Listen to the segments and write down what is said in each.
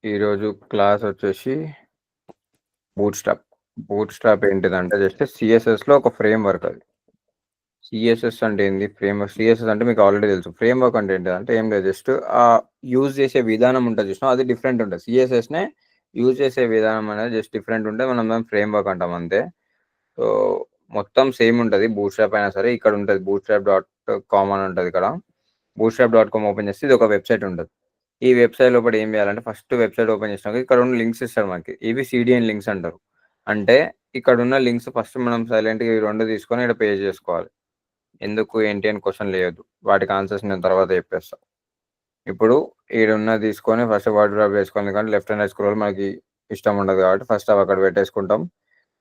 ఈరోజు క్లాస్ వచ్చేసి bootstrap. Bootstrap ఏంటిదంటే జస్ట్ సీఎస్ఎస్‌లో ఒక ఫ్రేమ్‌వర్క్ అది. సీఎస్ఎస్ అంటే ఏంది? ఫ్రేమ్‌వర్క్ సీఎస్ఎస్ అంటే మీకు ఆల్రెడీ తెలుసు. ఫ్రేమ్‌వర్క్ అంటే ఏంటిదంటే ఏం లేదు. జస్ట్ యూజ్ చేసే విధానం ఉంటది చూసినావా? అది డిఫరెంట్ ఉంటది. సీఎస్ఎస్‌నే యూజ్ చేసే విధానం అనేది జస్ట్ డిఫరెంట్ ఉంటే మనం దాన్ని ఫ్రేమ్‌వర్క్ అంటాం అంతే. సో, మొత్తం సేమ్ ఉంటది. బూట్‌స్ట్రాప్ అయినా సరే ఇక్కడ ఉంటది. బూట్‌స్ట్రాప్ డాట్ కామ్ అని ఉంటది ఇక్కడ. బూట్‌స్ట్రాప్ డాట్ కామ్ ఓపెన్ చేస్తే ఇది ఒక వెబ్‌సైట్ ఉంటది. ఈ వెబ్‌సైట్ లోపల ఏం చేయాలంటే ఫస్ట్ వెబ్‌సైట్ ఓపెన్ చేసినాక ఇక్కడ ఉన్న లింక్స్ ఇస్తాడు మనకి. ఇవి సీడీఎన్ లింక్స్ అంటారు. అంటే ఇక్కడున్న లింక్స్ ఫస్ట్ మనం సైలెంట్‌గా ఈ 2 తీసుకొని ఈడ పేస్ట్ చేసుకోవాలి. ఎందుకు ఏంటి అని క్వెషన్‌లేయొద్దు. వాటికి ఆన్సర్స్ నేను తర్వాత చెప్పేస్తా. ఇప్పుడు ఈడున్నది తీసుకొని ఫస్ట్ వర్డ్ డ్రాప్ చేసుకోవాలి. ఎందుకంటే లెఫ్ట్ అండ్ రైట్ స్క్రోల్ మనకి ఇష్టం ఉండదు కాబట్టి ఫస్ట్ అవి అక్కడ పెట్టేసుకుంటాం.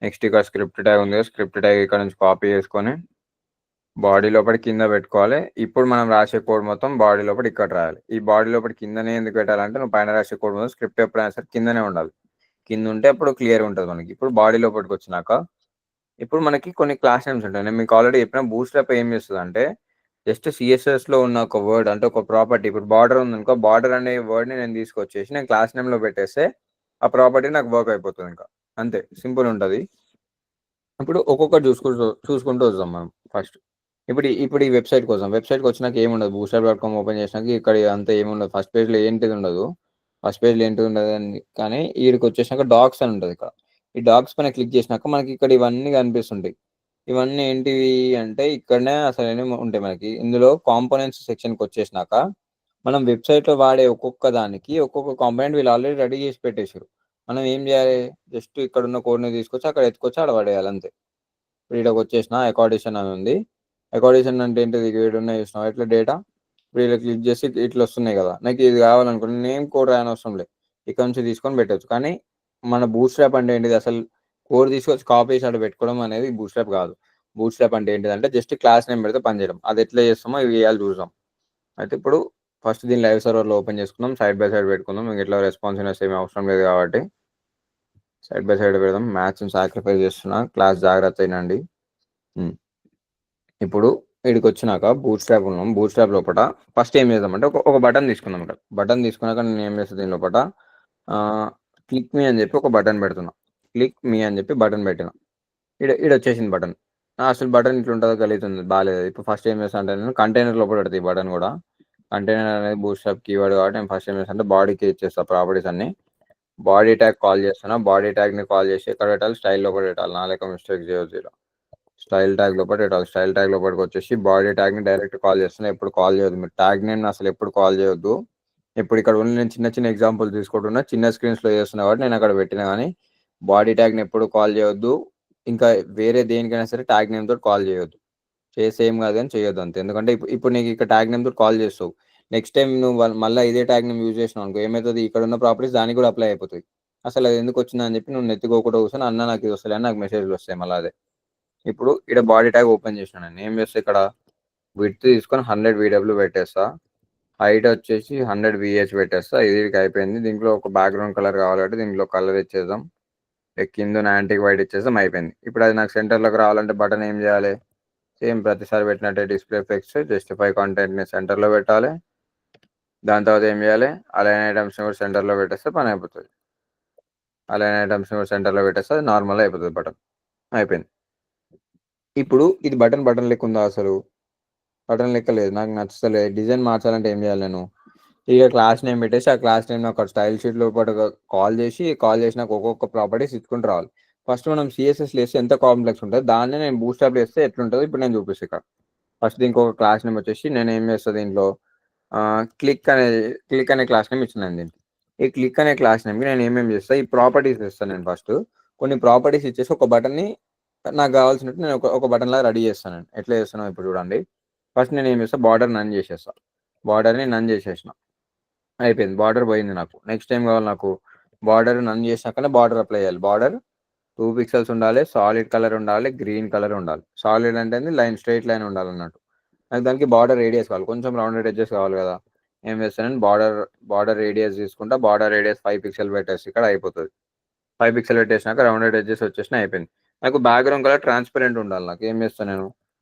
నెక్స్ట్ ఇక్కడ స్క్రిప్ట్ ట్యాగ్ ఉంది కదా! స్క్రిప్ట్ ట్యాగ్ ఇక్కడ నుంచి కాపీ చేసుకొని బాడీ లోపల కింద పెట్టుకోవాలి. ఇప్పుడు మనం రాసే కోడ్ మొత్తం బాడీ లోపల ఇక్కడ రాయాలి. ఈ బాడీ లోపల కిందనే ఎందుకు పెట్టాలంటే నువ్వు పైన రాసే కోడ్ మొత్తం స్క్రిప్ట్ ఎప్పుడైనా సరే కిందనే ఉండాలి. కింద ఉంటే అప్పుడు క్లియర్‌గా ఉంటది మనకి. ఇప్పుడు బాడీ లోపలికొచ్చినాక ఇప్పుడు మనకి కొన్ని క్లాస్ నేమ్స్ ఉంటాయి. నేను మీకు ఆల్రెడీ చెప్పిన బూట్‌స్ట్రాప్ ఏం చేస్తదంటే జస్ట్ సీఎస్ఎస్‌లో ఉన్న ఒక వర్డ్ అంటే ఒక ప్రాపర్టీ ఇప్పుడు బార్డర్ ఉందనుకో బార్డర్ అనే వర్డ్‌ని నేను తీసుకొచ్చేసి నేను క్లాస్ నేమ్‌లో పెట్టేస్తే ఆ ప్రాపర్టీ నాకు వర్క్ అయిపోతది ఇంకా. అంతే సింపుల్ ఉంటది. ఇప్పుడు ఒక్కొక్కటి చూసుకుంటూ వద్దాం మనం ఫస్ట్. ఇప్పుడు ఈ వెబ్‌సైట్‌కొచ్చినాక ఏముండదు. బూట్‌స్ట్రాప్ డాట్ కామ్ ఓపెన్ చేసినాక ఇక్కడ అంతా ఏముండదు. ఫస్ట్ పేజ్‌లో ఏంటిది ఉండదు. ఫస్ట్ పేజ్‌లో ఏంటిది ఉండదని కానీ ఈడికొచ్చేసినాక డాక్స్ అని ఉంటది ఇక్కడ. ఈ డాక్స్ పైన క్లిక్ చేసినాక మనకి ఇక్కడ ఇవన్నీ కనిపిస్తుంటాయి. ఇవన్నీ ఏంటివి అంటే ఇక్కడనే అసలైనవి ఉంటాయి మనకి. ఇందులో కాంపోనెంట్స్ సెక్షన్‌కొచ్చేసినాక మనం వెబ్‌సైట్‌లో వాడే ఒక్కొక్క దానికి ఒక్కొక్క కాంపోనెంట్ వీళ్ళు ఆల్రెడీ రెడీ చేసి పెట్టేసిర్రు. మనం ఏం చేయాలి? జస్ట్ ఇక్కడున్న కోడ్‌ని తీసుకొచ్చి అక్కడ ఎత్తుకొచ్చి ఆడ పడేయాలి అంతే. ఇప్పుడు ఈడకొచ్చేసిన అకార్డిషన్ అని ఉంది. అకార్డిషన్ అంటే ఏంటిది? ఈడున్నాయి చూసినావా ఇట్లా డేటా. ఇప్పుడు ఈడ క్లిక్ చేసి ఇట్లా వస్తున్నాయి కదా! నాకు ఇది కావాలనుకోండి నేనేం కోడ్ రాయనవసరం లేదు. ఇక్కడ నుంచి తీసుకొని పెట్టొచ్చు. కానీ మన బూట్‌స్ట్రాప్ అంటే ఏంటిది? అసలు కోడ్ తీసుకొచ్చి కాపీ చేసి ఆడ పెట్టుకోవడం అనేది బూట్‌స్ట్రాప్ కాదు. బూట్‌స్ట్రాప్ అంటే ఏంటిదంటే జస్ట్ క్లాస్ నేమ్ పెడితే పనిచేయడం. అది ఎట్లా చేస్తామో ఇవి చేయాలి చూద్దాం. అయితే ఇప్పుడు ఫస్ట్ దీన్ని లైవ్ సర్వర్‌లో ఓపెన్ చేసుకుందాం. సైడ్ బై సైడ్ పెట్టుకుందాం. మీకు ఇట్లా రెస్పాన్సివ్‌నెస్ ఏమి అవసరం లేదు కాబట్టి సైడ్ బై సైడ్ పెడదాం. మ్యాథ్స్‌ని సాక్రిఫైస్ చేస్తున్నా. క్లాస్ జాగ్రత్త వినండి. ఇప్పుడు ఈడికొచ్చినాక బూట్‌స్ట్రాప్ ఉన్నాం. బూట్‌స్ట్రాప్ లోపట ఫస్ట్ ఏం చేద్దామంటే ఒక బటన్ తీసుకుందాం ఇక్కడ. బటన్ తీసుకున్నాక నేను ఏం చేస్తా దీని లోపట క్లిక్ మీ అని చెప్పి ఒక బటన్ పెడుతున్నా. క్లిక్ మీ అని చెప్పి బటన్ పెట్టిన. ఈడొచ్చేసింది బటన్. అసలు బటన్ ఇట్లుంటదో గలీజుంది బాలేదు. ఇప్పుడు ఫస్ట్ ఏం చేస్తా అంటే నేను కంటైనర్ లోపల పెడతా ఈ బటన్ కూడా. కంటైనర్ అనేది బూట్‌స్ట్రాప్ కీవర్డ్ కాబట్టి నేను ఫస్ట్ ఏం చేస్తా అంటే బాడీకి ఇచ్చేస్తా ప్రాపర్టీస్ అన్ని. బాడీ ట్యాగ్ కాల్ చేస్తున్నా. బాడీ ట్యాగ్‌ని కాల్ చేసి ఎక్కడ పెట్టాలి? స్టైల్ లోపల పెట్టాలి. నా లెక్క మిస్టేక్ చేయొద్దు ఈడ. స్టైల్ ట్యాగ్ లోపల పెట్టాలి. స్టైల్ ట్యాగ్ లోపలికొచ్చేసి బాడీ ట్యాగ్‌ని డైరెక్ట్ కాల్ చేస్తున్నా. ఎప్పుడు కాల్ చేయొద్దు. మీరు ట్యాగ్ నేమ్‌ని అసలు ఎప్పుడు కాల్ చేయొద్దు. ఇప్పుడు ఇక్కడ ఓన్లీ నేను చిన్న చిన్న ఎగ్జాంపుల్ తీసుకుంటున్నా. చిన్న స్క్రీన్స్‌లో చేస్తున్నా కాబట్టి నేను అక్కడ పెట్టినా గానీ బాడీ ట్యాగ్‌ని ఎప్పుడు కాల్ చేయొద్దు. ఇంకా వేరే దేనికైనా సరే ట్యాగ్ నేమ్ తోటి కాల్ చేయొద్దు. చేస్తే ఏం కాదు గానీ చేయొద్దు అంతే. ఎందుకంటే ఇప్పుడు నీకు ఇక్కడ ట్యాగ్ నేమ్ తోటి కాల్ చేస్తావు. నెక్స్ట్ టైమ్ నువ్వు మళ్ళా ఇదే ట్యాగ్ నేమ్ యూజ్ చేసినావనుకో ఏమైతది ఇక్కడున్న ప్రాపర్టీస్ దానికి కూడా అప్లై అయిపోతాయి. అసలు అది ఎందుకొచ్చిందని చెప్పి నువ్వు నెత్తికోకుండా కూర్చొని అన్న నాకు ఇది వస్తలే అని నాకు మెసేజ్‌లు వస్తాయి మళ్ళా అదే. ఇప్పుడు ఈడ బాడీ ట్యాగ్ ఓపెన్ చేసినా నేను. ఏం చేస్తా ఇక్కడ విడ్త్ తీసుకొని 100 వీడబ్ల్యూ పెట్టేస్తా. హైట్ వచ్చేసి 100 వీహెచ్ పెట్టేస్తా. ఇది అయిపోయింది. దీంట్లో ఒక బ్యాక్‌గ్రౌండ్ కలర్ కావాలంటే దీంట్లో కలర్ ఇచ్చేద్దాం. కిందన యాంటిక్ వైట్ ఇచ్చేసాం అయిపోయింది. ఇప్పుడు అది నాకు సెంటర్‌లోకి రావాలంటే బటన్ ఏం చేయాలి? సేమ్ ప్రతిసారి పెట్టినట్టే డిస్‌ప్లే ఎఫెక్ట్స్ జస్టిఫై కంటెంట్‌ని సెంటర్‌లో పెట్టాలి. దాని తర్వాత ఏం చేయాలి? అలైన్ ఐటమ్స్‌ని కూడా సెంటర్‌లో పెట్టేస్తే పని అయిపోతది. అలైన్ ఐటమ్స్‌ని కూడా సెంటర్‌లో పెట్టేస్తే అది నార్మల్‌గా అయిపోతది బటన్. అయిపోయింది. ఇప్పుడు ఇది బటన్ లెక్క ఉందా అసలు? బటన్ లెక్క లేదు. నాకు నచ్చుతలే. డిజైన్ మార్చాలంటే ఏం చేయాలి నేను? ఇక క్లాస్ నేమ్ పెట్టేసి ఆ క్లాస్ నేమ్‌ని ఒక స్టైల్ షీట్ లోపట కాల్ చేసినాక ఒక్కొక్క ప్రాపర్టీస్ ఇచ్చుకుంటూ రావాలి. ఫస్ట్ మనం సీఎస్ఎస్‌లో ఏస్తే ఎంత కాంప్లెక్స్ ఉంటదో దాన్నే నేను బూట్‌స్ట్రాప్‌లో ఏస్తే ఎట్లుంటదో ఇప్పుడు నేను చూపిస్తా ఇక్కడ. ఫస్ట్ దీనికి ఒక క్లాస్ నేమ్ వచ్చేసి నేను ఏం చేస్తా దీంట్లో క్లిక్ అనే క్లాస్ నేమ్ ఇచ్చిన నేను దీనికి. ఈ క్లిక్ అనే క్లాస్ నేమ్‌కి నేను ఏమేమి చేస్తా ఈ ప్రాపర్టీస్ ఇస్తాను నేను ఫస్ట్. కొన్ని ప్రాపర్టీస్ ఇచ్చేసి ఒక బటన్‌ని నాకు కావాల్సినట్టు నేను ఒక బటన్ లాగా రెడీ చేస్తాను నేను. ఎట్లా చేస్తానో ఇప్పుడు చూడండి. ఫస్ట్ నేను ఏం చేస్తా బార్డర్ నన్ చేసేస్తా. బార్డర్‌ని నన్ చేసేసిన. అయిపోయింది. బార్డర్ పోయింది నాకు. నెక్స్ట్ ఏం కావాలి నాకు? బార్డర్ నన్ చేసినాకనే బార్డర్ అప్లై చేయాలి. బార్డర్ 2 పిక్సెల్స్ ఉండాలి. సాలిడ్ కలర్ ఉండాలి. గ్రీన్ కలర్ ఉండాలి. సాలిడ్ అంటే స్ట్రెయిట్ లైన్ ఉండాలన్నట్టు. నాకు దానికి బార్డర్ రేడియస్ కావాలి. కొంచెం రౌండెడ్ ఎడ్జెస్ కావాలి కదా! ఏం చేస్తానంటే బార్డర్ రేడియస్ తీసుకుంటా. బార్డర్ రేడియస్ 5 పిక్సెల్ పెట్టేసి ఇక్కడ అయిపోతది. 5 పిక్సెల్ పెట్టేసినాక రౌండెడ్ ఎడ్జెస్ వచ్చేసినా అయిపోయింది. నాకు బ్యాక్‌గ్రౌండ్ కలర్ ట్రాన్స్‌పరెంట్ ఉండాలి నాకు. ఏం చేస్తా నేను?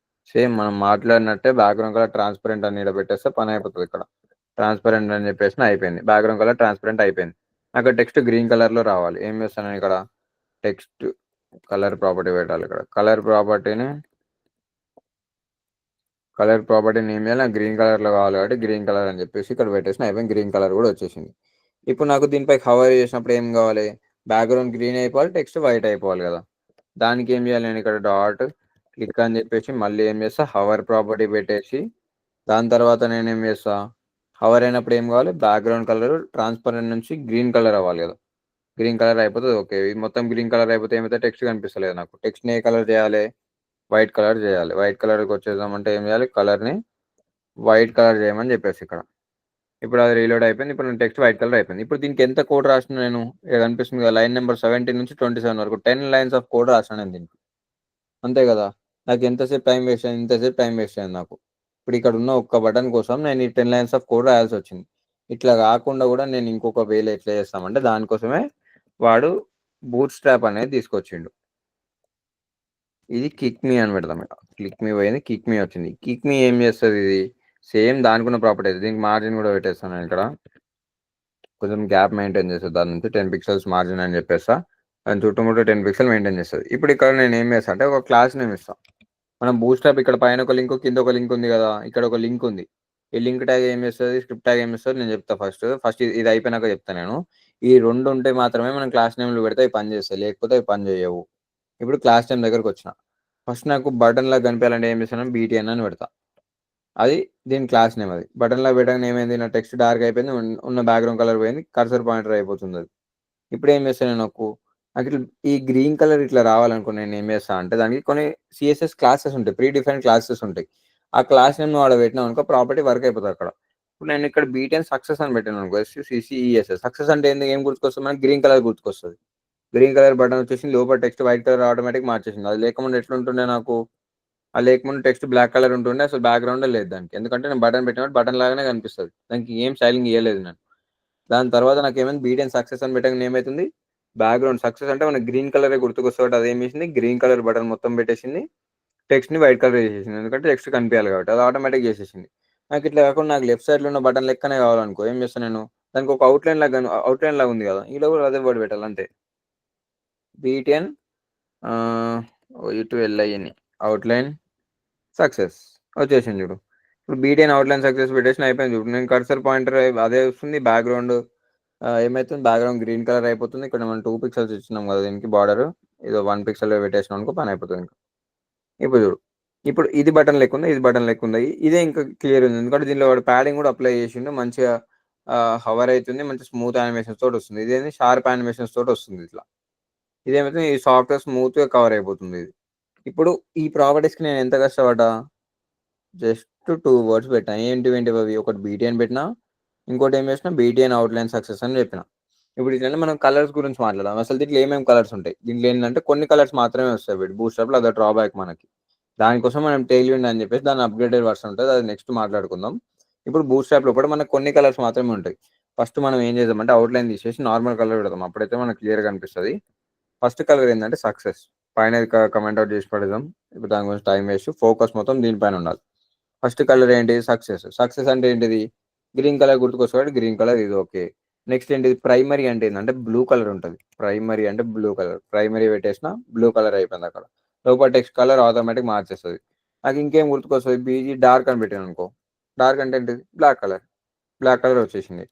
సేమ్ మనం మాట్లాడినట్టే బ్యాక్‌గ్రౌండ్ కలర్ ట్రాన్స్‌పరెంట్ అని ఈడ పెట్టేస్తే పని అయిపోతది ఇక్కడ. ట్రాన్స్‌పరెంట్ అని చెప్పేసినా అయిపోయింది. బ్యాక్‌గ్రౌండ్ కలర్ ట్రాన్స్‌పరెంట్ అయిపోయింది. నాకు టెక్స్ట్ గ్రీన్ కలర్లో రావాలి. ఏం చేస్తాను నేను ఇక్కడ టెక్స్ట్ కలర్ ప్రాపర్టీ పెట్టాలి. ఇక్కడ కలర్ ప్రాపర్టీని ఏం చేయాలి, నాకు గ్రీన్ కలర్లో కావాలి కాబట్టి గ్రీన్ కలర్ అని చెప్పేసి ఇక్కడ పెట్టేసిన, అయిపోయింది. గ్రీన్ కలర్ కూడా వచ్చేసింది. ఇప్పుడు నాకు దీనిపై హవర్ చేసినప్పుడు ఏం కావాలి, బ్యాక్గ్రౌండ్ గ్రీన్ అయిపోవాలి, టెక్స్ట్ వైట్ అయిపోవాలి కదా. దానికి ఏం చేయాలి, నేను ఇక్కడ డాట్ క్లిక్ అని చెప్పేసి మళ్ళీ ఏం చేస్తా, హవర్ ప్రాపర్టీ పెట్టేసి దాని తర్వాత నేను ఏం చేస్తా, హవర్ అయినప్పుడు ఏం కావాలి, బ్యాక్గ్రౌండ్ కలర్ ట్రాన్స్పరెంట్ నుంచి గ్రీన్ కలర్ అవ్వాలి కదా. గ్రీన్ కలర్ అయిపోతుంది. ఓకే, ఇది మొత్తం గ్రీన్ కలర్ అయిపోతే ఏమైతే టెక్స్ట్ కనిపిస్తలేదు నాకు. టెక్స్ట్ని ఏ కలర్ చేయాలి, వైట్ కలర్ చేయాలి. వైట్ కలర్కి వచ్చేద్దామంటే ఏం చేయాలి, కలర్ని వైట్ కలర్ చేయమని చెప్పేసి ఇక్కడ. ఇప్పుడు అది రీలోడ్ అయిపోయింది. ఇప్పుడు నేను టెక్స్ట్ వైట్ కలర్ అయిపోయింది. ఇప్పుడు దీనికి ఎంత కోడ్ రాసిన నేను, ఇక్కడ కనిపిస్తుంది కదా, లైన్ నెంబర్ 17 నుంచి 27 వరకు 10 లైన్స్ ఆఫ్ కోడ్ రాసిన నేను దీనికి. అంతే కదా, నాకు ఎంతసేపు టైం వేస్ట్ అయింది, ఇంతసేపు టైం వేస్ట్ అయింది నాకు. ఇప్పుడు ఇక్కడ ఉన్న ఒక్క బటన్ కోసం నేను ఈ 10 లైన్స్ ఆఫ్ కోడ్ రాయాల్సి వచ్చింది. ఇట్లా కాకుండా కూడా నేను ఇంకొక వేలో ఎట్లా చేస్తామంటే, దానికోసమే వాడు బూట్ స్ట్రాప్ అనేది తీసుకొచ్చిండు. ఇది కిక్ మీ అని పెడతాం. ఇక్కడ క్లిక్ మీ పోయింది, కిక్ మీ వచ్చింది. కిక్ మీ ఏం చేస్తుంది, ఇది సేమ్ దానికున్న ప్రాపర్టీ. దీనికి మార్జిన్ కూడా పెట్టేస్తాను నేను ఇక్కడ. కొంచెం గ్యాప్ మెయింటైన్ చేస్తుంది. దాని నుంచి 10 పిక్సెల్స్ మార్జిన్ అని చెప్పేస్తా. దాని చుట్టుముట్టు 10 పిక్సెల్ మెయింటైన్ చేస్తుంది. ఇప్పుడు ఇక్కడ నేను ఏం చేస్తాను అంటే, ఒక క్లాస్ నేమ్ ఇస్తాను. మనం బూస్ట్రాప్ ఇక్కడ పైన ఒక లింక్, కింద ఒక లింక్ ఉంది కదా, ఇక్కడ ఒక లింక్ ఉంది. ఈ లింక్ ట్యాగ్ ఏం చేస్తుంది, స్క్రిప్ట్ ట్యాగ్ ఏం చేస్తుంది నేను చెప్తా. ఫస్ట్ ఇది అయిపోయినాక చెప్తాను నేను. ఈ 2 ఉంటే మాత్రమే మనం క్లాస్ నేమ్లు పెడితే అవి పని చేస్తాయి, లేకపోతే అవి పని చేయవు. ఇప్పుడు క్లాస్ నేమ్ దగ్గరకు వచ్చిన, ఫస్ట్ నాకు బటన్ లాగా కనిపించాలంటే ఏం చేస్తాను, BTN అని పెడతా. అది దీని క్లాస్ నేమ్. అది బటన్ లాగా పెట్టగానే ఏమైంది, నా టెక్స్ట్ డార్క్ అయిపోయింది, ఉన్న బ్యాక్గ్రౌండ్ కలర్ పోయింది, కర్సర్ పాయింటర్ అయిపోతుంది అది. ఇప్పుడు ఏం చేస్తాను నాకు ఇట్లా ఈ గ్రీన్ కలర్ ఇట్లా రావాలనుకో, నేను ఏం చేస్తాను అంటే, దానికి కొన్ని CSS క్లాసెస్ ఉంటాయి, ప్రీ డిఫైన్ క్లాసెస్ ఉంటాయి. ఆ క్లాస్ నేమ్ వాడు పెట్టినాం అనుకో, ప్రాపర్టీ వర్క్ అయిపోతుంది అక్కడ. ఇప్పుడు నేను ఇక్కడ BTN సక్సెస్ అని పెట్టాను అనుకో, SUCCESS సక్సెస్ అంటే ఏం గుర్తుకొస్తుంది మనకి, గ్రీన్ కలర్ గుర్తుకొస్తుంది. గ్రీన్ కలర్ బటన్ వచ్చేసి లోపల టెక్స్ట్ వైట్ కలర్ ఆటోమేటిక్ మార్చేసింది. అది లేకుండా ఎట్లుంటుండే నాకు, అది లేకుండా టెక్స్ట్ బ్లాక్ కలర్ ఉంటుండే, అసలు బ్యాక్గ్రౌండ్ లేదు దానికి. ఎందుకంటే నేను బటన్ పెట్టినప్పుడు బటన్ లాగానే కనిపిస్తుంది, దానికి ఏం స్టైలింగ్ ఇవ్వలేదు నేను. దాని తర్వాత నాకు ఏమైంది, BTN సక్సెస్ అని పెట్టగానే ఏమవుతుంది, బ్యాక్గ్రౌండ్ సక్సెస్ అంటే మనకి గ్రీన్ కలరే గుర్తుకొస్తుంది. అది ఏం చేసింది, గ్రీన్ కలర్ బటన్ మొత్తం పెట్టేసింది, టెక్స్ట్ని వైట్ కలర్ చేసేసింది. ఎందుకంటే టెక్స్ట్ కనిపించాలి కాబట్టి అది ఆటోమేటిక్ చేసేసింది. నాకు ఇట్లా కాకుండా నాకు లెఫ్ట్ సైడ్లో ఉన్న బటన్ లెక్కనే కావాలనుకో, ఏం చేస్తాను నేను, దానికి ఒక అవుట్లైన్ లాగా ఉంది కదా, ఇలా కూడా అదే వర్డ్ పెట్టాలి అంతే. BTN UTLIN అవుట్లైన్ సక్సెస్ వచ్చేసింది చూడు. ఇప్పుడు BTN అవుట్లైన్ సక్సెస్ పెట్టేసిన అయిపోయింది చూడు. నేను కర్సర్ పాయింటర్ అదే వస్తుంది, బ్యాక్గ్రౌండ్ ఏమైతుంది, బ్యాక్గ్రౌండ్ గ్రీన్ కలర్ అయిపోతుంది. ఇక్కడ మనం 2 పిక్సెల్స్ ఇచ్చినాం కదా దీనికి బార్డర్, ఏదో 1 పిక్సెల్ పెట్టేసినాం అనుకో పని అయిపోతుంది ఇంకా. ఇప్పుడు చూడు, ఇప్పుడు ఇది బటన్ లెక్కుంది, ఇది బటన్ లెక్కుంది, ఇదే ఇంకా క్లియర్ ఉంది. ఎందుకంటే దీనిలో వాడు ప్యాడింగ్ కూడా అప్లై చేసిండు, మంచిగా హవర్ అవుతుంది, మంచి స్మూత్ యానిమేషన్స్ తోటి వస్తుంది. ఇదేంది షార్ప్ యానిమేషన్స్ తోటి వస్తుంది ఇట్లా. ఇదేమైతే ఈ సాఫ్ట్వేర్ స్మూత్గా కవర్ అయిపోతుంది ఇది. ఇప్పుడు ఈ ప్రాపర్టీస్కి నేను ఎంత కష్టపడ్డా, జస్ట్ 2 వర్డ్స్ పెట్టాను. ఏంటివి అవి, ఒకటి BTN పెట్టినా, ఇంకోటి ఏం చేసిన BTN అవుట్లైన్ సక్సెస్ అని చెప్పిన. ఇప్పుడు ఇట్లా మనం కలర్స్ గురించి మాట్లాడదాం. అసలు దీంట్లో ఏమేమి కలర్స్ ఉంటాయి, దీంట్లో ఏంటంటే కొన్ని కలర్స్ మాత్రమే వస్తాయి వీటి బూస్ట్రాప్లో, అదే డ్రాబ్యాక్ మనకి. దానికోసం మనం టైల్విండ్ అని చెప్పేసి దాని అప్గ్రేడెడ్ వర్షన్ ఉంటుంది, అది నెక్స్ట్ మాట్లాడుకుందాం. ఇప్పుడు బూస్ట్రాప్లో కూడా మనకు కొన్ని కలర్స్ మాత్రమే ఉంటాయి. ఫస్ట్ మనం ఏం చేద్దామంటే అవుట్లైన్ తీసేసి నార్మల్ కలర్ పెడదాం, అప్పుడైతే మనకు క్లియర్గా కనిపిస్తుంది. ఫస్ట్ కలర్ ఏంటంటే సక్సెస్, పైన కమెంట్ అవుట్ చేసి పడదాం. ఇప్పుడు దాని గురించి టైం వేస్ట్, ఫోకస్ మొత్తం దీనిపైన ఉండాలి. ఫస్ట్ కలర్ ఏంటి, సక్సెస్. సక్సెస్ అంటే ఏంటిది, గ్రీన్ కలర్ గుర్తుకొస్తాడు, గ్రీన్ కలర్ ఇది ఓకే. నెక్స్ట్ ఏంటిది, ప్రైమరీ అంటే ఏంటంటే బ్లూ కలర్ ఉంటుంది. ప్రైమరీ అంటే బ్లూ కలర్, ప్రైమరీ పెట్టేసిన బ్లూ కలర్ అయిపోయింది. అక్కడ లోపల టెక్స్ట్ కలర్ ఆటోమేటిక్ మార్చేస్తుంది. నాకు ఇంకేం గుర్తుకొస్తుంది, BG డార్క్ అని పెట్టాను అనుకో, డార్క్ అంటే ఏంటిది, బ్లాక్ కలర్, బ్లాక్ కలర్ వచ్చేసింది.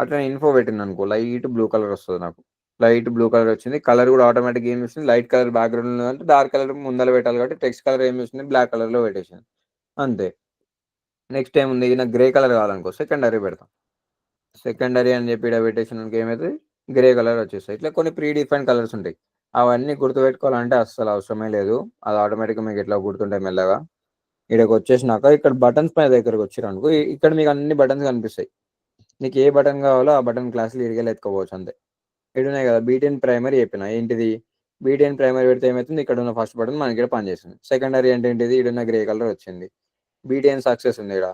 అట్లా ఇన్ఫో పెట్టింది అనుకో, లైట్ బ్లూ కలర్ వస్తుంది నాకు, లైట్ బ్లూ కలర్ వచ్చింది. కలర్ కూడా ఆటోమేటిక్ ఏం వస్తుంది, లైట్ కలర్ బ్యాక్గ్రౌండ్ అంటే డార్క్ కలర్ ముందర పెట్టాలి కాబట్టి టెక్స్ట్ కలర్ ఏం వస్తుంది, బ్లాక్ కలర్లో పెట్టేసింది అంతే. నెక్స్ట్ ఏముంది, నాకు గ్రే కలర్ కావాలనుకో, సెకండరీ పెడతాం. సెకండరీ అని చెప్పి ఇక్కడ పెట్టేసినానికి ఏమైతుంది, గ్రే కలర్ వచ్చేస్తాయి. ఇట్లా కొన్ని ప్రీ డిఫైన్ కలర్స్ ఉంటాయి, అవన్నీ గుర్తుపెట్టుకోవాలంటే అస్సలు అవసరమే లేదు, అది ఆటోమేటిక్గా మీకు ఎట్లా గుర్తుంటాయి మెల్లగా. ఇక్కడికి వచ్చేసినాక ఇక్కడ బటన్స్ పై దగ్గరకు వచ్చారు అనుకో, ఇక్కడ మీకు అన్ని బటన్స్ కనిపిస్తాయి. నీకు ఏ బటన్ కావాలో ఆ బటన్ క్లాసులు ఇరిగేలు ఎత్తుకోవచ్చు అంతే. ఇడున్నాయి కదా, BTN ప్రైమరీ చెప్పిన ఏంటిది, BTN ప్రైమరీ పెడితే ఏమవుతుంది, ఇక్కడ ఉన్న ఫస్ట్ బటన్ మనకి ఇక్కడ పనిచేస్తుంది. సెకండరీ అంటే ఏంటిది, ఇడున్న గ్రే కలర్ వచ్చింది. BTN సక్సెస్ ఉంది ఇక్కడ,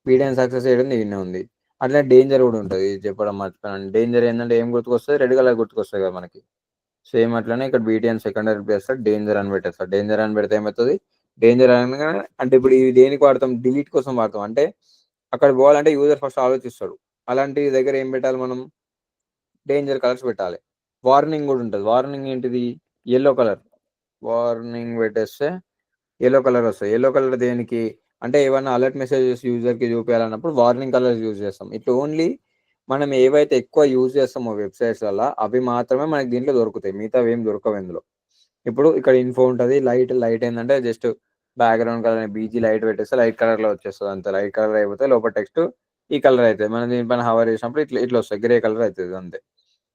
BTN సక్సెస్ ఏడుంది, ఈయన ఉంది. అట్లా డేంజర్ కూడా ఉంటుంది, చెప్పడం మర్చిపోయాను. డేంజర్ ఏంటంటే ఏం గుర్తుకొస్తుంది, రెడ్ కలర్ గుర్తుకొస్తుంది కదా మనకి. సేమ్ అట్లనే ఇక్కడ BTN సెకండరీ ప్లేస్ డేంజర్ అని పెట్టేస్తారు. డేంజర్ అని పెడితే ఏమవుతుంది, డేంజర్ అనగా అంటే ఇప్పుడు ఇది దేనికి వాడతాం, డిలీట్ కోసం వాడతాం. అంటే అక్కడ పోవాలంటే యూజర్ ఫస్ట్ ఆలోచిస్తాడు, అలాంటి దగ్గర ఏం పెట్టాలి మనం, డేంజర్ కలర్స్ పెట్టాలి. వార్నింగ్ కూడా ఉంటుంది. వార్నింగ్ ఏంటిది? Yellow colour. వార్నింగ్ పెట్టేస్తే యెల్లో కలర్ వస్తాయి. యెల్లో కలర్ దేనికి? అంటే ఏవన్నా అలర్ట్ మెసేజెస్ యూజర్‌కి చూపియాలన్నప్పుడు వార్నింగ్ కలర్స్ యూజ్ చేస్తాం. ఇట్లా ఓన్లీ మనం ఏవైతే ఎక్కువ యూజ్ చేస్తామో వెబ్‌సైట్స్‌లల్ల అవి మాత్రమే మనకు దీంట్లో దొరుకుతాయి. మిగతావేం దొరకవు ఇందులో. ఇప్పుడు ఇక్కడ ఇన్ఫో ఉంటది. లైట్ ఏందంటే just background colour BG light పెట్టేస్తే లైట్ కలర్‌లో వచ్చేస్తది అంతే. లైట్ కలర్ అయిపోతే లోపల టెక్స్ట్ ఈ కలర్ అయితది. మనం దీనిపైన హవర్ చేసినప్పుడు ఇట్లా వస్తాయి. గ్రే కలర్ అయితది అంతే.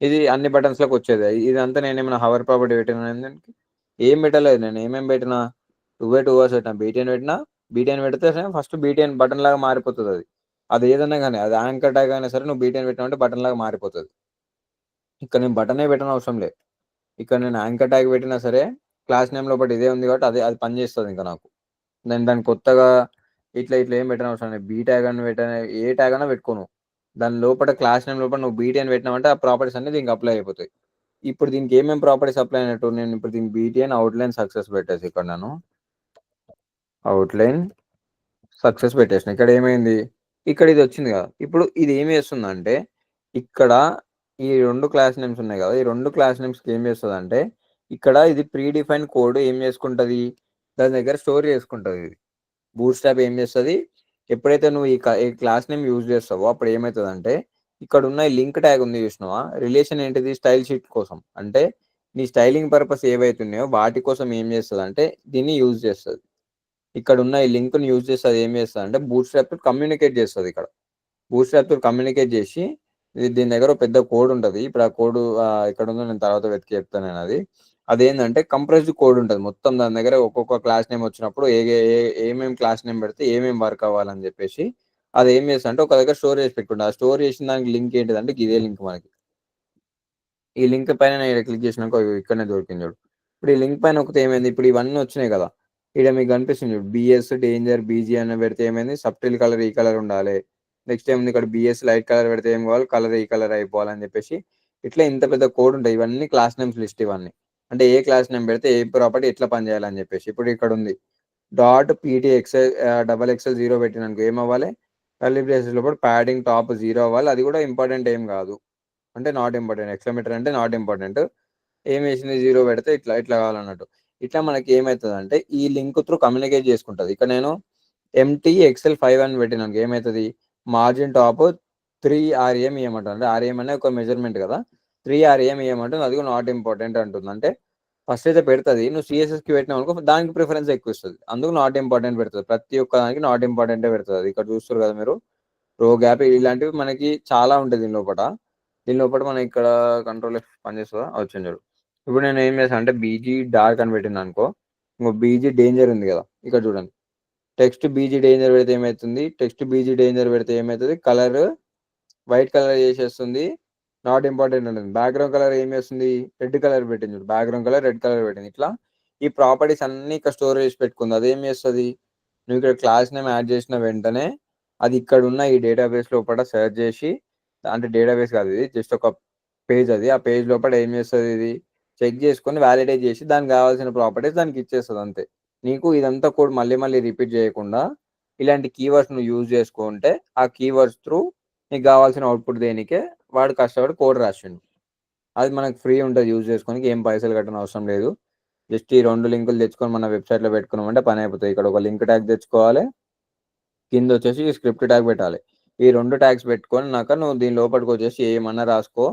ఇది అన్ని బటన్స్‌లోకి వచ్చేదే. ఇదంతా నేనేమైనా హవర్ ప్రాపర్టీ పెట్టినా దానికి? ఏం పెట్టలేదు నేను. ఏమేం పెట్టినా? 2 అవర్స్ పెట్టినా. బీటీఎన్ పెట్టినా. బీటీఎన్ పెడితే ఫస్ట్ బీటీఎన్ బటన్ లాగా మారిపోతదది. అది ఏదన్నా గాని అది యాంకర్ ట్యాగ్ అయినా సరే నువ్వు బీటీఎన్ పెట్టినావంటే బటన్ లాగా మారిపోతది. ఇక్కడ నేను బటనే పెట్టనవసరం లే. ఇక్కడ నేను యాంకర్ ట్యాగ్ పెట్టినా సరే క్లాస్ నేమ్ లోపట ఇదే ఉంది కాబట్టి అది పనిచేస్తది ఇంకా నాకు. నేను దాన్ని కొత్తగా ఇట్లా ఏం పెట్టనవసరం లేదు. బీ ట్యాగ్ అని ఏ ట్యాగ్ అన్నా పెట్టుకో నువ్వు. దాని లోపట క్లాస్ నేమ్ లోపల నువ్వు బీటీఎన్ పెట్టినావంటే ఆ ప్రాపర్టీస్ అన్నీ దీనికి అప్లై అయిపోతాయి. ఇప్పుడు దీనికి ఏమేం ప్రాపర్టీస్ అప్లై అయినట్టు నేను ఇప్పుడు దీనికి బీటీఎన్ అవుట్‌లైన్ సక్సెస్ పెట్టేసి ఇక్కడ నేను అవుట్‌లైన్ సక్సెస్ పెట్టేసిన. ఇక్కడ ఏమైంది? ఇక్కడ ఇది వచ్చింది కదా! ఇప్పుడు ఇది ఏం చేస్తుందంటే ఇక్కడ ఈ 2 క్లాస్ నేమ్స్ ఉన్నాయి కదా! ఈ 2 క్లాస్ నేమ్స్‌కి ఏం చేస్తదంటే ఇక్కడ ఇది ప్రీ డిఫైన్ కోడ్ ఏం చేసుకుంటది? దాని దగ్గర స్టోర్ చేసుకుంటది ఇది. బూట్‌స్ట్రాప్ ఏం చేస్తది? ఎప్పుడైతే నువ్వు ఈ క్లాస్ నేమ్ యూజ్ చేస్తావో అప్పుడు ఏమైతదంటే ఇక్కడున్న ఈ లింక్ ట్యాగ్ ఉంది చూసినావా? రిలేషన్ ఏంటిది? స్టైల్ షీట్ కోసం. అంటే నీ స్టైలింగ్ పర్పస్ ఏవైతే ఉన్నాయో వాటి కోసం ఏం చేస్తదంటే దీన్ని యూజ్ చేస్తది. ఇక్కడున్న ఈ లింక్‌ని యూజ్ చేసి అది ఏం చేస్తదంటే బూట్‌స్ట్రాప్‌తో కమ్యూనికేట్ చేస్తది ఇక్కడ. బూట్‌స్ట్రాప్‌తో కమ్యూనికేట్ చేసి దీని దగ్గర ఒక పెద్ద కోడ్ ఉంటది. ఇప్పుడు ఆ కోడ్ ఎక్కడుందో నేను తర్వాత వెతికి చెప్తా నేనది. అదేందంటే కంప్రెస్డ్ కోడ్ ఉంటది. మొత్తం దాని దగ్గర ఒక్కొక్క క్లాస్ నేమ్ వచ్చినప్పుడు ఏమేం క్లాస్ నేమ్ పెడితే ఏమేం వర్క్ అవ్వాలని చెప్పేసి అది ఏం చేస్తదంటే ఒక దగ్గర స్టోర్ చేసి పెట్టుకుంటది. ఆ స్టోర్ చేసిన దానికి లింక్ ఏంటిదంటే ఇదే లింక్ మనకి. ఈ లింక్ పైన నేను ఈడ క్లిక్ చేసినాక ఇక్కడనే దొరికింది చూడు. ఇప్పుడు ఈ లింక్ పైన నొక్కితే ఏమైంది? ఇప్పుడు ఇవన్నీ వచ్చినాయి కదా! ఈడ మీకు కనిపిస్తుంది చూడు. బీఎస్, డేంజర్, బీజీ అని పెడితే ఏమైంది? సబ్‌టిల్ కలర్ ఈ కలర్ ఉండాలి. నెక్స్ట్ ఏముంది ఇక్కడ బీఎస్ లైట్ కలర్ పెడితే ఏం కావాలి? కలర్ ఈ కలర్ అయిపోవాలని చెప్పేసి ఇట్లా ఇంత పెద్ద కోడ్ ఉంటాయి. ఇవన్నీ క్లాస్ నేమ్స్ లిస్ట్ ఇవన్నీ. అంటే ఏ క్లాస్ నేమ్ పెడితే ఏ ప్రాపర్టీ ఎట్లా పనిచేయాలని చెప్పేసి. ఇప్పుడు ఇక్కడ ఉంది. డాట్ పీటీ డబల్ ఎక్స్ఎల్ 0 పెట్టినానుకో ఏమవ్వాలి? కర్లీ బ్రేసెస్ లోపల ప్యాడింగ్ టాప్ 0 అవ్వాలి. అది కూడా ఇంపార్టెంట్ ఏం కాదు. అంటే నాట్ ఇంపార్టెంట్. ఎక్స్‌క్లమేటరీ అంటే నాట్ ఇంపార్టెంట్. ఏమేసింది 0 పెడితే ఇట్లా కావాలన్నట్టు. ఇట్లా మనకి ఏమైతదంటే ఈ లింక్ త్రూ కమ్యూనికేట్ చేసుకుంటది. ఇక్కడ నేను ఎంటీ ఎక్సెల్ 5 అని పెట్టినానుకో ఏమైతది? మార్జిన్ టాప్ 3 ఆర్‌ఎం ఇయ్యమంటది. అంటే ఆర్‌ఎం అనే ఒక మెజర్‌మెంట్ కదా! 3 ఆర్‌ఎం ఇయ్యమంటుంది. అది కూడా నాట్ ఇంపార్టెంట్ అంటుంది. అంటే ఫస్ట్ అయితే పెడతది. నువ్వు సీఎస్ఎస్‌కి పెట్టినావనుకో దానికి ప్రిఫరెన్స్ ఎక్కువిస్తది. అందుకు నాట్ ఇంపార్టెంట్ పెడతది. ప్రతి ఒక్క దానికి నాట్ ఇంపార్టెంటే పెడతది. ఇక్కడ చూస్తుర్రు కదా మీరు. రో గ్యాప్ ఇలాంటివి మనకి చాలా ఉంటాయి దీని లోపట. దీని లోపల మనం ఇక్కడ కంట్రోల్ ఎఫ్ పనిచేస్తదా? వచ్చింది చూడు. ఇప్పుడు నేను ఏం చేశా అంటే బీజీ డార్క్ అని పెట్టినానుకో, ఇంకో బీజీ డేంజర్ ఉంది కదా! ఇక్కడ చూడండి. టెక్స్ట్ బీజీ డేంజర్ పెడితే ఏమైతుంది? టెక్స్ట్ బీజీ డేంజర్ పెడితే ఏమైతది? కలర్ వైట్ కలర్ చేసేస్తుంది. నాట్ ఇంపార్టెంట్ ఉంటుంది. బ్యాక్‌గ్రౌండ్ కలర్ ఏం చేస్తుంది? రెడ్ కలర్ పెట్టింది చూడు. బ్యాక్‌గ్రౌండ్ కలర్ రెడ్ కలర్ పెట్టింది. ఇట్లా ఈ ప్రాపర్టీస్ అన్నీ ఇక్కడ స్టోర్ చేసి పెట్టుకుంది. అదేం చేస్తది? నువ్వు ఇక్కడ క్లాస్ నేమ్ యాడ్ చేసిన వెంటనే అది ఇక్కడున్న ఈ డేటాబేస్ లోపల సెర్చ్ చేసి అంటే డేటాబేస్ కాదు ఇది. జస్ట్ ఒక పేజ్ అది. ఆ పేజ్ లోపల ఏం చేస్తది ఇది? చెక్ చేసుకొని వాలిడేట్ చేసి దానికి కావాల్సిన ప్రాపర్టీస్ దానికి ఇచ్చేస్తది అంతే. నీకు ఇదంతా కోడ్ మళ్ళీ రిపీట్ చేయకుండా ఇలాంటి కీవర్డ్స్ నువ్వు యూజ్ చేసుకుంటే ఆ కీవర్డ్స్ త్రూ నీకు కావాల్సిన అవుట్‌పుట్ దేనికే వాడు కష్టపడి కోడ్ రాసిండు. అది మనకు ఫ్రీ ఉంటది యూజ్ చేసుకోనికి. ఏం పైసలు కట్టనవసరం లేదు. జస్ట్ ఈ 2 లింకులు తెచ్చుకొని మన వెబ్‌సైట్‌లో పెట్టుకున్నామంటే పనయిపోతది. ఇక్కడ ఒక లింక్ ట్యాగ్ తెచ్చుకోవాలి. కిందొచ్చేసి స్క్రిప్ట్ ట్యాగ్ పెట్టాలి. ఈ 2 ట్యాగ్స్ పెట్టుకొన్నాక నువ్వు దీని లోపలికొచ్చేసి ఏమన్నా రాసుకో.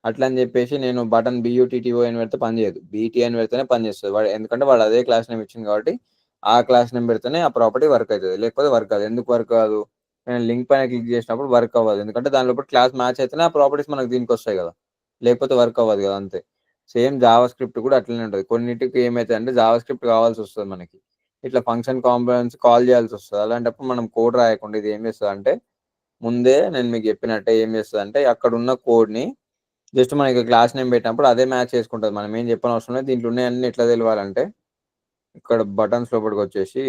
అట్లని చెప్పేసి నేను బటన్ బీయూటీటీఓ అని పెడితే పని చేయదు. బీటీ అని పెడితేనే పని చేస్తది. ఎందుకంటే వాడు అదే క్లాస్ నేమ్ ఇచ్చింది కాబట్టి ఆ క్లాస్ నేమ్ పెడితేనే ఆ ప్రాపర్టీ వర్క్ అయితది. లేకపోతే వర్క్ కాదు. ఎందుకు వర్క్ కాదు? నేను లింక్ పైన క్లిక్ చేసినప్పుడు వర్క్ అవ్వదు. ఎందుకంటే దాని లోపల క్లాస్ మ్యాచ్ అయితేనే ఆ ప్రాపర్టీస్ మనకు దీనికొస్తాయి కదా! లేకపోతే వర్క్ అవ్వదు కదా! అంతే. సేమ్ జావా స్క్రిప్ట్ కూడా అట్లనే ఉంటది. కొన్నిటికి ఏమైతదంటే జావా స్క్రిప్ట్ కావాల్సొస్తది మనకి. ఇట్లా ఫంక్షన్ కాంపోనెంట్స్ కాల్ చేయాల్సొస్తది. అలాంటప్పుడు మనం కోడ్ రాయకుండా ఇది ఏం చేస్తదంటే ముందే నేను మీకు చెప్పినట్టే ఏం చేస్తదంటే అక్కడున్న కోడ్‌ని జస్ట్ మనకి క్లాస్ నేమ్ పెట్టినప్పుడు అదే మ్యాచ్ చేసుకుంటది. మనం ఏం చెప్పనవసరం లేదు. దీంట్లో ఉన్నయన్నీ ఎట్లా తెలవాలంటే ఇక్కడ బటన్స్ లోపలికొచ్చేసి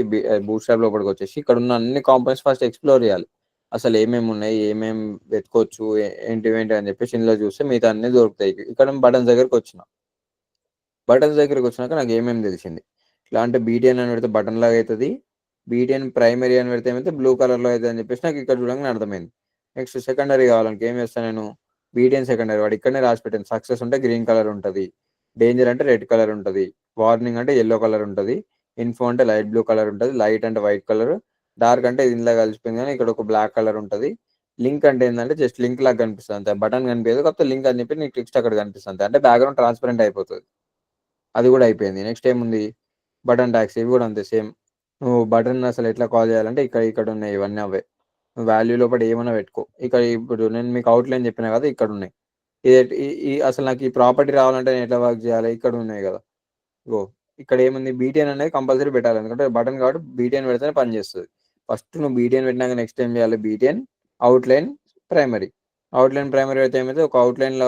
బూట్‌స్ట్రాప్ లోపలికొచ్చేసి ఇక్కడున్న అన్ని కాంపోనెంట్స్ ఫస్ట్ ఎక్స్‌ప్లోర్ చేయాలి. అసలు ఏమేమున్నాయి? వెతుక్కోవచ్చు? ఏంటివేంటి అని చెప్పేసి ఇందులో చూస్తే మిగతా అన్నీ దొరుకుతాయి. ఇక్కడ బటన్స్ దగ్గరకొచ్చిన. బటన్స్ దగ్గరకొచ్చినాక నాకేమేమి తెలిసింది. ఇట్లా అంటే బీటీఎన్ అని పెడితే బటన్ లాగా అయితది. బీటీఎన్ ప్రైమరీ అని పెడితే ఏమైతే బ్లూ కలర్‌లో అయితదని చెప్పేసి నాకు ఇక్కడ చూడంగానే అర్థమైంది. నెక్స్ట్ సెకండరీ కావాలనుకో ఏం చేస్తా నేను? బీటీఎన్ సెకండరీ వాడు ఇక్కడనే రాసి పెట్టింది. సక్సెస్ ఉంటే గ్రీన్ కలర్ ఉంటుంది, డేంజర్ అంటే రెడ్ కలర్ ఉంటుంది, వార్నింగ్ అంటే ఎల్లో కలర్ ఉంటుంది, ఇన్ఫో అంటే లైట్ బ్లూ కలర్ ఉంటుంది, లైట్ అంటే వైట్ కలర్, డార్క్ అంటే ఇందులో కలిసిపోయింది కానీ ఇక్కడ ఒక బ్లాక్ కలర్ ఉంటుంది. లింక్ అంటే ఏంటంటే జస్ట్ లింక్ లాగా కనిపిస్తుంది అంతే, బటన్ కనిపించదు, కాకపోతే లింక్ అని చెప్పి నీకు టెక్స్ట్ అక్కడ కనిపిస్తుంది అంటే బ్యాక్గ్రౌండ్ ట్రాన్స్పరెంట్ అయిపోతుంది. అది కూడా అయిపోయింది. నెక్స్ట్ ఏముంది, బటన్ ట్యాక్స్, ఇవి కూడా అంతే సేమ్. నువ్వు బటన్ అసలు ఎట్లా కాల్ చేయాలంటే ఇక్కడ ఉన్నాయి ఇవన్నీ అవే. నువ్వు వాల్యూ లోపల ఏమైనా పెట్టుకో. ఇక్కడ ఇప్పుడు నేను మీకు అవుట్లైన్ చెప్పినా కదా, ఇక్కడ ఉన్నాయి. అసలు నాకు ఈ ప్రాపర్టీ రావాలంటే నేను ఎట్లా వర్క్ చేయాలి, ఇక్కడ ఉన్నాయి కదా. ఇగో ఇక్కడ ఏముంది, బీటీఎన్ అనేది కంపల్సరీ పెట్టాలి, ఎందుకంటే బటన్ కాబట్టి బీటీఎన్ పెడితేనే పని చేస్తుంది. ఫస్ట్ నువ్వు బీటీఎన్ పెట్టినాక నెక్స్ట్ ఏం చేయాలి, BTN outline primary. Outline primary అయితే ఏమైతే ఒక అవుట్లైన్ లో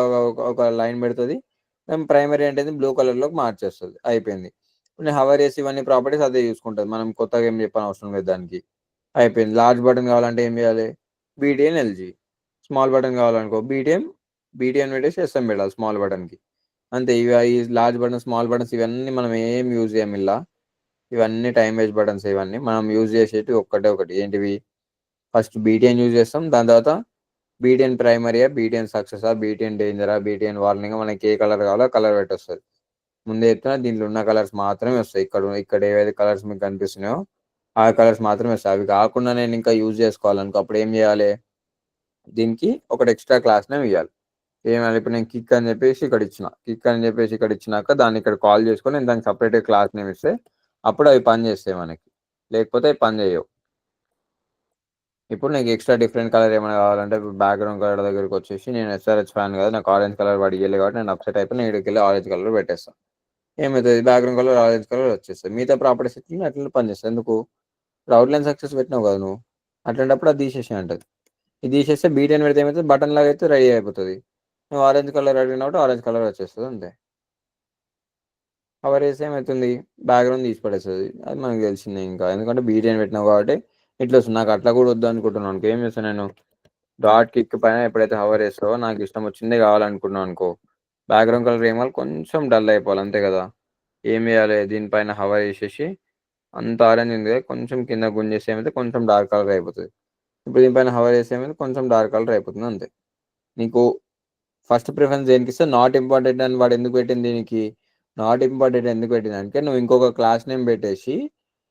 ఒక లైన్ పెడుతుంది, ప్రైమరీ అంటే బ్లూ కలర్ లోకి మార్చేస్తుంది, అయిపోయింది. నేను హవర్ చేసి ఇవన్నీ ప్రాపర్టీస్ అదే చూసుకుంటుంది, మనం కొత్తగా ఏం చెప్పని అవసరం లేదు దానికి. అయిపోయింది. లార్జ్ బటన్ కావాలంటే ఏం చేయాలి, బీటీఎన్ ఎల్జీ. స్మాల్ బటన్ కావాలనుకో బీటీఎన్ పెట్టేసి ఎస్ఎం పెట్టాలి స్మాల్ బటన్కి, అంతే. ఈ లార్జ్ బటన్ స్మాల్ బటన్స్ ఇవన్నీ మనం ఏం యూజ్ చేయం ఇలా, ఇవన్నీ టైం వేస్ట్ బటన్స్. ఇవన్నీ మనం యూజ్ చేసేటి ఒకటి ఏంటివి, ఫస్ట్ బీటీఎన్ యూజ్ చేస్తాం, దాని తర్వాత బీటీఎన్ ప్రైమరీయా, బీటీఎన్ సక్సెసా, బీటీఎన్ డేంజరా, బీటీఎన్ వార్నింగ్, మనకి ఏ కలర్ కావాలో కలర్ పెట్టొస్తుంది. ముందే చెప్తున్నా, దీంట్లో ఉన్న కలర్స్ మాత్రమే వస్తాయి. ఇక్కడ ఏవైతే కలర్స్ మీకు కనిపిస్తున్నాయో ఆ కలర్స్ మాత్రమే వస్తాయి. అవి కాకుండా నేను ఇంకా యూజ్ చేసుకోవాలనుకో అప్పుడు ఏం చేయాలి, దీనికి ఒకటి ఎక్స్ట్రా క్లాస్ నేమ్ ఇవ్వాలి. ఏమైనా ఇప్పుడు నేను కిక్ అని చెప్పేసి ఇక్కడ ఇచ్చినాక దాన్ని ఇక్కడ కాల్ చేసుకొని నేను దానికి సపరేట్ క్లాస్ నేమ్ ఇస్తే అప్పుడు అవి పని చేస్తాయి మనకి, లేకపోతే అవి పని చేయవు. ఇప్పుడు నాకు ఎక్స్ట్రా డిఫరెంట్ కలర్ ఏమైనా కావాలంటే బ్యాక్గ్రౌండ్ కలర్ దగ్గరికి వచ్చేసి, నేను ఎస్ఆర్హెచ్ ఫ్యాన్ కదా, నాకు ఆరెంజ్ కలర్ వాడి ఇవ్వాలి కాబట్టి నేను అప్సెట్ అయిపోయి నేను ఇక్కడికి వెళ్ళి ఆరెంజ్ కలర్ పెట్టేస్తాను. ఏమవుతుంది, బ్యాక్గ్రౌండ్ కలర్ ఆరెంజ్ కలర్ వచ్చేస్తుంది. మిగతా ప్రాపర్టీస్ ఇచ్చి అట్లా పనిచేస్తుంది. ఎందుకు, ఇప్పుడు అవుట్లైన్ సక్సెస్ పెట్టినావు కదా నువ్వు, అట్లాంటప్పుడు అది తీసేసి అంటది. ఇది తీసేస్తే బీటీఎన్ పెడితే ఏమవుతుంది, బటన్ లాగా అయితే రెడీ అయిపోతుంది. నువ్వు ఆరెంజ్ కలర్ అడిగినప్పుడు ఆరెంజ్ కలర్ వచ్చేస్తుంది అంతే. కవర్ చేస్తే ఏమవుతుంది, బ్యాక్గ్రౌండ్ తీసి పడేస్తుంది. అది మనకు తెలిసిందే ఇంకా, ఎందుకంటే బీటీఎన్ పెట్టినావు కాబట్టి ఇట్లా వస్తుంది. నాకు అట్లా కూడా వద్దు అనుకుంటున్నాను. ఏం చేస్తాను నేను, డాట్ కిక్ పైన ఎప్పుడైతే హవర్ చేస్తావో నాకు ఇష్టం వచ్చిందే కావాలనుకున్నాను అనుకో, బ్యాక్గ్రౌండ్ కలర్ ఏమాలి కొంచెం డల్ అయిపోవాలి అంతే కదా. ఏం చేయాలి, దీనిపైన హవర్ చేసేసి అంత ఆరెంజ్ ఉంది కదా కొంచెం కింద గుంజేసి ఏమైతే కొంచెం డార్క్ కలర్ అయిపోతుంది. ఇప్పుడు దీనిపైన హవర్ చేసి ఏమైతే కొంచెం డార్క్ కలర్ అయిపోతుంది అంతే. నీకు ఫస్ట్ ప్రిఫరెన్స్ దేనికి ఇస్తే, నాట్ ఇంపార్టెంట్ అని వాడు ఎందుకు పెట్టింది, దీనికి నాట్ ఇంపార్టెంట్ ఎందుకు పెట్టింది అంటే, నువ్వు ఇంకొక క్లాస్ నేమ్ పెట్టేసి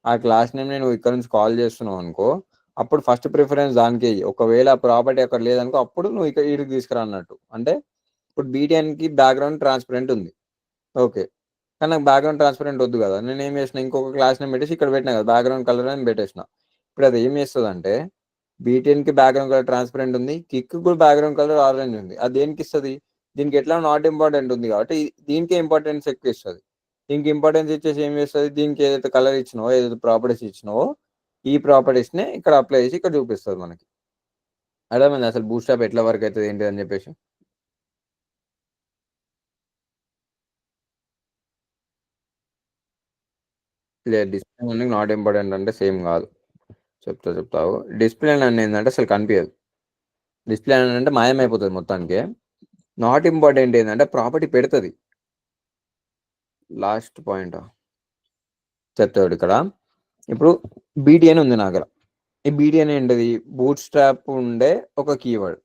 ఆ క్లాస్ నేమ్ నువ్వు ఇక్కడ నుంచి కాల్ చేస్తున్నావు అనుకో, అప్పుడు ఫస్ట్ ప్రిఫరెన్స్ దానికి. ఒకవేళ ఆ ప్రాపర్టీ అక్కడ లేదనుకో అప్పుడు నువ్వు ఇక్కడ ఇక్కడికి తీసుకురా అన్నట్టు. అంటే ఇప్పుడు బీటీఎన్కి బ్యాక్గ్రౌండ్ ట్రాన్స్పరెంట్ ఉంది, ఓకే, కానీ నాకు బ్యాక్గ్రౌండ్ ట్రాన్స్పరెంట్ వద్దు కదా. నేను ఏం చేసిన, ఇంకొక క్లాస్ నేమ్ పెట్టేసి ఇక్కడ పెట్టినా కదా, బ్యాక్గ్రౌండ్ కలర్ అని పెట్టేసిన. ఇప్పుడు అది ఏం చేస్తుంది అంటే, బీటీఎన్కి బ్యాక్గ్రౌండ్ కలర్ ట్రాన్స్పరెంట్ ఉంది, కిక్ కూడా బ్యాక్గ్రౌండ్ కలర్ ఆరెంజ్ ఉంది. అది దేనికి ఇస్తుంది, దీనికి ఎట్లా నాట్ ఇంపార్టెంట్ ఉంది కాబట్టి దీనికి ఇంపార్టెన్స్ ఎక్కువ ఇస్తుంది. దీనికి ఇంపార్టెన్స్ ఇచ్చేసి ఏం చేస్తుంది, దీనికి ఏదైతే కలర్ ఇచ్చినావో ఏదైతే ప్రాపర్టీస్ ఇచ్చినావో ఈ ప్రాపర్టీస్ని ఇక్కడ అప్లై చేసి ఇక్కడ చూపిస్తుంది మనకి. అర్థమైంది అసలు బూట్స్ట్రాప్ ఎట్లా వర్క్ అవుతుంది ఏంటి అని చెప్పేసి. లేదు, డిస్ప్లే నాట్ ఇంపార్టెంట్ అంటే సేమ్ కాదు. చెప్తావు, డిస్ప్లే అని ఏంటంటే అసలు కనిపించదు. డిస్ప్లే అని అంటే మాయమైపోతుంది మొత్తానికి. నాట్ ఇంపార్టెంట్ ఏంటంటే ప్రాపర్టీ పెడుతుంది. లాస్ట్ పాయింట్ చెప్తాడు ఇక్కడ. ఇప్పుడు బీటీఎన్ ఉంది నా దగ్గర. ఈ బీటీఎన్ ఏంటిది, బూట్ స్ట్రాప్ ఉండే ఒక కీవర్డ్.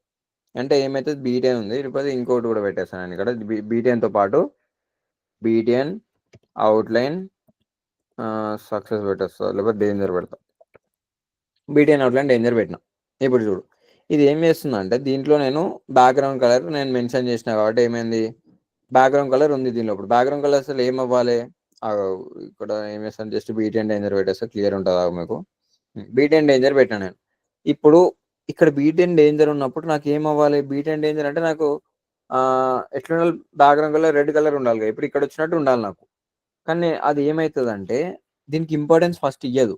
అంటే ఏమైతే బీటీఎన్ ఉంది, ఇప్పుడు ఇంకోటి కూడా పెట్టేస్తాను నేను ఇక్కడ. బీటీఎన్తో పాటు బీటీఎన్ అవుట్లైన్ సక్సెస్ పెట్టేస్తా, లేకపోతే డేంజర్ పెడతా. బీటీఎన్ అవుట్లైన్ డేంజర్ పెట్టినా. ఇప్పుడు చూడు, ఇది ఏం చేస్తుంది అంటే, దీంట్లో నేను బ్యాక్గ్రౌండ్ కలర్ నేను మెన్షన్ చేసిన కాబట్టి ఏమైంది, బ్యాక్గ్రౌండ్ కలర్ ఉంది దీనిలో. ఇప్పుడు బ్యాక్గ్రౌండ్ కలర్ అసలు ఏం అవ్వాలి, ఇక్కడ ఏం చేస్తాను, జస్ట్ బీటీఎన్ డేంజర్ పెట్టేస్తే క్లియర్ ఉంటుంది మీకు. బీటీఎన్ డేంజర్ పెట్టాను నేను. ఇప్పుడు ఇక్కడ బీటీఎన్ డేంజర్ ఉన్నప్పుడు నాకు ఏం అవ్వాలి, బీటీఎన్ డేంజర్ అంటే నాకు ఎట్లా ఉండాలి, బ్యాక్గ్రౌండ్ కలర్ రెడ్ కలర్ ఉండాలి, ఇప్పుడు ఇక్కడ వచ్చినట్టు ఉండాలి నాకు. కానీ అది ఏమవుతుందంటే దీనికి ఇంపార్టెన్స్ ఫస్ట్ ఇయ్యదు.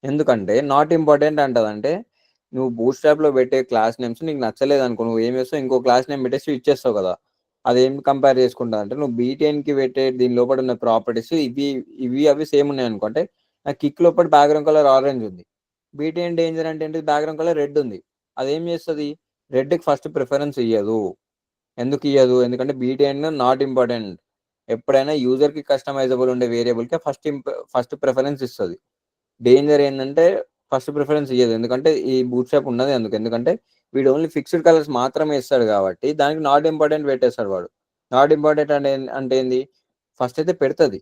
ఎందుకంటే నాట్ ఇంపార్టెంట్ అంటదంటే, నువ్వు బూట్ స్ట్రాప్ లో పెట్టే క్లాస్ నేమ్స్ నీకు నచ్చలేదు అనుకో, నువ్వు ఏం చేస్తావు, ఇంకో క్లాస్ నేమ్ పెట్టేసి ఇచ్చేస్తావు కదా. అదేం కంపేర్ చేసుకుంటా అంటే, నువ్వు బీటీఎన్ కి పెట్టే దీని లోపల ఉన్న ప్రాపర్టీస్ ఇవి అవి సేమ్ ఉన్నాయి అనుకుంటే, నా కిక్ లోపల బ్యాక్గ్రౌండ్ కలర్ ఆరెంజ్ ఉంది, బీటీఎన్ డేంజర్ అంటే ఏంటి, బ్యాక్గ్రౌండ్ కలర్ రెడ్ ఉంది. అదేం చేస్తుంది, రెడ్ కి ఫస్ట్ ప్రిఫరెన్స్ ఇయ్యదు. ఎందుకు ఇయ్యదు, ఎందుకంటే బీటీఎన్ నాట్ ఇంపార్టెంట్. ఎప్పుడైనా యూజర్ కి కస్టమైజబుల్ ఉండే వేరియబుల్ కి ఫస్ట్ ప్రిఫరెన్స్ ఇస్తుంది. డేంజర్ ఏంటంటే ఫస్ట్ ప్రిఫరెన్స్ ఇయ్యదు, ఎందుకంటే ఈ బూట్ స్ట్రాప్ ఉన్నది అందుకు. ఎందుకంటే వీడు ఓన్లీ ఫిక్స్డ్ కలర్స్ మాత్రమే ఇస్తాడు కాబట్టి దానికి నాట్ ఇంపార్టెంట్ పెట్టేస్తాడు వాడు. నాట్ ఇంపార్టెంట్ అంటే ఏంది, ఫస్ట్ అయితే పెడుతుంది,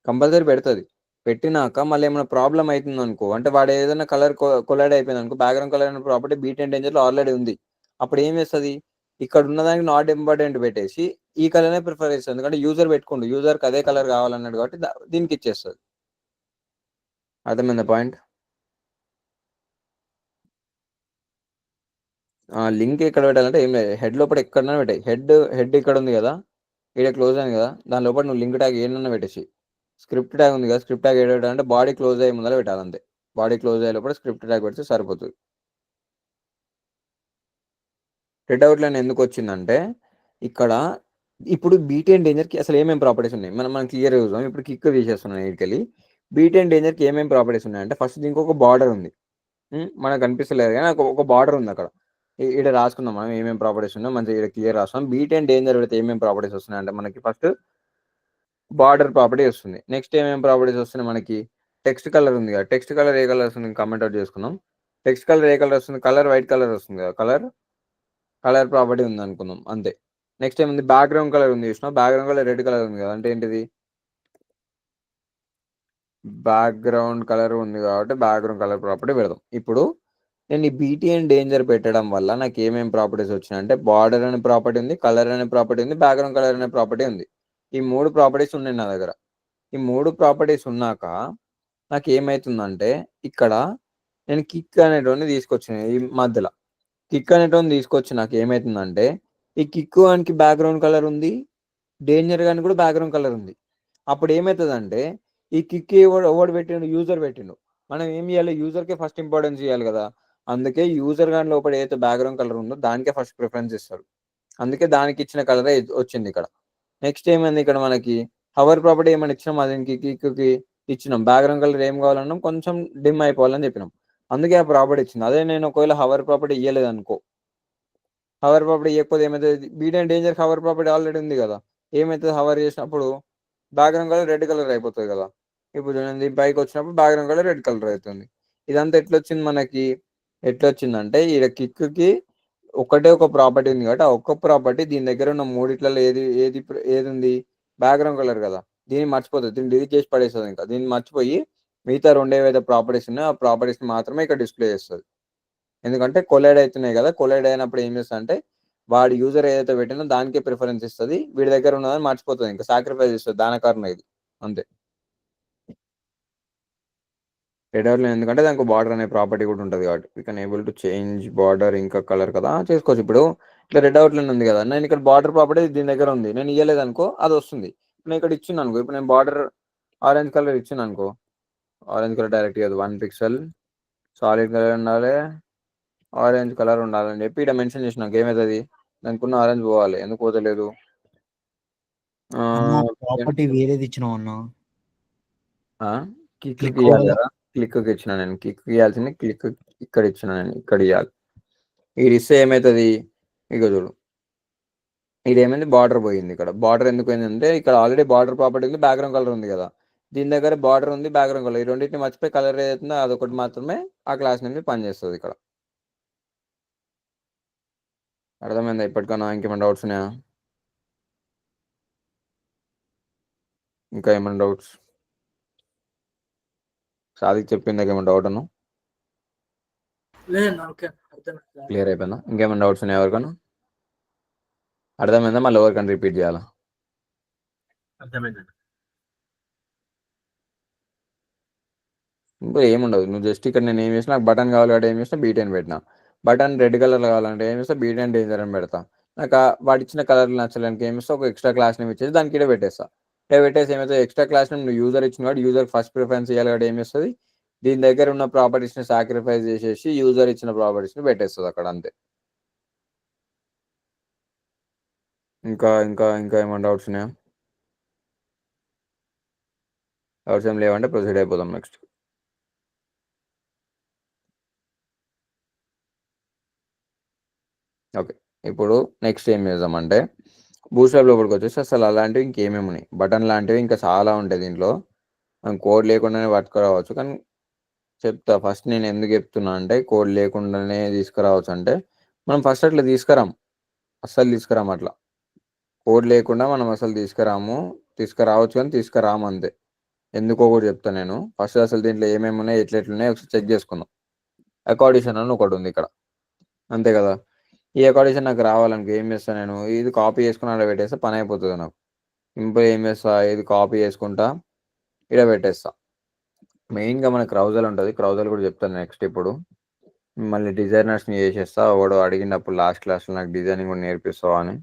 కంపల్సరీ పెడుతుంది. పెట్టినాక మళ్ళీ ఏమైనా ప్రాబ్లం అవుతుంది అనుకో, అంటే వాడు ఏదైనా కలర్ కొలైడ్ అయిపోయింది అనుకో, బ్యాక్గ్రౌండ్ కలర్ అనే ప్రాపర్టీ బీట్ డేంజర్లో ఆల్రెడీ ఉంది. అప్పుడు ఏం చేస్తుంది, ఇక్కడ ఉన్నదానికి నాట్ ఇంపార్టెంట్ పెట్టేసి ఈ కలర్నే ప్రిఫర్ చేస్తుంది. ఎందుకంటే యూజర్ పెట్టుకుండు, యూజర్కి అదే కలర్ కావాలన్నాడు కాబట్టి దీనికి ఇచ్చేస్తుంది. అర్థమైందా పాయింట్? లింక్ ఎక్కడ పెట్టాలంటే ఏం లేదు, హెడ్ లోపల ఎక్కడైనా పెట్టాయి. హెడ్ ఇక్కడ ఉంది కదా, ఇక్కడ క్లోజ్ అయింది కదా, దాని లోపల నువ్వు లింక్ ట్యాగ్ ఏమన్నా పెట్టేసి, స్క్రిప్ట్ ట్యాగ్ ఉంది కదా, స్క్రిప్ట్ ట్యాగ్ ఏడు పెట్టాలంటే బాడీ క్లోజ్ అయ్యే ముందర పెట్టాలంతే. బాడీ క్లోజ్ అయ్యే లోపల స్క్రిప్ట్ ట్యాగ్ పెడితే సరిపోతుంది. రెడ్ అవుట్ లైన్ ఎందుకు వచ్చిందంటే ఇక్కడ ఇప్పుడు బీటెన్ డేంజర్కి అసలు ఏమేమి ప్రాపర్టీస్ ఉన్నాయి మనం క్లియర్ చూద్దాం. ఇప్పుడు కిక్ తీసేస్తున్నాను ఇక్కడికి. బీటెన్ డేంజర్కి ఏమేమి ప్రాపర్టీస్ ఉన్నాయంటే ఫస్ట్ దీనికి ఒక బార్డర్ ఉంది, మనకు కనిపిస్తలేదు కానీ ఒక బార్డర్ ఉంది అక్కడ. ఇక్కడ రాసుకుందాం మనం ఏమేమి ప్రాపర్టీస్ ఉన్నాయో మంచిగా ఇక్కడ క్లియర్ రాస్తాం. బీటెన్ డేంజర్ పెడితే ఏమేమి ప్రాపర్టీస్ వస్తున్నాయి అంటే మనకి ఫస్ట్ బార్డర్ ప్రాపర్టీ వస్తుంది. నెక్స్ట్ ఏమేమి ప్రాపర్టీస్ వస్తున్నాయి మనకి, టెక్స్ట్ కలర్ ఉంది కదా, టెక్స్ట్ కలర్ ఏ కలర్ వస్తుంది కామెంట్ అవుట్ చేసుకుందాం. టెక్స్ట్ కలర్ ఏ కలర్ వస్తుంది, కలర్ వైట్ కలర్ వస్తుంది కదా, కలర్ ప్రాపర్టీ ఉంది అనుకుందాం అంతే. నెక్స్ట్ ఏముంది, బ్యాక్గ్రౌండ్ కలర్ ఉంది చూసినా, బ్యాక్గ్రౌండ్ కలర్ రెడ్ కలర్ ఉంది కదా, అంటే ఏంటిది బ్యాక్గ్రౌండ్ కలర్ ఉంది కాబట్టి బ్యాక్గ్రౌండ్ కలర్ ప్రాపర్టీ పెడదాం. ఇప్పుడు నేను ఈ బీటీఎన్ డేంజర్ పెట్టడం వల్ల నాకు ఏమేమి ప్రాపర్టీస్ వచ్చినాయి అంటే బార్డర్ అనే ప్రాపర్టీ ఉంది, కలర్ అనే ప్రాపర్టీ ఉంది, బ్యాక్గ్రౌండ్ కలర్ అనే ప్రాపర్టీ ఉంది. ఈ 3 ప్రాపర్టీస్ ఉన్నాయి నా దగ్గర. ఈ 3 ప్రాపర్టీస్ ఉన్నాక నాకు ఏమవుతుందంటే ఇక్కడ నేను కిక్ అనేటువంటి తీసుకొచ్చిన ఈ మధ్యలో. కిక్ అనేటువంటి తీసుకొచ్చి నాకు ఏమవుతుందంటే ఈ కిక్ వానికి బ్యాక్గ్రౌండ్ కలర్ ఉంది, డేంజర్ గాని కూడా బ్యాక్గ్రౌండ్ కలర్ ఉంది. అప్పుడు ఏమవుతుందంటే ఈ కిక్ ఎవడు పెట్టిండు, యూజర్ పెట్టిండు. మనం ఏం చేయాలి, యూజర్కే ఫస్ట్ ఇంపార్టెన్స్ ఇవ్వాలి కదా. అందుకే యూజర్ గాని లోపల ఏదైతే బ్యాక్గ్రౌండ్ కలర్ ఉందో దానికే ఫస్ట్ ప్రిఫరెన్స్ ఇస్తాడు. అందుకే దానికి ఇచ్చిన కలరే వచ్చింది ఇక్కడ. నెక్స్ట్ ఏమైంది, ఇక్కడ మనకి హవర్ ప్రాపర్టీ ఏమైనా ఇచ్చినాం, అదేంటి కిక్కి ఇచ్చినాం. బ్యాక్గ్రౌండ్ కలర్ ఏం కావాలన్నాం, కొంచెం డిమ్ అయిపోవాలని చెప్పినాం, అందుకే ఆ ప్రాపర్టీ ఇచ్చింది. అదే నేను ఒకవేళ హవర్ ప్రాపర్టీ ఇవ్వలేదు అనుకో, హవర్ ప్రాపర్టీ ఇవ్వకపోతే ఏమవుతుంది, బీటెన్ డేంజర్ హవర్ ప్రాపర్టీ ఆల్రెడీ ఉంది కదా, ఏమవుతుంది హవర్ చేసినప్పుడు బ్యాక్గ్రౌండ్ కలర్ రెడ్ కలర్ అయిపోతుంది కదా. ఇప్పుడు చూడండి పైకి వచ్చినప్పుడు బ్యాక్గ్రౌండ్ కలర్ రెడ్ కలర్ అవుతుంది. ఇదంతా ఎట్లొచ్చింది మనకి, ఎట్లొచ్చిందంటే ఈ కిక్కి ఒకటే ఒక ప్రాపర్టీ ఉంది కాబట్టి ఆ ఒక్క ప్రాపర్టీ దీని దగ్గర ఉన్న మూడిట్లలో ఏది ఉంది, బ్యాక్గ్రౌండ్ కలర్ కదా, దీన్ని మర్చిపోతుంది, దీన్ని డిలీట్ చేసి పడేస్తుంది. ఇంకా దీన్ని మర్చిపోయి మిగతా 2 ఏవైతే ప్రాపర్టీస్ ఉన్నాయో ఆ ప్రాపర్టీస్ మాత్రమే ఇక్కడ డిస్ప్లే చేస్తుంది. ఎందుకంటే కొలైడ్ అవుతున్నాయి కదా, కొలైడ్ అయినప్పుడు ఏం చేస్తుంది అంటే వాడి యూజర్ ఏదైతే పెట్టినో దానికే ప్రిఫరెన్స్ ఇస్తుంది, వీడి దగ్గర ఉన్నదని మర్చిపోతుంది, ఇంకా సాక్రిఫైస్ ఇస్తుంది, దాని కారణం ఇది అంతే. రెడర్లో ఎందుకంటే దానికి బార్డర్ అనే ప్రాపర్టీ కూడా ఉంటుంది కాబట్టి we can able to change border ఇంకా కలర్ కదా చేసుకోవచ్చు. ఇప్పుడు ఇట్లా రెడ్ అవుట్లైన్ ఉంది కదా, నేను ఇక్కడ బార్డర్ ప్రాపర్టీ దీని దగ్గర ఉంది, నేను ఇవ్వలేదు అనుకో అది వస్తుంది. నేను ఇక్కడ ఇచ్చిన అనుకో, ఇప్పుడు నేను బార్డర్ ఆరెంజ్ కలర్ ఇచ్చిన అనుకో, ఆరెంజ్ కలర్ డైరెక్ట్ కాదు 1 పిక్సెల్ సాలిడ్ కలర్ ఉండాలి, ఆరెంజ్ కలర్ ఉండాలని చెప్పి ఇక్కడ మెన్షన్ చేసినాక ఏమవుతుంది, దానికి ఉన్న ఆరెంజ్ పోవాలి, ఎందుకు పోతలేదు, ప్రాపర్టీ వేరేది ఇచ్చినావు అన్న, క్లిక్ ఇవ్వాలి కదా, క్లిక్ ఇచ్చిన నేను, క్లిక్ ఇవ్వాల్సింది క్లిక్ ఇక్కడ ఇచ్చిన నేను, ఇక్కడ ఇవ్వాలి. ఇది ఇస్తే ఏమవుతుంది, ఇక చూడు ఇది ఏమైంది, బార్డర్ పోయింది. ఇక్కడ బార్డర్ ఎందుకు పోయిందంటే ఇక్కడ ఆల్రెడీ బార్డర్ ప్రాపర్టీ ఉంది, బ్యాక్గ్రౌండ్ కలర్ ఉంది కదా, దీని దగ్గర బార్డర్ ఉంది, బ్యాక్గ్రౌండ్ కలర్, ఈ రెండింటిని మర్చిపోయి కలర్ ఏదైతుందో అదొకటి మాత్రమే ఆ క్లాస్ నుండి పనిచేస్తుంది. ఇక్కడ అర్థమైందా ఇప్పటికన్నా, ఇంకేమైనా డౌట్స్ ఉన్నాయా, ఇంకా ఏమైనా డౌట్స్, సాదిక్ చెప్పింది ఏమైనా డౌట్ అన్నా క్లియర్ అయిపోయిందా, ఇంకేమైనా డౌట్స్ ఉన్నాయా ఎవరికన్నా, అర్థమైందా, మళ్ళీ ఎవరికైనా రిపీట్ చేయాలా, ఇంకా ఏముండదు, నువ్వు జస్ట్ ఇక్కడ నేను ఏం చేసినా, నాకు బటన్ కావాలి కాబట్టి ఏం చేసినా బీటెన్ పెట్టినా, బటన్ రెడ్ కలర్ కావాలంటే ఏం చేస్తా బీటెన్ డేంజర్ అని పెడతా. నాకు వాడు ఇచ్చిన కలర్ నచ్చడానికి ఏం చేస్తా, ఒక ఎక్స్ట్రా క్లాస్ నేమ్ ఇచ్చేసి దానికి ఇక్కడ పెట్టేస్తా. ఇక్కడ పెట్టేసి ఏమైతే ఎక్స్ట్రా క్లాస్ నేమ్ నువ్వు యూజర్ ఇచ్చిన కాబట్టి యూజర్ ఫస్ట్ ప్రిఫరెన్స్ ఇవ్వాలి కాబట్టి ఏం చేస్తుంది, దీని దగ్గర ఉన్న ప్రాపర్టీస్ని సాక్రిఫైస్ చేసేసి యూజర్ ఇచ్చిన ప్రాపర్టీస్ని పెట్టేస్తుంది అక్కడ అంతే. ఇంకా ఇంకా ఇంకా ఏమైనా డౌట్స్ ఉన్నాయా, డౌట్స్ ఏం లేవంటే ప్రొసీడ్ అయిపోదాం నెక్స్ట్. ఓకే, ఇప్పుడు నెక్స్ట్ ఏం చేద్దామంటే బూస్ట్రాప్ లోపలికి వచ్చేసి అసలు అలాంటివి ఇంకేమేమి ఉన్నాయి, బటన్ లాంటివి ఇంకా చాలా ఉంటాయి దీంట్లో, మనం కోడ్ లేకుండానే పట్టుకురావచ్చు. కానీ చెప్తా ఫస్ట్ నేను ఎందుకు చెప్తున్నా అంటే కోడ్ లేకుండానే తీసుకురావచ్చు అంటే మనం ఫస్ట్ అట్లా తీసుకురాం, అస్సలు తీసుకురాం. అట్లా కోడ్ లేకుండా మనం అసలు తీసుకురావచ్చు కానీ తీసుకురాము అంతే. ఎందుకో కూడా చెప్తాను నేను. ఫస్ట్ అసలు దీంట్లో ఏమేమి ఉన్నాయి, ఎట్లెట్లున్నాయి ఒకసారి చెక్ చేసుకుందాం. అకార్డిషన్ అని ఒకటి ఉంది ఇక్కడ, అంతే కదా. ఈ అకార్డిషన్ నాకు రావాలనుకో ఏం చేస్తాను నేను, ఇది కాపీ చేసుకుని అలా పెట్టేస్తే పని అయిపోతుంది నాకు. సింపుల్ ఏం చేస్తా, ఇది కాపీ చేసుకుంటా ఇక్కడ పెట్టేస్తా. మెయిన్గా మనకు క్రౌజల్ ఉంటుంది, క్రౌజల్ కూడా చెప్తాను నెక్స్ట్. ఇప్పుడు మళ్ళీ డిజైనర్స్ని చేసేస్తా. వాడు అడిగినప్పుడు లాస్ట్ క్లాస్లో నాకు డిజైనింగ్ కూడా నేర్పిస్తావా అని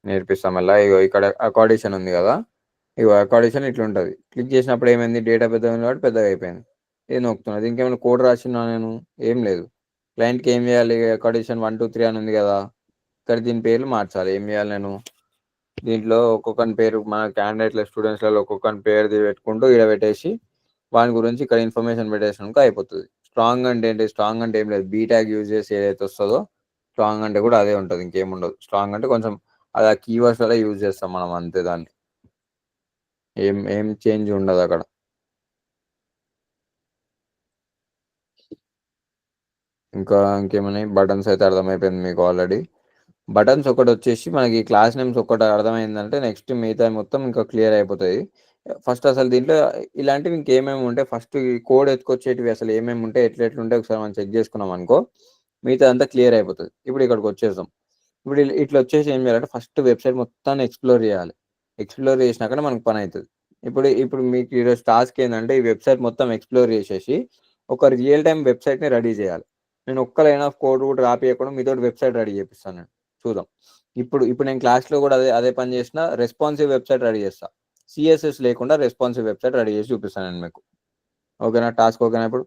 నేర్పిస్తాం. మళ్ళీ ఇగో ఇక్కడ అకార్డిషన్ ఉంది కదా, ఇగో అకార్డిషన్ ఇట్లా ఉంటుంది. క్లిక్ చేసినప్పుడు ఏమైంది, డేటా పెద్దగా ఉంది కాబట్టి పెద్దగా అయిపోయింది. ఇది నొక్కుతున్నది. ఇంకేమైనా కోడ్ రాసినా నేను, ఏం లేదు. క్లయింట్కి ఏం చేయాలి, అకార్డిషన్ 1 2 3 అని ఉంది కదా, ఇక్కడ దీని పేర్లు మార్చాలి. ఏం చేయాలి నేను, దీంట్లో ఒక్కొక్కని పేరు మన క్యాండిడేట్ల స్టూడెంట్స్లలో ఒక్కొక్కని పేరు పెట్టుకుంటూ ఇక్కడ పెట్టేసి వాని గురించి ఇక్కడ ఇన్ఫర్మేషన్ పెట్టేసినాక అయిపోతుంది. స్ట్రాంగ్ అంటే ఏంటి, స్ట్రాంగ్ అంటే ఏం లేదు, బీ ట్యాగ్ యూజ్ చేసి ఏదైతే వస్తుందో స్ట్రాంగ్ అంటే కూడా అదే ఉంటుంది, ఇంకేముండదు. స్ట్రాంగ్ అంటే కొంచెం అది ఆ కీవర్డ్స్ వల్ల యూజ్ చేస్తాం మనం అంతే, దాన్ని ఏం ఏం చేంజ్ ఉండదు అక్కడ. ఇంకేమైనాయి, బటన్స్ అయితే అర్థమైపోయింది మీకు ఆల్రెడీ. బటన్స్ ఒకటి వచ్చేసి మనకి క్లాస్ నేమ్స్ ఒకటి అర్థమైందంటే నెక్స్ట్ మిగతా మొత్తం ఇంకా క్లియర్ అయిపోతుంది. ఫస్ట్ అసలు దీంట్లో ఇలాంటివి ఇంకేమేమి ఉంటాయి, ఫస్ట్ ఈ కోడ్ ఎత్తుకొచ్చేటివి అసలు ఏమేమి ఉంటాయి, ఎట్లుంటాయి ఒకసారి మనం చెక్ చేసుకున్నాం అనుకో మిగతా అంతా క్లియర్ అయిపోతుంది. ఇప్పుడు ఇక్కడికి వచ్చేసాం. ఇప్పుడు ఇట్లా వచ్చేసి ఏం చేయాలంటే ఫస్ట్ వెబ్సైట్ మొత్తాన్ని ఎక్స్ప్లోర్ చేయాలి. ఎక్స్ప్లోర్ చేసినాకనే మనకు పని అవుతుంది. ఇప్పుడు మీకు ఈరోజు టాస్క్ ఏంటంటే ఈ వెబ్సైట్ మొత్తం ఎక్స్ప్లోర్ చేసేసి ఒక రియల్ టైం వెబ్సైట్ని రెడీ చేయాలి. నేను ఒక్క లైన్ ఆఫ్ కోడ్ కూడా రాపియకుండా మీతో వెబ్సైట్ రెడీ చేపిస్తాను నేను, చూద్దాం. ఇప్పుడు నేను క్లాస్లో కూడా అదే పని చేసిన, రెస్పాన్సివ్ వెబ్సైట్ రెడీ చేస్తా. సిఎస్ఎస్ లేకుండా రెస్పాన్సివ్ వెబ్సైట్ రెడీ చేసి చూపిస్తాను నేను మీకు. ఓకేనా, టాస్క్ ఓకేనా, ఇప్పుడు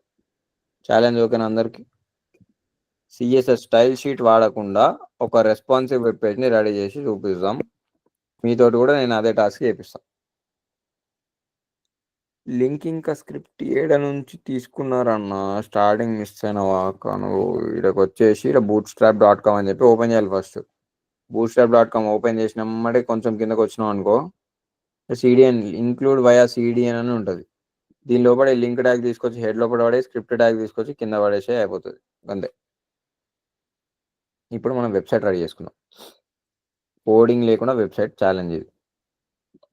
ఛాలెంజ్ ఓకేనా అందరికి. సిఎస్ఎస్ స్టైల్ షీట్ వాడకుండా ఒక రెస్పాన్సివ్ వెబ్ పేజ్ని రెడీ చేసి చూపిస్తాం. మీతోటి కూడా నేను అదే టాస్క్ చేపిస్తాను. లింక్ ఇంకా స్క్రిప్ట్ ఏడ నుంచి తీసుకున్నారన్న, స్టార్టింగ్ మిస్ అయినవా నువ్వు. ఇక్కడికి వచ్చేసి ఇక్కడ bootstrap.com అని చెప్పి ఓపెన్ చేయాలి ఫస్ట్. bootstrap.com ఓపెన్ చేసినమ్మటే కొంచెం కిందకు వచ్చినాం అనుకో, సిడిఎన్ ఇంక్లూడ్ వయా సిడిఎన్ అని ఉంటుంది. దీని లోపల లింక్ ట్యాగ్ తీసుకొచ్చి హెడ్ లోపల పడే, స్క్రిప్ట్ ట్యాగ్ తీసుకొచ్చి కింద పడేసే అయిపోతుంది అంతే. ఇప్పుడు మనం వెబ్సైట్ రెడీ చేసుకున్నాం. కోడింగ్ లేకుండా వెబ్సైట్ ఛాలెంజ్ ఇది.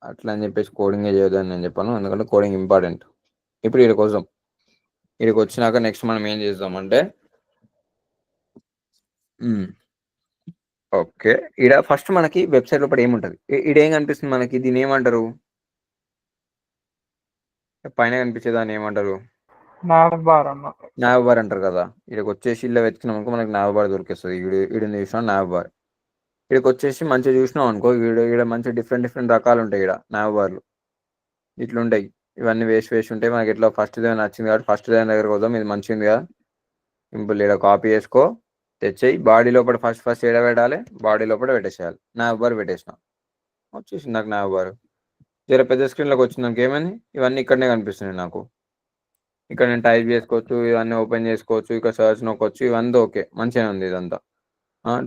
అట్లా అని చెప్పేసి కోడింగే చేయొద్దని నేను చెప్పాను, ఎందుకంటే కోడింగ్ ఇంపార్టెంట్. ఇప్పుడు ఇక్కడికి వచ్చినాక నెక్స్ట్ మనం ఏం చేద్దామంటే, ఓకే, ఇక్కడ ఫస్ట్ మనకి వెబ్సైట్ లోపల ఏముంటుంది, ఇక్కడ ఏం కనిపిస్తుంది మనకి, దీని ఏమంటారు, పైన కనిపించేదాన్ని ఏమంటారు, nav బార్ అంటారు కదా. ఇక్కడికి వచ్చేసి ఇలా వెతికినాం అనుకో మనకి nav బార్ దొరికేస్తుంది. ఈడ చూసినా nav బార్. ఇక్కడికి వచ్చేసి మంచిగా చూసినాం అనుకో, ఈడ మంచి డిఫరెంట్ రకాలు ఉంటాయి. ఇక్కడ nav బార్లు ఇట్లుంటాయి. ఇవన్నీ వేసి ఉంటాయి. మనకి ఇట్లా ఫస్ట్ దే నచ్చింది కాబట్టి ఫస్ట్ దే దగ్గరకు వద్దాం. ఇది మంచిది కదా, సింపుల్. ఇక్కడ కాపీ చేసుకో, తెచ్చేయి. బాడీ లోపల ఫస్ట్ ఏడ పెట్టాలి, బాడీ లోపల పెట్టేసేయాలి. nav బార్ పెట్టేసిన, వచ్చేసింది నాకు nav బార్. జర పెద్ద స్క్రీన్లోకి వచ్చిందానికి ఏమైంది, ఇవన్నీ ఇక్కడనే కనిపిస్తున్నాయి నాకు. ఇక్కడ నేను టైప్ చేసుకోవచ్చు, ఇవన్నీ ఓపెన్ చేసుకోవచ్చు, ఇక్కడ సర్చ్ నొక్కొచ్చు, ఇవంతా ఓకే, మంచిగా ఉంది ఇదంతా.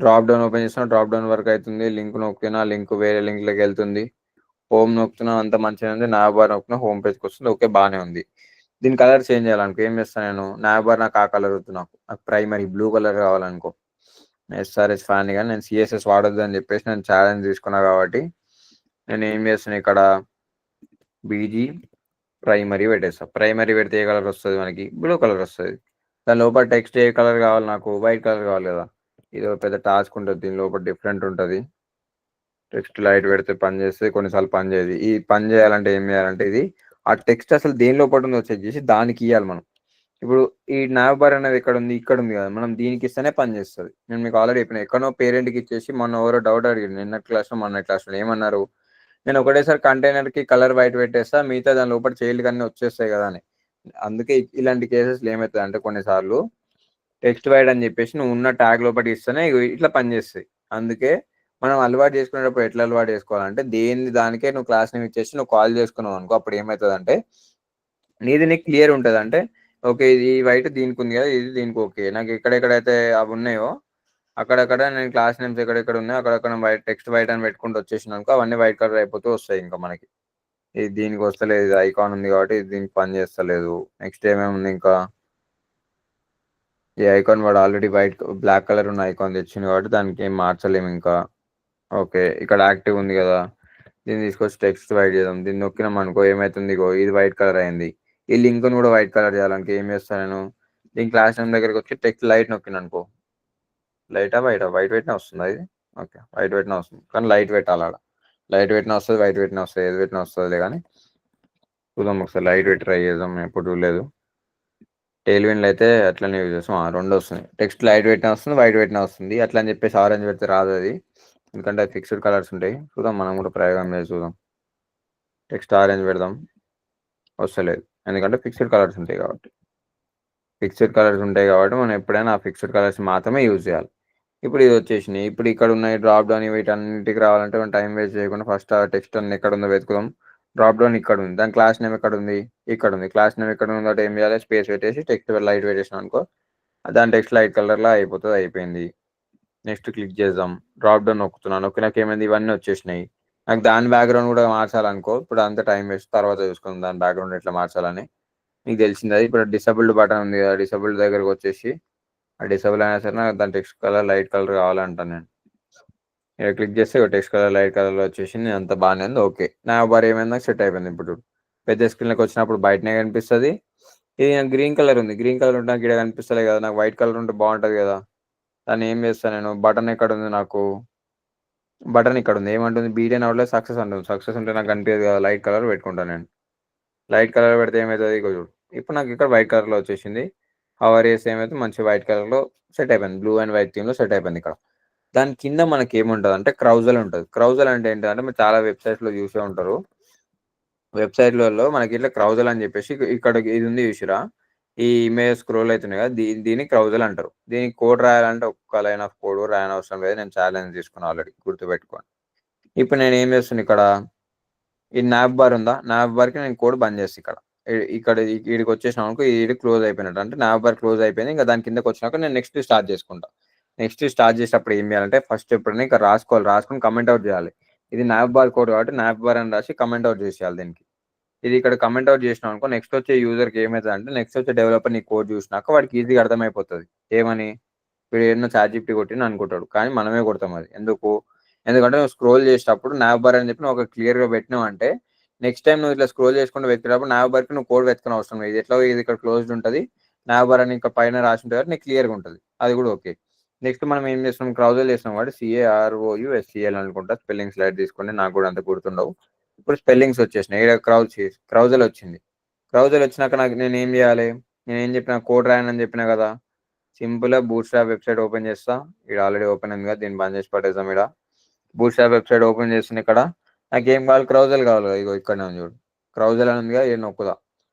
డ్రాప్ డౌన్ ఓపెన్ చేస్తున్నా, డ్రాప్ డౌన్ వర్క్ అవుతుంది. లింక్ నొక్కినా లింక్ వేరే లింక్లోకి వెళ్తుంది. హోమ్ నొక్కుతున్నా, అంత మంచిగా ఉంది. nav బార్ నొక్కినా హోమ్ పేజ్కి వస్తుంది. ఓకే, బాగానే ఉంది. దీని కలర్ చేంజ్ చేయాలనుకో ఏం చేస్తాను నేను, nav బార్ నాకు ఆ కలర్ వద్దు, నాకు ప్రైమరీ బ్లూ కలర్ కావాలనుకో, ఎస్ఆర్ఎస్ ఫ్యాన్. కానీ నేను సిఎస్ఎస్ వాడొద్దు అని చెప్పేసి నేను ఛాలెంజ్ తీసుకున్నా కాబట్టి నేను ఏం చేస్తాను, ఇక్కడ బీజీ ప్రైమరీ పెట్టేస్తా. ప్రైమరీ పెడితే ఏ కలర్ వస్తుంది మనకి, బ్లూ కలర్ వస్తుంది. దాని లోపల టెక్స్ట్ ఏ కలర్ కావాలి నాకు, వైట్ కలర్ కావాలి కదా. ఇది ఒక పెద్ద టాస్క్ ఉంటుంది, దీని లోపల డిఫరెంట్ ఉంటుంది. టెక్స్ట్ లైట్ పెడితే పని చేస్తే, కొన్నిసార్లు పని చేయదు. ఈ పని చేయాలంటే ఏం చేయాలంటే, ఇది ఆ టెక్స్ట్ అసలు దేని లోపల ఉందో చెక్ చేసి దానికి ఇవ్వాలి మనం. ఇప్పుడు ఈ nav బార్ అనేది ఇక్కడ ఉంది కదా, మనం దీనికి ఇస్తేనే పని చేస్తుంది. నేను మీకు ఆల్రెడీ చెప్పిన, ఎక్కడో పేరెంట్కి ఇచ్చేసి మొన్న ఎవరో డౌట్ అడిగారు నిన్న క్లాస్లో, మొన్న క్లాస్లో ఏమన్నారు, నేను ఒకటేసారి కంటైనర్కి కలర్ వైట్ పెట్టేస్తా, మిగతా దాని లోపల చైల్డ్ అన్నీ వచ్చేస్తాయి కదా అని. అందుకే ఇలాంటి కేసెస్లో ఏమవుతుంది అంటే, కొన్నిసార్లు టెక్స్ట్ వైట్ అని చెప్పేసి నువ్వు ఉన్న ట్యాగ్ లోపల ఇస్తేనే ఇట్లా పనిచేస్తాయి. అందుకే మనం అలవాటు చేసుకునేటప్పుడు ఎట్లా అలవాటు చేసుకోవాలంటే, దానికే నువ్వు క్లాస్ నేమ్ ఇచ్చేసి నువ్వు కాల్ చేసుకున్నావు అనుకో, అప్పుడు ఏమవుతుంది అంటే నీకు క్లియర్ ఉంటుంది. అంటే ఓకే, ఇది వైట్ దీనికి ఉంది కదా, ఇది దీనికి ఓకే. నాకు ఎక్కడెక్కడైతే అవి ఉన్నాయో అక్కడక్కడ నేను క్లాస్ నేమ్స్ ఎక్కడెక్కడ ఉన్నాయో అక్కడక్కడ వైట్ టెక్స్ట్ వైట్ అని పెట్టుకుంటూ వచ్చేసిన అనుకో, అవన్నీ వైట్ కలర్ అయిపోతూ వస్తాయి. ఇంకా మనకి ఇది దీనికి వస్తలేదు, ఇది ఐకాన్ ఉంది కాబట్టి ఇది దీనికి పని చేస్తలేదు. నెక్స్ట్ ఏమేమి ఉంది ఇంకా, ఈ ఐకాన్ వాడు ఆల్రెడీ బ్లాక్ కలర్ ఉన్న ఐకాన్ తెచ్చింది కాబట్టి దానికి ఏం మార్చలేము ఇంకా. ఓకే, ఇక్కడ యాక్టివ్ ఉంది కదా, దీన్ని తీసుకొచ్చి టెక్స్ట్ వైట్ చేద్దాం. దీన్ని నొక్కినాం అనుకో ఏమైతుంది, ఇగో ఇది వైట్ కలర్ అయింది. ఈ లింక్ను కూడా వైట్ కలర్ చేయాలంటే ఏం చేస్తాను నేను, దీని క్లాస్ నేమ్ దగ్గరికి వచ్చి టెక్స్ట్ లైట్ నొక్కిన అనుకో, వైట్ పెట్టినా వస్తుందా ఇది? ఓకే, వైట్ పెట్టినా వస్తుంది, కానీ లైట్ పెట్టాలి ఆడ. లైట్ పెట్టినా వస్తుంది, వైట్ పెట్టినా వస్తుంది, ఏది పెట్టినా వస్తుందిలే. కానీ చూద్దాం ఒకసారి, లైట్ పెట్టి ట్రై చేద్దాం, ఎప్పుడు చూడలేదు. టెయిల్ విండ్లు అయితే అట్లనే యూజ్ చేస్తాం, రెండు వస్తుంది. టెక్స్ట్ లైట్ పెట్టినా వస్తుంది, వైట్ పెట్టినా వస్తుంది. అట్లా అని చెప్పేసి ఆరెంజ్ పెడితే రాదు అది, ఎందుకంటే అది ఫిక్స్డ్ కలర్స్ ఉంటాయి. చూద్దాం, మనం కూడా ప్రయోగం చేసి చూద్దాం. టెక్స్ట్ ఆరెంజ్ పెడదాం, వస్తలేదు, ఎందుకంటే ఫిక్స్డ్ కలర్స్ ఉంటాయి కాబట్టి. మనం ఎప్పుడైనా ఆ ఫిక్స్డ్ కలర్స్ మాత్రమే యూజ్ చేయాలి. ఇప్పుడు ఇది వచ్చేసినాయి. ఇప్పుడు ఇక్కడ ఉన్నాయి డ్రాప్ డౌన్, వీటన్నిటికి రావాలంటే మనం టైం వేస్ట్ చేయకుండా ఫస్ట్ ఆ టెక్స్ట్ అన్ని ఎక్కడ ఉందో వెతుకుదాం. డ్రాప్ డౌన్ ఇక్కడ ఉంది, దాని క్లాస్ నేమ్ ఎక్కడ ఉంది, ఇక్కడ ఉంది. క్లాస్ నేమ్ ఎక్కడ ఉందో ఏం చేయాలి, స్పేస్ పెట్టేసి టెక్స్ట్ లైట్ పెట్టేసాం అనుకో, దాని టెక్స్ట్ లైట్ కలర్లో అయిపోతుంది, అయిపోయింది. నెక్స్ట్ క్లిక్ చేద్దాం, డ్రాప్ డౌన్ నొక్కుతున్నాను, నొక్కినాక ఏమైంది, ఇవన్నీ వచ్చేసినాయి. నాకు దాని బ్యాక్గ్రౌండ్ కూడా మార్చాలనుకో, ఇప్పుడు అంత టైం వేస్ట్, తర్వాత చూసుకుందాం దాని బ్యాక్గ్రౌండ్ ఎట్లా మార్చాలని. మీకు తెలిసింది అది. ఇప్పుడు డిసబుల్డ్ బటన్ ఉంది కదా, డిసబుల్డ్ దగ్గరకు వచ్చేసి ఆ డిసబుల్ అయినా సరే నాకు దాని టెక్స్ట్ కలర్ లైట్ కలర్ కావాలంటాను నేను. ఇక్కడ క్లిక్ చేస్తే టెక్స్ట్ కలర్ లైట్ కలర్లో వచ్చేసింది, అంత బాగానే ఉంది. ఓకే, నా బార్ ఏమైంది, సెట్ అయిపోయింది. ఇప్పుడు పెద్ద స్క్రీన్లోకి వచ్చినప్పుడు బయటనే కనిపిస్తుంది. ఇది నాకు గ్రీన్ కలర్ ఉంది, గ్రీన్ కలర్ ఉంటే నాకు ఇక్కడ కనిపిస్తలే కదా, నాకు వైట్ కలర్ ఉంటే బాగుంటుంది కదా. దాన్ని ఏం చేస్తాను నేను, బటన్ ఎక్కడ ఉంది, నాకు బటన్ ఇక్కడ ఉంది, ఏమంటుంది, బీటెన్ అవుట్లో సక్సెస్ అంటుంది. సక్సెస్ ఉంటే నాకు కనిపించదు కదా, లైట్ కలర్ పెట్టుకుంటాను నేను. లైట్ కలర్ పెడితే ఏమవుతుంది, ఇక చూడు, ఇప్పుడు నాకు ఇక్కడ వైట్ కలర్లో వచ్చేసింది. హవర్ చేస్తే ఏమైతే మంచి వైట్ కలర్లో సెట్ అయిపోయింది, బ్లూ అండ్ వైట్ థీమ్లో సెట్ అయిపోయింది. ఇక్కడ దాని కింద మనకి ఏముంటుంది అంటే క్రౌజల్ ఉంటుంది. క్రౌజల్ అంటే ఏంటంటే మీరు చాలా వెబ్సైట్స్లో చూసే ఉంటారు. వెబ్సైట్లలో మనకి ఇట్లా క్రౌజల్ అని చెప్పేసి ఇక్కడ ఇది ఉంది చూసిరా, ఈ ఇమేజ్ స్క్రోల్ అవుతున్నాయి కదా, దీన్ని క్రౌజల్ అంటారు. దీనికి కోడ్ రాయాలంటే ఒక్క లైన్ ఆఫ్ కోడ్ రాయని అవసరం లేదు, నేను ఛాలెంజ్ తీసుకున్నాను ఆల్రెడీ, గుర్తుపెట్టుకోండి. ఇప్పుడు నేను ఏం చేస్తున్నాను, ఇక్కడ ఈ నాప్ బార్ ఉందా, నాప్ బార్కి నేను కోడ్ బంద్ చేసి ఇక్కడ వీడికి వచ్చేసిన అనుకో, ఇది క్లోజ్ అయిపోయినట్టు, అంటే నాప్ బార్ క్లోజ్ అయిపోయింది. ఇంకా దాని కిందకి వచ్చినాక నేను నెక్స్ట్ స్టార్ట్ చేసుకుంటా. నెక్స్ట్ స్టార్ట్ చేసేటప్పుడు ఏం చేయాలంటే ఫస్ట్ ఎప్పుడైనా ఇక్కడ రాసుకొని కమెంట్ అవుట్ చేయాలి. ఇది నాప్ బార్ కోడ్ కాబట్టి నాప్ బార్ అని రాసి కమెంట్ అవుట్ చేసేయాలి దీనికి. ఇది ఇక్కడ కమెంట్ అవుట్ చేసినాం అనుకో, నెక్స్ట్ వచ్చే యూజర్కి ఏమవుతుంది అంటే, నెక్స్ట్ వచ్చే డెవలపర్ నీ కోడ్ చూసినాక వాడికి ఈజీగా అర్థమైపోతుంది. ఏమని, వీడు ఏమన్నా ChatGPT కొట్టిన అనుకుంటాడు, కానీ మనమే కొడతాం అది. ఎందుకంటే నువ్వు స్క్రోల్ చేసేటప్పుడు నాప్ బార్ అని చెప్పి నువ్వు ఒక క్లియర్గా పెట్టినావు అంటే, నెక్స్ట్ టైం నువ్వు ఇట్లా స్క్రోల్ చేసుకుంటూ వెతికేటప్పుడు నాప్ బార్కి నువ్వు కోడ్ వెతకని అవసరం లేదు. ఎట్లా ఇది ఇక్కడ క్లోజ్డ్ ఉంటుంది, నాప్ బార్ అని ఇంకా పైన రాసి ఉంటుంది కాబట్టి నీకు క్లియర్గా ఉంటుంది, అది కూడా ఓకే. నెక్స్ట్ మనం ఏం చేస్తున్నాం, క్రౌజల్ చేస్తున్నాం కాబట్టి CAROUSEL అనుకుంటా, స్పెల్లింగ్ స్లైడ్ తీసుకోండి, నాకు కూడా అంత గుర్తుండవు. ఇప్పుడు స్పెల్లింగ్స్ వచ్చేసినాయి, ఇక్కడ క్రౌజల్ వచ్చింది. క్రౌజల్ వచ్చినాక నేను ఏం చేయాలి, నేను ఏం చెప్పిన, కోడ్ రాయనని చెప్పిన కదా, సింపుల్గా బూట్స్ట్రాప్ వెబ్సైట్ ఓపెన్ చేస్తా. ఇక్కడ ఆల్రెడీ ఓపెన్ అయింది కదా, దీన్ని బంద్ చేసి పట్టేద్దాం. ఇక్కడ బూట్స్ట్రాప్ వెబ్సైట్ ఓపెన్ చేస్తుంది. ఇక్కడ నాకు ఏం కావాలి, క్రౌజల్ కావాలి కదా, ఇగో ఇక్కడ చూడు క్రౌజల్ అని ఉంది కదా, ఇక్కడ నొక్కుదా.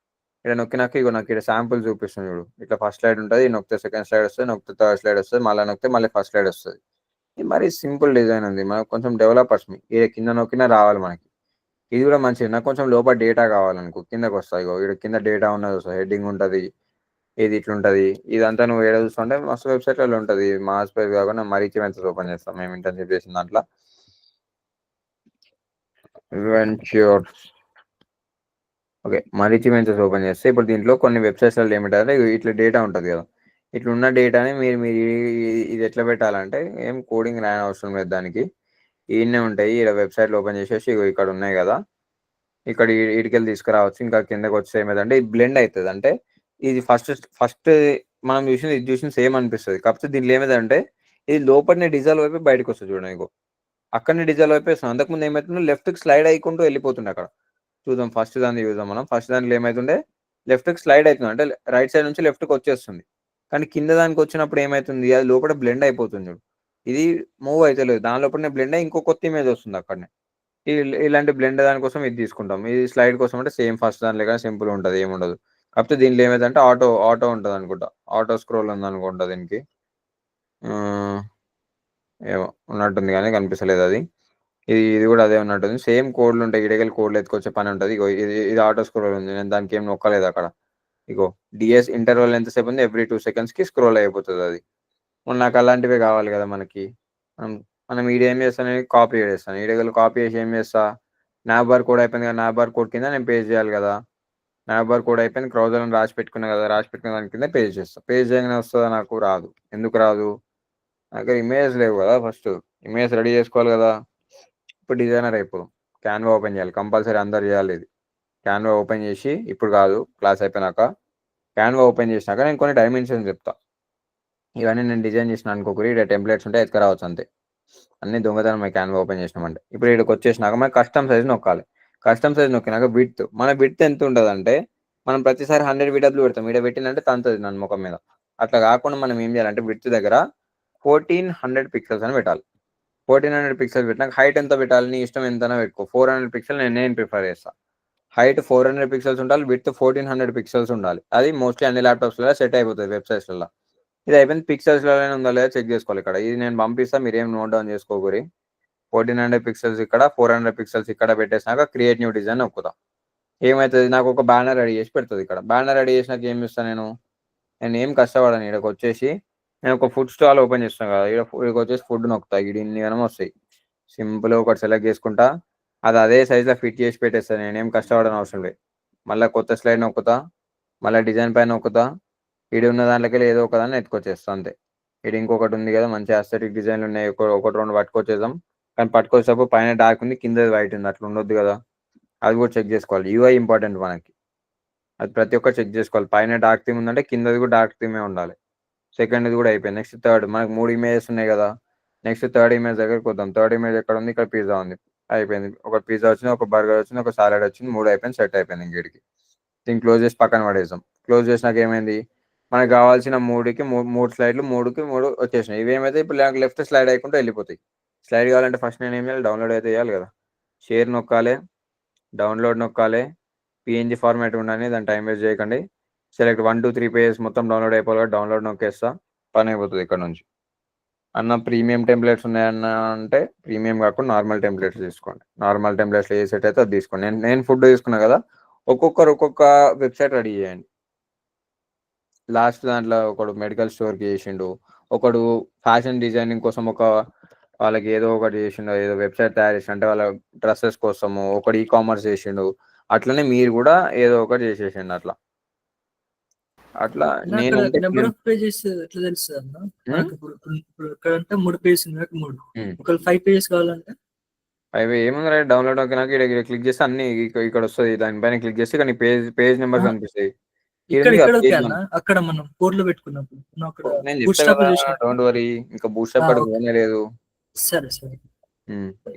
ఇక్కడ నొక్కినాక ఇగో నాకు ఇక్కడ శాంపుల్ చూపిస్తుంది చూడు, ఇట్లా ఫస్ట్ స్లైడ్ ఉంటుంది, నొక్కితే సెకండ్ స్లైడ్ వస్తుంది, నొక్కితే థర్డ్ స్లైడ్ వస్తుంది, మళ్ళీ నొక్కితే మళ్ళీ ఫస్ట్ స్లైడ్ వస్తుంది. ఇది మరి సింపుల్ డిజైన్ ఉంది, మనకు కొంచెం డెవలపర్స్ కింద నొక్కినా రావాలి మనకి. ఇది కూడా మంచిది. నాకు కొంచెం లోపల డేటా కావాలనుకో, కిందకి వస్తాయి, ఇక్కడ కింద డేటా ఉన్నది వస్తుంది, హెడ్డింగ్ ఉంటుంది, ఇది ఇట్లుంటుంది. ఇదంతా నువ్వు ఏడ చూస్తుంటే మస్తు వెబ్సైట్లలో ఉంటుంది. మా స్పేస్ కాకుండా మరీచి వెంచర్స్ ఓపెన్ చేస్తాం మేము ఇంటర్న్షిప్ చేసిన దాంట్లో. Ventures, okay, Marichi ventures open చేస్తే ఇప్పుడు దీంట్లో కొన్ని వెబ్సైట్స్లలో ఏమిటంటే ఇట్లా డేటా ఉంటుంది కదా, ఇట్లా ఉన్న డేటాని మీరు ఇది ఎట్లా పెట్టాలంటే, ఏం కోడింగ్ రాయని అవసరం లేదు దానికి, ఈయనే ఉంటాయి. ఇక్కడ వెబ్సైట్లు ఓపెన్ చేసేసి ఇక్కడ ఉన్నాయి కదా, ఇక్కడ ఇటుకెళ్ళి తీసుకురావచ్చు. ఇంకా కిందకి వచ్చే ఏమైందంటే ఇది బ్లెండ్ అవుతుంది. అంటే ఇది ఫస్ట్ మనం ఇది చూసిన సేమ్ అనిపిస్తుంది, కాకపోతే దీనిలో ఏమైందంటే ఇది లోపలనే డిజాల్వ్ అయిపోయి బయటకు వస్తుంది చూడండి, ఇగో అక్కడనే డిజాల్వ్ అయిపోయి అంతకుముందు ఏమవుతుందో లెఫ్ట్కి స్లైడ్ అయికుంటూ వెళ్ళిపోతుండే. అక్కడ చూద్దాం, ఫస్ట్ దాన్ని చూద్దాం మనం. ఫస్ట్ దాంట్లో ఏమవుతుండే, లెఫ్ట్కి స్లైడ్ అవుతుంది, అంటే రైట్ సైడ్ నుంచి లెఫ్ట్కి వచ్చేస్తుంది. కానీ కింద దానికి వచ్చినప్పుడు ఏమవుతుంది, అది లోపల బ్లెండ్ అయిపోతుంది చూడు, ఇది మూవ్ అయితే లేదు, దాని లోపలనే బ్లెండ్ అయ్యి ఇంకో కొత్త ఇమేజ్ వస్తుంది అక్కడనే. ఇలాంటి బ్లెండ్ దానికోసం ఇది తీసుకుంటాం. ఇది స్లైడ్ కోసం అంటే సేమ్ ఫస్ట్ దాని లేక సింపుల్ ఉంటుంది, ఏముండదు. కాకపోతే దీనిలో ఏమైందంటే ఆటో ఉంటుంది అనుకుంటా, ఆటో స్క్రోల్ ఉంది అనుకుంటా దీనికి, ఏమో ఉన్నట్టుంది కానీ కనిపిస్తలేదు అది. ఇది కూడా అదే ఉన్నట్టుంది, సేమ్ కోడ్లు ఉంటాయి, ఇడగల్ కోడ్లు ఎత్తుకొచ్చే పని ఉంటుంది. ఇగో ఇది ఆటో స్క్రోల్ ఉంది, నేను దానికి ఏం నొక్కలేదు అక్కడ. ఇగో డిఎస్ ఇంటర్వల్ ఎంతసేపు ఉంది, ఎవ్రీ 2 secondsకి స్క్రోల్ అయిపోతుంది అది. నాకు అలాంటివే కావాలి కదా మనకి. మనం ఈడ ఏం చేస్తాను, కాపీ చేస్తాను, ఈడగలు కాపీ చేసి ఏం చేస్తా, నా బార్ కోడ్ అయిపోయింది కదా, నా బార్ కోడ్ కింద నేను పేస్ట్ చేయాలి కదా. నాబార్ కోడ్ అయిపోయింది. క్రౌజర్ అని రాసి పెట్టుకున్నా కదా, రాసి పెట్టుకున్న దాని కింద పేజ్ చేస్తా. పేజ్ చేయగానే వస్తుందా? నాకు రాదు. ఎందుకు రాదు? దగ్గర ఇమేజ్ లేవు కదా. ఫస్ట్ ఇమేజ్ రెడీ చేసుకోవాలి కదా. ఇప్పుడు డిజైనర్ అయిపోదాం. క్యాన్వా ఓపెన్ చేయాలి, కంపల్సరీ అందరు చేయాలి ఇది. క్యాన్వా ఓపెన్ చేసి, ఇప్పుడు కాదు క్లాస్ అయిపోయినాక క్యాన్వా ఓపెన్ చేసినాక నేను కొన్ని డైమెన్షన్స్ చెప్తా. ఇవన్నీ నేను డిజైన్ చేసిన అనుకోకూరి ఇక్కడ టెంప్లెట్స్ ఉంటే ఎత్తుకురావచ్చు అంతే. అన్ని దొంగతనం క్యాన్వా ఓపెన్ చేసినామంటే. ఇప్పుడు ఇక్కడికి వచ్చేసినాక మనకి కస్టమ్ సైజ్ నొక్కాలి. కస్టమ్ సైజ్ నొక్కినాక విడ్త్, మన విడ్త్ ఎంత ఉంటుంది అంటే మనం ప్రతిసారి 100 VW పెడతాం. ఇక్కడ పెట్టిందంటే తంతుంది నన్ను ముఖం మీద. అట్లా కాకుండా మనం ఏం చేయాలంటే విడ్త్ దగ్గర 1400 పిక్సెల్స్ అని పెట్టాలి. 1400 పిక్సెల్స్ పెట్టినాక హైట్ ఎంత పెట్టాలి? నీ ఇష్టం ఎంతైనా పెట్టుకో. 400 పిక్సెల్ నేను ప్రిఫర్ చేస్తాను. హైట్ 400 పిక్సెల్స్ ఉండాలి, విడ్త్ 1400 పిక్సెల్స్ ఉండాలి. అది మోస్ట్లీ అన్ని ల్యాప్టాప్స్లో సెట్ అయిపోతుంది, వెబ్సైట్స్లలో. ఇది అయిపోయింది. పిక్సెల్స్లోనే ఉందా లేదా చెక్ చేసుకోవాలి. ఇక్కడ ఇది నేను పంపిస్తాను, మీరు ఏం నోట్ డౌన్ చేసుకోకూరి. 1400 పిక్సెల్స్ ఇక్కడ, 400 పిక్సెల్స్ ఇక్కడ పెట్టేసినాక క్రియేట్ న్యూ డిజైన్ నొక్కుతా. ఏమవుతుంది? నాకు ఒక బ్యానర్ రెడీ చేసి పెడుతుంది. ఇక్కడ బ్యానర్ రెడీ చేసినాక ఏం చేస్తాను నేను ఏం కష్టపడను. ఇక్కడికి వచ్చేసి నేను ఒక ఫుడ్ స్టాల్ ఓపెన్ చేస్తాను కదా, ఇక్కడికి వచ్చేసి ఫుడ్ నొక్కుతా. ఇక్కడ ఇన్ని గనం వస్తాయి. సింపుల్ ఒకటి సెలెక్ట్ చేసుకుంటా, అది అదే సైజులో ఫిట్ చేసి పెట్టేస్తాను. నేనేం కష్టపడని అవసరం లేదు. మళ్ళీ కొత్త స్లైడ్ నొక్కుతా, మళ్ళీ డిజైన్ పైన నొక్కుతా. ఇది ఉన్న దాంట్లోకి ఏదో ఒక దాన్ని ఎత్తుకొచ్చేస్తాను అంతే. ఇది ఇంకొకటి ఉంది కదా, మంచి అస్థెటిక్ డిజైన్లు ఉన్నాయి, ఒకటి రెండు పట్టుకొచ్చేద్దాం. కానీ పట్టుకొచ్చేటప్పుడు పైన డార్క్ ఉంది, కింద వైట్ ఉంది, అట్లా ఉండొద్దు కదా. అది కూడా చెక్ చేసుకోవాలి. యూఐ ఇంపార్టెంట్ మనకి, అది ప్రతి ఒక్కరు చెక్ చేసుకోవాలి. పైన డార్క్ థీమ్ ఉందంటే కిందది కూడా డార్క్ థీమే ఉండాలి. సెకండ్ది కూడా అయిపోయింది. నెక్స్ట్ థర్డ్, మనకు 3 ఇమేజెస్ ఉన్నాయి కదా. నెక్స్ట్ థర్డ్ ఇమేజ్ దగ్గరికి వద్దాం. థర్డ్ ఇమేజ్ ఎక్కడ ఉంది? ఇక్కడ పిజ్జా ఉంది. అయిపోయింది. ఒక పిజ్జా వచ్చింది, ఒక బర్గర్ వచ్చింది, ఒక సాలెడ్ వచ్చింది. 3 అయిపోయింది, సెట్ అయిపోయింది. ఇంకేడికి దీన్ని క్లోజ్ చేసి పక్కన పడేసాం. క్లోజ్ చేసినాక ఏమైంది? మనకు కావాల్సిన 3కి 3 స్లైడ్లు, 3కి 3 వచ్చేసినాయి. ఇవేమైతే ఇప్పుడు లెఫ్ట్ స్లైడ్ అయ్యకుండా వెళ్ళిపోతాయి. స్లైడ్ కావాలంటే ఫస్ట్ నేను ఏం చేయాలి? డౌన్లోడ్ అయితే చేయాలి కదా. షేర్ నొక్కాలి, డౌన్లోడ్ నొక్కాలి. పిఎన్జీ ఫార్మాట్ ఉండాలి, దాన్ని టైం వేస్ట్ చేయకండి. సెలెక్ట్ 1 2 3 పేజెస్ మొత్తం డౌన్లోడ్ అయిపోవాలి. డౌన్లోడ్ నొక్కేస్తా, పని అయిపోతుంది. ఇక్కడ నుంచి అన్న ప్రీమియం టెంప్లెట్స్ ఉన్నాయన్న అంటే ప్రీమియం కాకుండా నార్మల్ టెంప్లెట్స్ తీసుకోండి. నార్మల్ టెంప్లెట్స్లో ఏ సెట్ అయితే అది తీసుకోండి. నేను ఫుడ్ తీసుకున్నా కదా, ఒక్కొక్కరు ఒక్కొక్క వెబ్సైట్ రెడీ చేయండి. లాస్ట్ దాంట్లో ఒకడు మెడికల్ స్టోర్కి చేసిండు, ఒకడు ఫ్యాషన్ డిజైనింగ్ కోసం వాళ్ళకి ఏదో ఒకటి చేసిండు, ఏదో వెబ్సైట్ తయారు చేసి అంటే వాళ్ళ డ్రెస్సెస్ కోసము, ఒకడు ఈకామర్స్ చేసిండు. అట్లనే మీరు కూడా ఏదో ఒకటి చేసేసిండు. అట్లా అట్లా నేను నెంబర్ ఆఫ్ పేజెస్ ఎట్లా తెలుస్తుంది అన్న? మనకి ఇప్పుడు ఇక్కడంటే 3 పేజెస్ ఉన్నాయి, 3. ఒకవేళ 5 పేజెస్ కావాలంటే అవి ఏముంది రైట్, డౌన్లోడ్ నాకు ఇక్కడ క్లిక్ చేస్తే అన్ని ఇక్కడ వస్తుంది. దానిపైన క్లిక్ చేస్తే కానీ పేజ్ నెంబర్స్ కనిపిస్తాయి. అక్కడ మనం కోడ్ లో పెట్టుకున్నప్పుడు నేను చెప్తా, డోంట్ వరీ. ఇంకా బూస్టప్ కూడా లేదు. సరే సరే.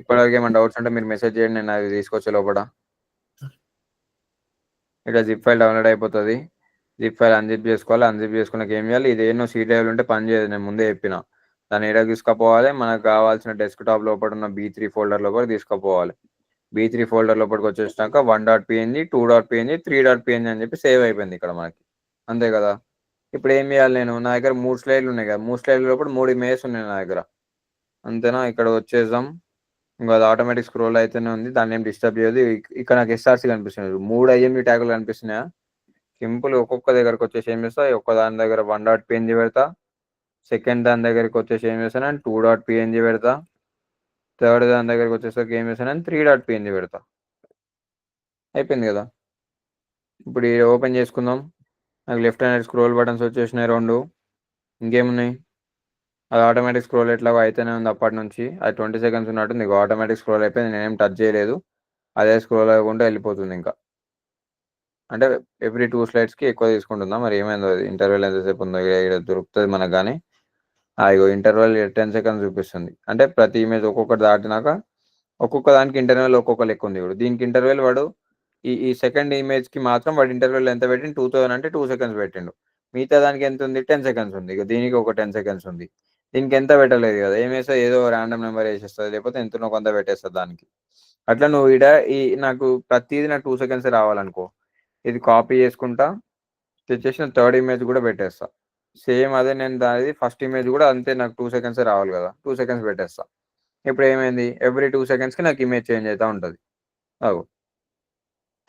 ఇప్పటివరకు ఏమైనా డౌట్స్ అంటే మీరు మెసేజ్ చేయండి, నేను అది తీసుకొచ్చే లోపల. ఇక్కడ జిప్ ఫైల్ డౌన్లోడ్ అయిపోతుంది. జిప్ ఫైల్ అన్జిప్ చేసుకోవాలి. అన్జిప్ చేసుకున్నాక ఏం చేయాలి? ఇది ఏమో సీ డ్రైవ్ ఉంటే పని చేయదు, నేను ముందే చెప్పిన. దాన్ని ఏడా తీసుకుపోవాలి? మనకు కావాల్సిన డెస్క్ టాప్ లోపల ఉన్న B3 ఫోల్డర్ లోపల తీసుకుపోవాలి. B3 ఫోల్డర్ లోపలికి వచ్చేసినాక 1.png 2.png 3.png అని చెప్పి సేవ్ అయిపోయింది ఇక్కడ మనకి, అంతే కదా. ఇప్పుడు ఏం చేయాలి? నా దగ్గర 3 స్లైడ్లు ఉన్నాయి కదా, 3 స్లైడ్ల లోపల 3 ఇమేజెస్ ఉన్నాయి నా దగ్గర, అంతేనా. ఇక్కడ వచ్చేద్దాం. ఇంకా అది ఆటోమేటిక్ స్క్రోల్ అయితేనే ఉంది, దాన్ని ఏం డిస్టర్బ్ చేయదు. ఇక్కడ నాకు SRC కనిపిస్తుంది, 3 IME ట్యాగులు కనిపిస్తున్నాయా. సింపుల్ ఒక్కొక్క దగ్గరకు వచ్చేసి ఏం చేస్తా, ఒక్క దాని దగ్గర 1.png పెడతా. సెకండ్ దాని దగ్గరికి వచ్చేసి ఏం చేస్తాను, 2.png పెడతా. థర్డ్ దాని దగ్గరికి వచ్చేసరికి ఏం చేస్తాను, 3.png పెడతా. అయిపోయింది కదా. ఇప్పుడు ఓపెన్ చేసుకుందాం. నాకు లెఫ్ట్ హ్యాండ్ స్క్రోల్ బటన్స్ వచ్చేసినాయి 2. ఇంకేమున్నాయి? అది ఆటోమేటిక్ స్క్రోల్ ఎట్లాగో అయితేనే ఉంది అప్పటి నుంచి. అది 20 సెకండ్స్ ఉన్నట్టుంది. ఆటోమేటిక్ స్క్రోల్ అయిపోయింది, నేనేం టచ్ చేయలేదు. అదే స్క్రోల్ అవ్వకుండా వెళ్ళిపోతుంది. ఇంకా అంటే ఎవ్రీ 2 స్లైడ్స్కి ఎక్కువ తీసుకుంటుందా మరి, ఏమైందో అది. ఇంటర్వెల్ ఎంతసేపు ఉందో ఇక్కడ దొరుకుతుంది మనకు. కానీ ఇగో ఇంటర్వెల్ 10 సెకండ్స్ చూపిస్తుంది. అంటే ప్రతి ఇమేజ్ ఒక్కొక్కటి దాటినాక ఒక్కొక్క దానికి ఇంటర్వెల్ ఒక్కొక్క లెక్క ఉంది. ఇప్పుడు దీనికి ఇంటర్వెల్ వాడు ఈ సెకండ్ ఇమేజ్కి మాత్రం వాడు ఇంటర్వెల్ ఎంత పెట్టిండు? 2000 అంటే 2 సెకండ్స్ పెట్టిండు. మిగతా దానికి ఎంత ఉంది? 10 సెకండ్స్ ఉంది. ఇక దీనికి ఒక 10 సెకండ్స్ ఉంది. దీనికి ఎంత పెట్టలేదు కదా, ఏం వేస్తా ఏదో ర్యాండమ్ నెంబర్ వేసేస్తుంది, లేకపోతే ఎంతనో కొంత పెట్టేస్తుంది దానికి. అట్లా నువ్వు నాకు ప్రతిదీ నాకు 2 సెకండ్స్ రావాలనుకో, ఇది కాపీ చేసుకుంటా తెచ్చేసిన థర్డ్ ఇమేజ్ కూడా పెట్టేస్తా. సేమ్ అదే నేను దాని ఫస్ట్ ఇమేజ్ కూడా అంతే, నాకు 2 సెకండ్స్ రావాలి కదా, 2 సెకండ్స్ పెట్టేస్తా. ఇప్పుడు ఏమైంది? ఎవ్రీ 2 సెకండ్స్కి నాకు ఇమేజ్ చేంజ్ అవుతూ ఉంటుంది.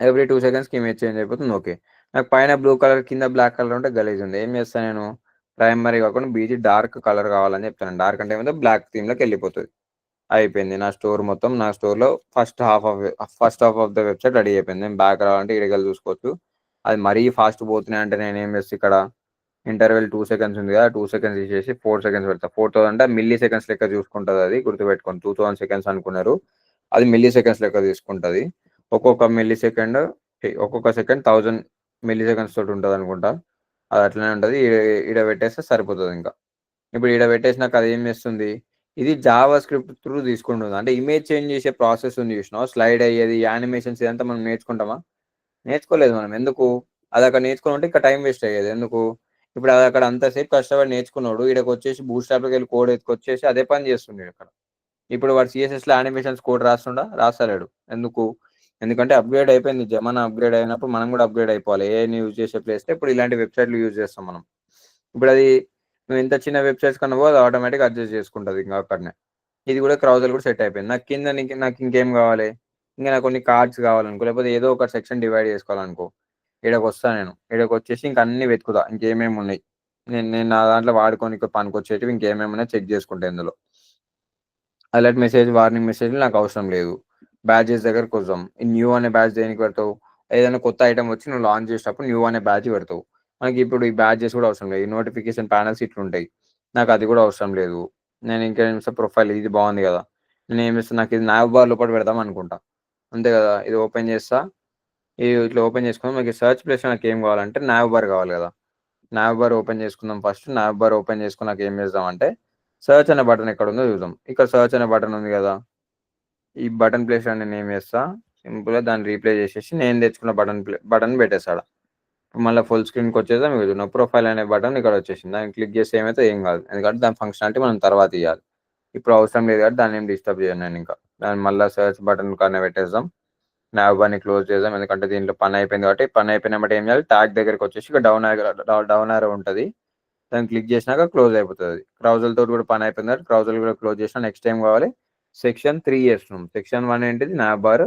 ఎవ్రీ 2 సెకండ్స్కి ఇమేజ్ చేంజ్ అయిపోతుంది. ఓకే, నాకు పైన బ్లూ కలర్ కింద బ్లాక్ కలర్ ఉంటే గలీజ్ ఉంది. ఏం చేస్తాను నేను? ప్రైమరీ కాకుండా బీజీ డార్క్ కలర్ కావాలని చెప్తాను. డార్క్ అంటే ఏమైతే బ్లాక్ థీమ్లోకి వెళ్ళిపోతుంది. అయిపోయింది. నా స్టోర్ మొత్తం, నా స్టోర్లో first half of the website ready అయిపోయింది. నేను బ్యాక్ రావాలంటే ఇడగలు చూసుకోవచ్చు. అది మరీ ఫాస్ట్ పోతున్నాయి అంటే నేను ఏం చేస్తే ఇక్కడ ఇంటర్వెల్ 2 సెకండ్స్ ఉంది కదా, 2 సెకండ్స్ తీసేసి 4 సెకండ్స్ పెడతా. 4000 అంటే మిల్లీ సెకండ్స్ లెక్క చూసుకుంటుంది, అది గుర్తుపెట్టుకోండి. 2000 సెకండ్స్ అనుకున్నారు, అది మిల్లీ సెకండ్స్ లెక్క తీసుకుంటుంది. ఒక్కొక్క మిల్లీ సెకండ్, ఒక్కొక్క సెకండ్ 1000 మిల్లీ సెకండ్స్ తోటి ఉంటుంది అనుకుంటా. అది అట్లనే ఉంటుంది. ఈడ పెట్టేస్తే సరిపోతుంది. ఇంకా ఇప్పుడు ఈడ పెట్టేసినాక అది ఏం చేస్తుంది, ఇది జావా స్క్రిప్ట్ త్రూ తీసుకుంటుంది. అంటే ఇమేజ్ చేంజ్ చేసే ప్రాసెస్ ఉంది చూసినావు, స్లైడ్ అయ్యేది, యానిమేషన్స్, ఇదంతా మనం నేర్చుకుంటామా? నేర్చుకోలేదు మనం. ఎందుకు? అది అక్కడ నేర్చుకుంటే ఇంకా టైం వేస్ట్ అయ్యేది. ఎందుకు? ఇప్పుడు అది అక్కడ అంతసేపు కష్టపడి నేర్చుకున్నాడు, ఇక్కడికి వచ్చేసి బూట్ స్టాప్లోకి వెళ్ళి కోడ్ ఎత్తుకొచ్చేసి అదే పని చేస్తుండే ఇక్కడ. ఇప్పుడు వాడు సిఎస్ఎస్లో యానిమేషన్స్ కోడ్ రాస్తలేడు. ఎందుకు? ఎందుకంటే అప్గ్రేడ్ అయిపోయింది. జమానా అప్గ్రేడ్ అయినప్పుడు మనం కూడా అప్గ్రేడ్ అయిపోవాలి. ఏఐని యూజ్ చేసే ప్లేస్ ఇప్పుడు ఇలాంటి వెబ్సైట్లు యూజ్ చేస్తాం మనం. ఇప్పుడు అది నువ్వు ఎంత చిన్న వెబ్సైట్స్ కన్నా అది ఆటోమేటిక్ అడ్జస్ట్ చేసుకుంటుంది ఇంకా అక్కడనే. ఇది కూడా క్రౌజర్ కూడా సెట్ అయిపోయింది. నాకు కింద నాకు ఇంకేం కావాలి, ఇంకా నాకు కొన్ని కార్డ్స్ కావాలనుకో, లేకపోతే ఏదో ఒక సెక్షన్ డివైడ్ చేసుకోవాలనుకో, ఇక్కడికి వస్తాను నేను. ఇక్కడికి వచ్చేసి ఇంక అన్ని వెతుకుతా ఇంకేమేమి ఉన్నాయి, నేను నా దాంట్లో వాడుకొని పనికొచ్చేటివి ఇంకేమేమి ఉన్నాయి చెక్ చేసుకుంటా. ఇందులో అలర్ట్ మెసేజ్, వార్నింగ్ మెసేజ్ నాకు అవసరం లేదు. బ్యాచెస్ దగ్గరకు వద్దాం. ఈ న్యూ అనే బ్యాచ్ దేనికి పెడతావు? ఏదైనా కొత్త ఐటమ్ వచ్చి నువ్వు లాంచ్ చేసేటప్పుడు న్యూ అనే బ్యాచ్ పెడతావు. మనకి ఇప్పుడు ఈ బ్యాచెస్ కూడా అవసరం లేదు. ఈ నోటిఫికేషన్ ప్యానల్స్ ఇట్లుంటాయి, నాకు అది కూడా అవసరం లేదు. నేను ఇంకేం చేస్తా, ప్రొఫైల్ ఇది బాగుంది కదా, నేను ఏం చేస్తాను, నాకు ఇది నావ్ బార్ లోపల పెడదాం అనుకుంటా, అంతే కదా. ఇది ఓపెన్ చేస్తా, ఇది ఇట్లా ఓపెన్ చేసుకుందాం. మనకి సర్చ్ ప్లేస్ నాకు ఏం కావాలంటే నావ్ బార్ కావాలి కదా. నావ్ బార్ ఓపెన్ చేసుకుందాం. ఫస్ట్ నావ్ బార్ ఓపెన్ చేసుకుని నాకు ఏం చేద్దాం అంటే, సర్చ్ అనే బటన్ ఎక్కడ ఉందో చూద్దాం. ఇక్కడ సర్చ్ అనే బటన్ ఉంది కదా, ఈ బటన్ ప్లేస్ అని నేను ఏం చేస్తా, సింపుల్గా దాన్ని రీప్లేస్ చేసేసి నేను తెచ్చుకున్న బటన్ పెట్టేస్తాడు. మళ్ళీ ఫుల్ స్క్రీన్కి వచ్చేదా మీకు నా ప్రొఫైల్ అనే బటన్ ఇక్కడ వచ్చేసింది. దాన్ని క్లిక్ చేస్తే ఏమైతే ఏం కాదు, ఎందుకంటే దాని ఫంక్షనాలిటీ మనం తర్వాత ఇవ్వాలి. ఇప్పుడు అవసరం లేదు కాబట్టి దాన్ని ఏం డిస్టర్బ్ చేయను నేను. ఇంకా దాన్ని మళ్ళీ సర్చ్ బటన్ కన్నా పెట్టేద్దాం. నావ్ బార్ని క్లోజ్ చేద్దాం, ఎందుకంటే దీంట్లో పని అయిపోయింది కాబట్టి. పని అయిపోయినప్పుడు ఏం చేయాలి, ట్యాగ్ దగ్గరికి వచ్చేసి ఇక్కడ డౌన్ ఆరో ఉంటుంది, దాన్ని క్లిక్ చేసినాక క్లోజ్ అయిపోతుంది. క్రౌజల్తో కూడా పని అయిపోయింది కాబట్టి క్రౌజల్ కూడా క్లోజ్ చేసినా. నెక్స్ట్ టైం కావాలి సెక్షన్ 3 చేస్తున్నాం. సెక్షన్ 1 ఏంటిది, నావ్ బార్.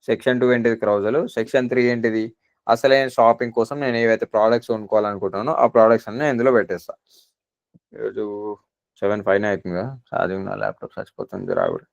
సెక్షన్ 2 ఏంటిది, క్రౌజల్. సెక్షన్ 3 ఏంటిది, అసలైన షాపింగ్ కోసం నేను ఏవైతే ప్రోడక్ట్స్ కొనుక్కోవాలనుకుంటున్నానో ఆ ప్రోడక్ట్స్ అన్ని ఇందులో పెట్టేస్తా. ఈరోజు 7:05 అవుతుంది కదా, ఛార్జింగ్ నా ల్యాప్టాప్ చచ్చిపోతుంది రాబడి.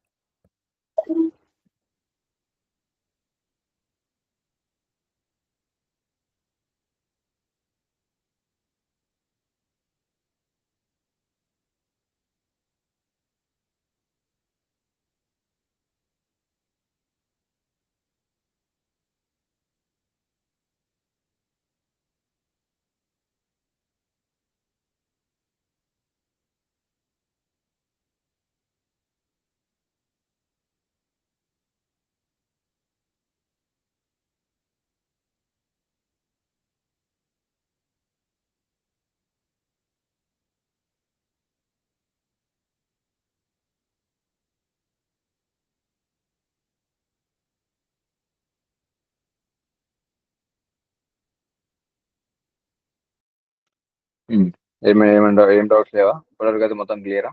ఏం డౌట్స్ లేవా? ఇప్పటివరకు అయితే మొత్తం క్లియరా?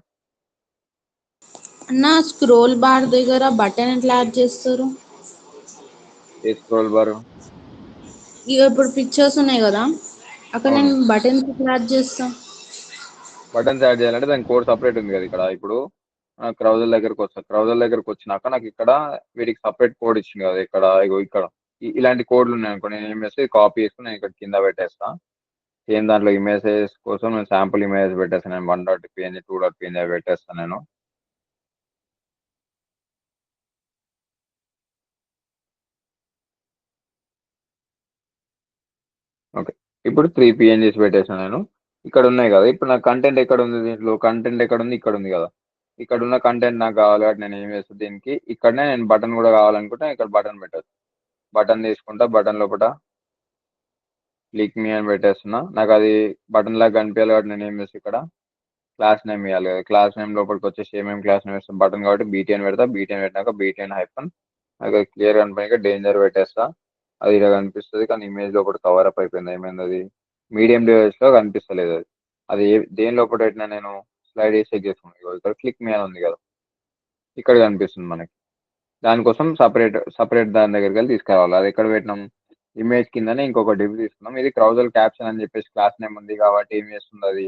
అన్న స్క్రోల్ బార్ దగ్గర బటన్ ఎట్లా యాడ్ చేస్తారు? ఏ స్క్రోల్ బార్? ఇక ఇప్పుడు పిక్చర్స్ ఉన్నాయి కదా, అక్కడ నేను బటన్స్ ఎట్లా యాడ్ చేస్తా? బటన్స్ యాడ్ చేయాలంటే దాని కోడ్ సపరేట్ ఉంది కదా. ఇక్కడ ఇప్పుడు క్రౌజల్ దగ్గరకు వస్తా. క్రౌజల్ దగ్గరకు వచ్చినాక నాకు ఇక్కడ వీటికి సపరేట్ కోడ్ ఇచ్చింది కదా. ఇక్కడ ఇక్కడ ఇలాంటి కోడ్లు ఉన్నాయి అనుకో, నేను ఏం చేస్తే కాపీ చేసుకుని నేను ఇక్కడ కింద పెట్టేస్తా. సేమ్ దాంట్లో ఇమేజెస్ కోసం నేను శాంపుల్ ఇమేజెస్ పెట్టేస్తాను. నేను 1.png 2.png అవి పెట్టేస్తాను నేను. ఓకే, ఇప్పుడు 3 PNGs పెట్టేసాను నేను. ఇక్కడ ఉన్నాయి కదా, ఇప్పుడు నాకు కంటెంట్ ఎక్కడ ఉంది, దీంట్లో కంటెంట్ ఎక్కడ ఉంది, ఇక్కడ ఉంది కదా. ఇక్కడ ఉన్న కంటెంట్ నాకు కావాలి కాబట్టి నేను ఏం చేస్తాను, దీనికి ఇక్కడనే నేను బటన్ కూడా కావాలనుకుంటే ఇక్కడ బటన్ పెట్టచ్చు. బటన్ తీసుకుంటా, బటన్ లోపల క్లిక్ మీ అని పెట్టేస్తున్నా. నాకు అది బటన్ లాగా కనిపించాలి కాబట్టి నేను ఏం చేస్తాను, ఇక్కడ క్లాస్ నేమ్ ఇవ్వాలి కదా. క్లాస్ నేమ్ లోపలికి వచ్చేసి ఏమేమి క్లాస్ నేమ్ ఇస్తాం, బటన్ కాబట్టి బీటీఎన్ పెడతా. బీటీఎన్ పెట్టినాక బీటీఎన్ హైఫన్ నాకు క్లియర్ కనిపోయినాక డేంజర్ పెట్టేస్తా. అది ఇలా కనిపిస్తుంది కానీ ఇమేజ్ లోపల కవర్ అప్ అయిపోయింది. ఏమైంది, అది మీడియం డివైస్ లో కనిపిస్తలేదు. అది దేని లోపల పెట్టినా నేను స్లైడ్ వేసి చెక్ చేసుకున్నాను. ఇక్కడ క్లిక్ మీ అని ఉంది కదా, ఇక్కడ కనిపిస్తుంది మనకి. దానికోసం సపరేట్ దాని దగ్గరికి వెళ్ళి తీసుకురావాలి. అది ఎక్కడ పెట్టినాం, ఇమేజ్ కిందనే ఇంకొక డివ్ తీసుకున్నాం. ఇది క్రౌజల్ క్యాప్షన్ అని చెప్పేసి క్లాస్ నేమ్ ఉంది కాబట్టి ఏం చేస్తుంది, అది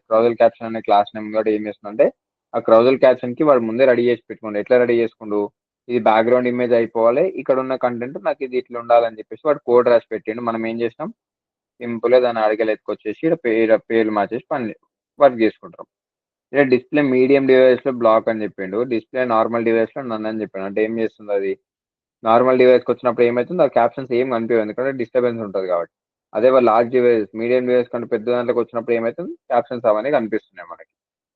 క్రౌజల్ క్యాప్షన్ అనే క్లాస్ నేమ్ కాబట్టి ఏం చేస్తుంది అంటే, ఆ క్రౌజల్ క్యాప్షన్ కి వాడు ముందే రెడీ చేసి పెట్టుకోండి. ఎట్లా రెడీ చేసుకుండు, ఇది బ్యాక్గ్రౌండ్ ఇమేజ్ అయిపోవాలి, ఇక్కడ ఉన్న కంటెంట్ నాకు ఇది ఇట్లా ఉండాలని చెప్పేసి వాడు కోడ్ రాసి పెట్టిండు. మనం ఏం చేసినాం, సింపుల్గా దాన్ని అడిగలు ఎత్తుకొచ్చేసి పేర్లు మార్చేసి పని వర్క్ చేసుకుంటాం. ఇలా డిస్ప్లే మీడియం డివైస్ లో బ్లాక్ అని చెప్పిండు, డిస్ప్లే నార్మల్ డివైస్ లో నన్ను అని చెప్పిండు. అంటే ఏం చేస్తుంది అది, నార్మల్ డివైస్కి వచ్చినప్పుడు ఏమవుతుంది, ఆ క్యాప్షన్స్ ఏం కనిపించదు ఎందుకంటే డిస్టర్బెన్స్ ఉంటుంది కాబట్టి. అదే వాళ్ళు లార్జ్ డివైస్ మీడియం డివైస్ కంటే పెద్ద దాంట్లోకి వచ్చినప్పుడు ఏమవుతుంది, క్యాప్షన్స్ అవన్నీ కనిపిస్తున్నాయి మనకి.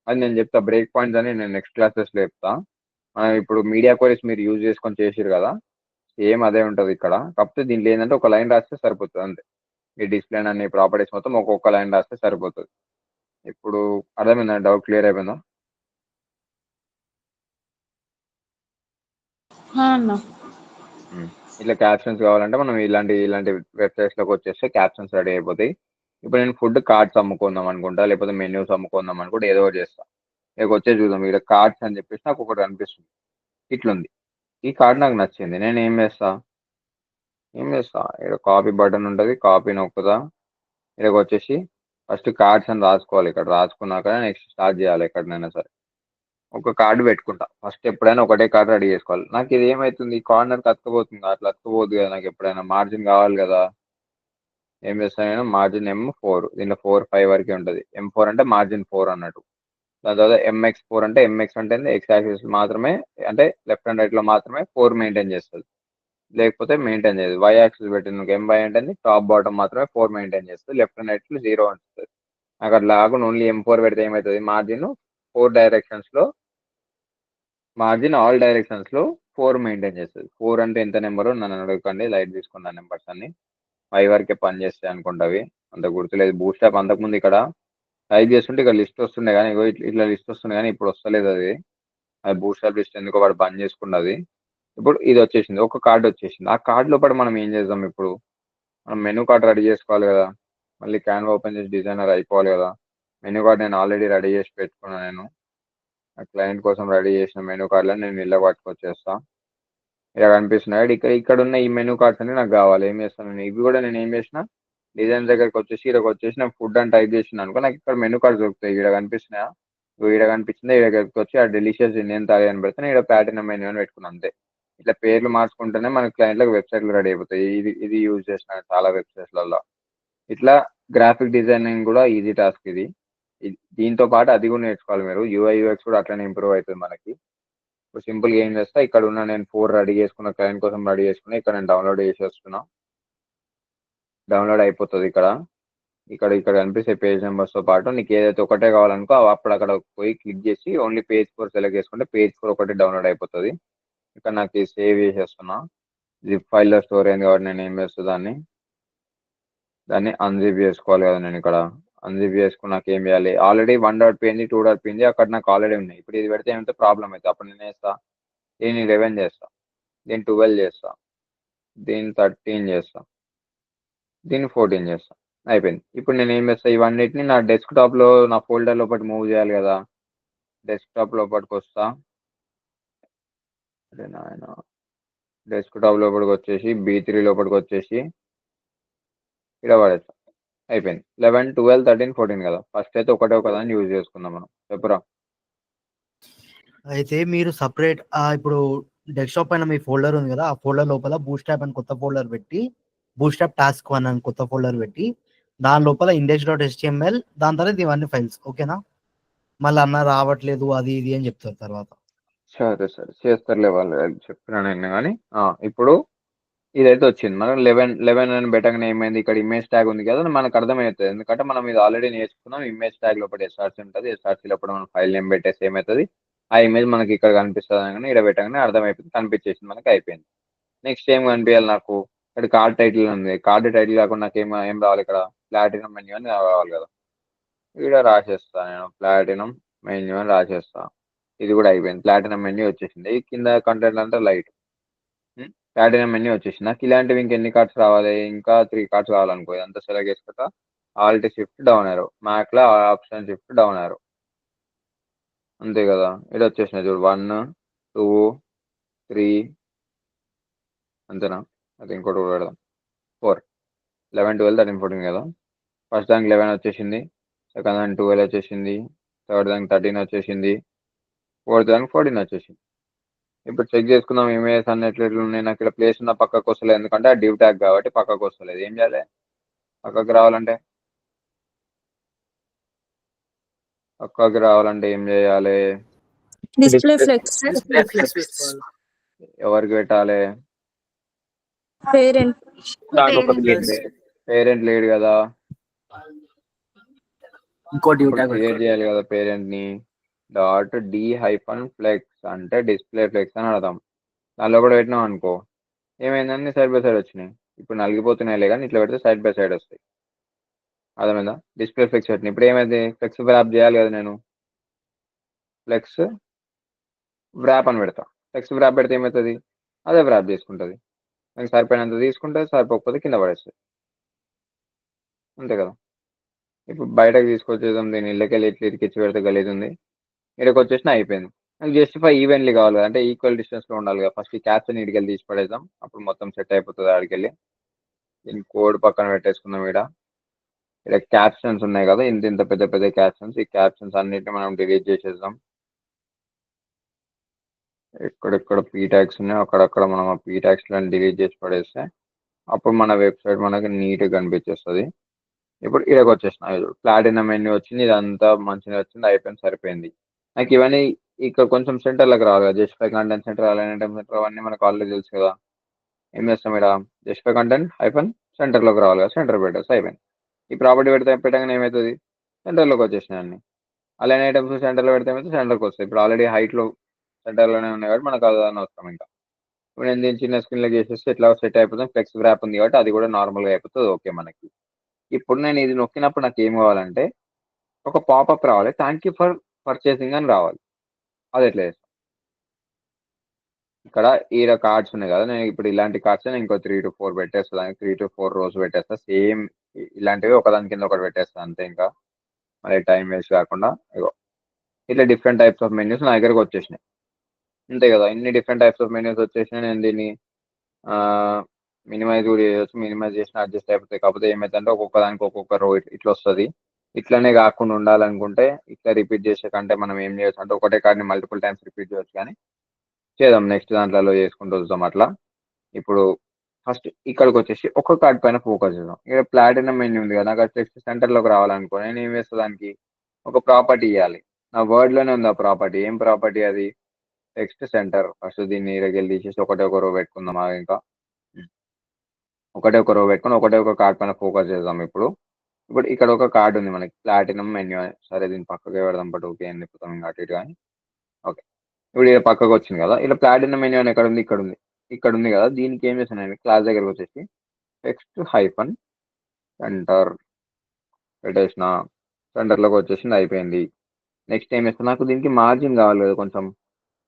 అది నేను చెప్తా, బ్రేక్ పాయింట్స్ అని నేను నెక్స్ట్ క్లాసెస్లో చెప్తా. మనం ఇప్పుడు మీడియా క్వరీస్ మీరు యూజ్ చేసుకొని చేసిరు కదా, సేమ్ అదే ఉంటుంది ఇక్కడ. కాకపోతే దీంట్లో ఏంటంటే ఒక లైన్ రాస్తే సరిపోతుంది అంతే. ఈ డిస్ప్లే అన్ని ప్రాపర్టీస్ మొత్తం ఒక్కొక్క లైన్ రాస్తే సరిపోతుంది. ఇప్పుడు అర్థమైందా, డౌట్ క్లియర్ అయిపోయిందా? అన్న ఇట్లా క్యాప్షన్స్ కావాలంటే మనం ఇలాంటి వెబ్సైట్స్ లోకి వచ్చేస్తే క్యాప్షన్స్ రెడీ అయిపోతాయి. ఇప్పుడు నేను ఫుడ్ కార్డ్స్ అమ్ముకుందాం అనుకుంటా, లేకపోతే మెన్యూస్ అమ్ముకుందాం అనుకుంటే ఏదో ఒకటి చేస్తా. ఇక వచ్చే చూద్దాం, ఇక్కడ కార్డ్స్ అని చెప్పేసి నాకు ఒకటి అనిపిస్తుంది, ఇట్లుంది. ఈ కార్డ్ నాకు నచ్చింది, నేను ఏం చేస్తా ఇక్కడ కాపీ బటన్ ఉంటుంది, కాపీ నొక్కుదా. ఇక్కడికి వచ్చేసి ఫస్ట్ కార్డ్స్ అని రాసుకోవాలి. ఇక్కడ రాసుకున్నాక నెక్స్ట్ స్టార్ట్ చేయాలి. ఎక్కడనైనా సరే ఒక కార్డు పెట్టుకుంటా ఫస్ట్. ఎప్పుడైనా ఒకటే కార్డు రెడీ చేసుకోవాలి. నాకు ఇది ఏమవుతుంది, కార్నర్ అతుకపోతుంది, అట్లా అతుకపోద్దు కదా. నాకు ఎప్పుడైనా మార్జిన్ కావాలి కదా. ఏం చేస్తాను నేను, మార్జిన్ M4, దీంట్లో 4, 5 వరకే ఉంటుంది. M4 అంటే మార్జిన్ 4 అన్నట్టు. దాని తర్వాత MX4 అంటే MX అంటే ఎక్స్ యాక్సిస్ మాత్రమే, అంటే లెఫ్ట్ అండ్ రైట్ లో మాత్రమే 4 మెయింటైన్ చేస్తుంది, లేకపోతే మెయింటైన్ చేయదు. Y యాక్సిస్ పెట్టింది MY అంటే టాప్ బాటమ్ మాత్రమే 4 మెయింటైన్ చేస్తుంది, లెఫ్ట్ అండ్ రైట్ లో 0 ఉంటుంది. నాకు అట్లా కాకుండా ఓన్లీ M4 పెడితే ఏమవుతుంది, మార్జిన్ 4 డైరెక్షన్స్ లో, మార్జిన్ ఆల్ డైరెక్షన్స్ లో 4 మెయింటైన్ చేస్తుంది. 4 అంటే ఎంత నెంబరు నన్ను అడగకండి, లైట్ తీసుకున్న నెంబర్స్ అన్ని 5 వరకే పని చేస్తాయి అనుకుంటావి, అంత గుర్తులేదు. బూస్ట్ యాప్ అంతకుముందు ఇక్కడ టైప్ చేస్తుంటే ఇక్కడ లిస్ట్ వస్తుండే కానీ ఇట్లా లిస్ట్ వస్తుండే కానీ ఇప్పుడు వస్తలేదు. అది బూస్ట్ యాప్ లిస్ట్ ఎందుకో వాడు బంద్ చేసుకున్నది. ఇప్పుడు ఇది వచ్చేసింది, ఒక కార్డు వచ్చేసింది. ఆ కార్డు లోపల మనం ఏం చేద్దాం, ఇప్పుడు మనం మెనూ కార్డ్ రెడీ చేసుకోవాలి కదా. మళ్ళీ క్యాన్వా ఓపెన్ చేసి డిజైనర్ అయిపోవాలి కదా. మెనూ కార్డ్ నేను ఆల్రెడీ రెడీ చేసి పెట్టుకున్నాను. నేను క్లయింట్ కోసం రెడీ చేసిన మెనూ కార్డులను నేను ఇళ్ళ పట్టుకొచ్చేస్తా. ఇలా కనిపిస్తున్నాయి ఇక్కడ ఉన్న ఈ మెనూ కార్డ్స్ అన్ని నాకు కావాలి. ఏం చేస్తాను నేను, ఇవి కూడా నేను ఏం చేసిన, డిజైన్ దగ్గరకు వచ్చేసి ఇక్కడికి వచ్చేసి నేను ఫుడ్ అని టైప్ చేసిన అనుకో, నాకు ఇక్కడ మెనూ కార్డ్స్ దొరుకుతాయి. ఇక్కడ కనిపిస్తున్నాయా, ఇక్కడ కనిపించిందా, ఇక్కడికి వచ్చి ఆ డెలిషియస్ ఇండియన్ థాలి అని పెడితే నేను ఇక్కడ ప్లాటినం మెనూ అని పెట్టుకున్నాను అంతే. ఇట్లా పేర్లు మార్చుకుంటేనే మన క్లయింట్లకు వెబ్సైట్లు రెడీ అయిపోతాయి. ఇది యూజ్ చేసిన చాలా వెబ్సైట్లలో. ఇట్లా గ్రాఫిక్ డిజైనింగ్ కూడా ఈజీ టాస్క్ ఇది. దీంతో పాటు అది కూడా నేర్చుకోవాలి మీరు. UI UX కూడా అట్లనే ఇంప్రూవ్ అవుతుంది మనకి. ఇప్పుడు సింపుల్గా ఏం చేస్తా, ఇక్కడ ఉన్న నేను 4 రెడీ చేసుకున్న, క్లయింట్ కోసం రెడీ చేసుకున్నా, ఇక్కడ నేను డౌన్లోడ్ చేసి వస్తున్నా. డౌన్లోడ్ అయిపోతుంది. ఇక్కడ కనిపిస్తే పేజ్ నెంబర్స్తో పాటు నీకు ఏదైతే ఒకటే కావాలనుకో అప్పుడు అక్కడ పోయి క్లిక్ చేసి ఓన్లీ పేజ్ 4 సెలెక్ట్ చేసుకుంటే పేజ్ 4 ఒకటి డౌన్లోడ్ అయిపోతుంది. ఇక్కడ నాకు సేవ్ చేసేస్తున్నా. జిప్ ఫైల్లో స్టోర్ అయింది కాబట్టి నేను ఏం చేస్తాను, దాన్ని అన్జిప్ చేసుకోవాలి కదా. నేను ఇక్కడ అన్జిప్ చేసుకున్నాక ఏం చేయాలి, ఆల్రెడీ 1.png 2.png అక్కడ నాకు ఆల్రెడీ ఉన్నాయి. ఇప్పుడు ఇది పెడితే ఏమైతే ప్రాబ్లం అవుతుంది. అప్పుడు నేను వేస్తా, దీన్ని 11 చేస్తా, దీన్ని 12 చేస్తా, దీన్ని 13 చేస్తా, దీన్ని 14 చేస్తా, అయిపోయింది. ఇప్పుడు నేను ఏం చేస్తా, ఇవన్నిటిని నా డెస్క్టాప్లో నా ఫోల్డర్ లోపల మూవ్ చేయాలి కదా. డెస్క్టాప్ లోపలికి వస్తా, అదే నాయన డెస్క్టాప్ లోపలికి వచ్చేసి B3 లోపలికి వచ్చేసి ఇక్కడ పడేస్తా, అయిపోయింది. 11, 12, 13, 14 కదా. ఫస్ట్ అయితే ఒక దాన్ని యూజ్ చేసుకుందాం మనం. చెప్పురా. అయితే మీరు సపరేట్ ఇప్పుడు డెస్క్టాప్ పైన మీ ఫోల్డర్ ఉంది కదా, ఆ ఫోల్డర్ లోపల బూస్ట్ యాప్ అని కొత్త ఫోల్డర్ పెట్టి, బూస్ట్ యాప్ టాస్క్ 1 అని కొత్త ఫోల్డర్ పెట్టి, దాని లోపల index.html, దాని తర్వాత ఇవన్నీ ఫైల్స్. ఓకేనా? మళ్ళీ అన్న రావట్లేదు అది ఇది అని చెప్తారు తర్వాత. సరే చేస్తారులే వాళ్ళు, చెప్పినా నేను కానీ. ఇప్పుడు ఇదైతే వచ్చింది. మనం 11 అని పెట్టగానే ఏమైంది, ఇక్కడ ఇమేజ్ ట్యాగ్ ఉంది కదా, మనకు అర్థమవుతుంది. ఎందుకంటే మనం ఇది ఆల్రెడీ నేర్చుకున్నాం. ఇమేజ్ ట్యాగ్ లోపల SRC ఉంటుంది, SRC లోపల మనం ఫైల్ నేమ్ పెట్టేసి ఏమవుతుంది, ఆ ఇమేజ్ మనకి ఇక్కడ కనిపిస్తుంది కానీ ఇక్కడ పెట్టగానే అర్థమైపోతుంది, కనిపించేసింది మనకి, అయిపోయింది. నెక్స్ట్ ఏం కనిపించాలి నాకు, ఇక్కడ కార్డ్ టైటిల్ ఉంది. కార్డ్ టైటిల్ కాకుండా నాకు ఏం రావాలి, ఇక్కడ ప్లాటినం మెన్యూ అని రావాలి కదా. ఇక్కడ రాసేస్తా నేను ప్లాటినం మెన్యూ అని రాసేస్తా. ఇది కూడా అయిపోయింది, ప్లాటినం మెన్యూ వచ్చేసింది. కింద కంటెంట్ అంతా లైట్, ప్లాటినం మెన్యూ వచ్చేసింది. నాకు ఇలాంటివి ఇంకెన్ని కార్డ్స్ రావాలి, ఇంకా 3 కార్డ్స్ కావాలనుకో, ఇదంతా సెలెక్ట్ చేసుకుంటా, ఆల్ట్ షిఫ్ట్ డౌన్ యారో, మ్యాక్లో ఆప్షన్ షిఫ్ట్ డౌన్ యారో, అంతే కదా. ఇది వచ్చేసినాయి చూడు, 1, 2, 3, అంతేనా. అది ఇంకోటి కూడా పెడదాం, 4, 11, 12, 13, 14 కదా. ఫస్ట్ దానికి 11 వచ్చేసింది, సెకండ్ దానికి 12 వచ్చేసింది, థర్డ్ దానికి 13 వచ్చేసింది, ఫోర్త్ దానికి 14 వచ్చేసింది. ఇప్పుడు చెక్ చేసుకుందాం ఇమేజెస్ అన్ని ఎట్లా ఉన్నాయి. నాకు ఇక్కడ ప్లేస్ ఉన్న పక్కకు వస్తలేదు, ఎందుకంటే ఆ డివ్ ట్యాగ్ కాబట్టి పక్కకు వస్తలేదు. ఏం చేయాలి పక్కకు రావాలంటే? పక్కకి రావాలంటే ఏం చేయాలి? డిస్ప్లే ఫ్లెక్స్ డిస్ప్లే ఫ్లెక్స్ పెట్టుకోవాలి. ఎవరికి పెట్టాలి? పేరెంట్ పేరెంట్ లేడు కదా, ఇంకో డ్యూ ట్యాగ్ క్రియేట్ చేయాలి కదా పేరెంట్ ని. డాట్ డి హైఫన్ ఫ్లెక్స్ అంటే డిస్ప్లే ఫ్లెక్స్ అని అర్థం. దానిలో కూడా పెట్టినాం అనుకో ఏమైందని సైడ్ బై సైడ్ వచ్చినాయి. ఇప్పుడు నలిగిపోతున్నాయిలే కానీ ఇట్లా పెడితే సైడ్ బై సైడ్ వస్తాయి. అర్థమైందా? డిస్ప్లే ఫ్లెక్స్ పెట్టిన ఇప్పుడు ఏమైంది? ఫ్లెక్స్ వ్రాప్ చేయాలి కదా నేను. ఫ్లెక్స్ వ్రాప్ అని పెడతా. ఫ్లెక్స్ వ్రాప్ పెడితే ఏమవుతుంది? అదే వ్రాప్ చేసుకుంటుంది. నాకు సరిపోయినంత తీసుకుంటే, సరిపోకపోతే కింద పడేస్తుంది. అంతే కదా. ఇప్పుడు బయటకు తీసుకొచ్చేద్దాం దీన్ని. ఇళ్ళకెళ్ళి ఇట్లా ఇరికిచ్చి పెడితే గలీజ్ ఉంది. ఇక్కడికి వచ్చేసిన అయిపోయింది. నాకు జస్టిఫై ఈవెన్లీ కావాలి కదా, అంటే ఈక్వల్ డిస్టెన్స్లో ఉండాలి కదా. ఫస్ట్ ఈ క్యాప్స్ ఇటుకెళ్ళి తీసి పడేద్దాం, అప్పుడు మొత్తం సెట్ అయిపోతుంది ఆడికెళ్ళి. దీని కోడ్ పక్కన పెట్టేసుకుందాం. ఇక్కడ క్యాప్షన్స్ ఉన్నాయి కదా, ఇంత ఇంత పెద్ద పెద్ద క్యాప్షన్స్. ఈ క్యాప్షన్స్ అన్నిటిని మనం డిలీట్ చేసేద్దాం. ఎక్కడెక్కడ పీ ట్యాగ్స్ ఉన్నాయో అక్కడక్కడ మనం ఆ పీ ట్యాగ్స్లను డిలీట్ చేసి పడేస్తే అప్పుడు మన వెబ్సైట్ మనకి నీట్గా కనిపించేస్తుంది. ఇప్పుడు ఇక్కడికి వచ్చేసిన ప్లాటినం మెన్యూ వచ్చింది. ఇదంతా మంచిగా వచ్చింది, అయిపోయింది, సరిపోయింది. నాకు ఇవన్నీ ఇక్కడ కొంచెం సెంటర్లోకి రావాలి కదా. Justify content centre, align item centre, అవన్నీ మనకు ఆల్రెడీ తెలుసు కదా. ఏం చేస్తాం? ఇక్కడ జస్టిఫై కంటెంట్ హైఫన్ సెంటర్లోకి రావాలి కదా, సెంటర్ పెట్టేస్తే అయిపోయింది. ఈ ప్రాపర్టీ పెట్టగానే ఏమవుతుంది? సెంటర్లోకి వచ్చేసినాయి అన్ని. అలైన్ ఐటమ్స్ సెంటర్లో పెడితే ఏమైతే సెంటర్కి వస్తాయి. ఇప్పుడు ఆల్రెడీ హైట్లో సెంటర్లోనే ఉన్నాయి కాబట్టి మనకు అది అవసరం. ఇంకా ఇప్పుడు నేను దీన్ని చిన్న స్క్రీన్లో చేసేస్తే ఇట్లా సెట్ అయిపోతుంది. ఫ్లెక్స్ వ్రాప్ ఉంది కాబట్టి అది కూడా నార్మల్గా అయిపోతుంది. ఓకే మనకి. ఇప్పుడు నేను ఇది నొక్కినప్పుడు నాకు ఏం కావాలంటే ఒక పాపప్ రావాలి, థ్యాంక్ యూ ఫర్ పర్చేసింగ్ అని రావాలి. అది ఎట్లా చేస్తాం? ఇక్కడ ఈడ కార్డ్స్ ఉన్నాయి కదా, నేను ఇప్పుడు ఇలాంటి కార్డ్స్ నేను ఇంకో 3 to 4 పెట్టేస్తాను. 3 to 4 rows పెట్టేస్తా. సేమ్ ఇలాంటివి ఒకదాని కింద ఒకటి పెట్టేస్తాను అంతే. ఇంకా మళ్ళీ టైం వేస్ట్ కాకుండా ఇగో ఇట్లా డిఫరెంట్ టైప్స్ ఆఫ్ మెన్యూస్ నా దగ్గరకు వచ్చేసినాయి. అంతే కదా, ఇన్ని డిఫరెంట్ టైప్స్ ఆఫ్ మెన్యూస్ వచ్చేసినాయి. నేను దీన్ని మినిమైజ్ కూడా చేయొచ్చు. మినిమైజ్ చేసిన అడ్జస్ట్ అయిపోతాయి. కాకపోతే ఏమైందంటే ఒక్కొక్క దానికి ఒక్కొక్క రో ఇట్లా వస్తుంది. ఇట్లనే కాకుండా ఉండాలనుకుంటే ఇట్లా రిపీట్ చేసే కంటే మనం ఏం చేయొచ్చు అంటే ఒకటే కార్డ్ని మల్టిపుల్ టైమ్స్ రిపీట్ చేయొచ్చు. కానీ చేద్దాం, నెక్స్ట్ దాంట్లో చేసుకుంటూ వస్తాం అట్లా. ఇప్పుడు ఫస్ట్ ఇక్కడికి వచ్చేసి ఒక కార్డ్ పైన ఫోకస్ చేద్దాం. ఇక్కడ ప్లాటినం మెన్యూ ఉంది కదా, నాకు టెక్స్ట్ సెంటర్లోకి రావాలనుకో నేను ఏం చేస్తా? దానికి ఒక ప్రాపర్టీ ఇవ్వాలి. నా వర్డ్లోనే ఉంది ఆ ప్రాపర్టీ. ఏం ప్రాపర్టీ అది? Text centre. ఫస్ట్ దీన్ని ఇరగెళ్ళి తీసేసి ఒకటే ఒక రో పెట్టుకుందాం. ఇంకా ఒకటే ఒక రో పెట్టుకుని ఒకటే ఒక కార్డ్ పైన ఫోకస్ చేద్దాం. ఇప్పుడు ఇక్కడ ఒక కార్డ్ ఉంది మనకి, ప్లాటినం మెన్యూ. సరే దీన్ని పక్కకి పెడదాం. బట్ ఓకే అని చెప్తాం ఇంకా అటు ఇటు కానీ. ఓకే, ఇప్పుడు ఇలా పక్కకు వచ్చింది కదా. ఇలా ప్లాటినం మెన్యూ అని ఎక్కడ ఉంది? ఇక్కడ ఉంది కదా. దీనికి ఏం చేస్తాను నేను? క్లాస్ దగ్గరకు వచ్చేసి టెక్స్ట్ హైఫన్ సెంటర్ పెట్టేసిన. సెంటర్లోకి వచ్చేసింది, అయిపోయింది. నెక్స్ట్ ఏం చేస్తాను? నాకు దీనికి మార్జిన్ కావాలి కదా, కొంచెం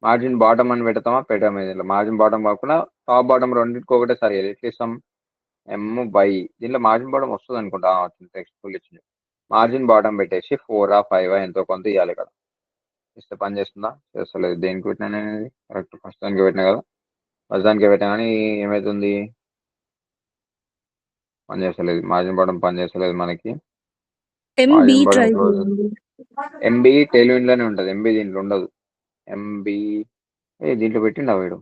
మార్జిన్ బాటమ్ అని పెడతామా? పెట్టాము. దీంట్లో మార్జిన్ బాటమ్ కాకుండా టాప్ బాటమ్ రెండింటికి ఒకటే సరి ఎట్లా ఇస్తాం? M/, దీంట్లో మార్జిన్ బాటమ్ వస్తుంది అనుకుంటా. టెక్స్ట్ ఫుల్ ఇచ్చింది. మార్జిన్ బాటమ్ పెట్టేసి 4 or 5 ఎంతో కొంత ఇవ్వాలి కదా. ఇస్తే పని చేస్తుందా? చేస్తలేదు. దేనికి పెట్టినా నేను? కరెక్ట్ ఫస్ట్ దానికి పెట్టినా కదా. ఫస్ట్ దానికి పెట్టినా కానీ ఏమవుతుంది? పని చేస్తలేదు. మార్జిన్ బాటమ్ పని చేస్తలేదు మనకి. MB margin try bottom close. MB టెయిల్విండ్లోనే ఉంటుంది. MB దీంట్లో ఉండదు. MB దీంట్లో పెట్టిండా వీడు?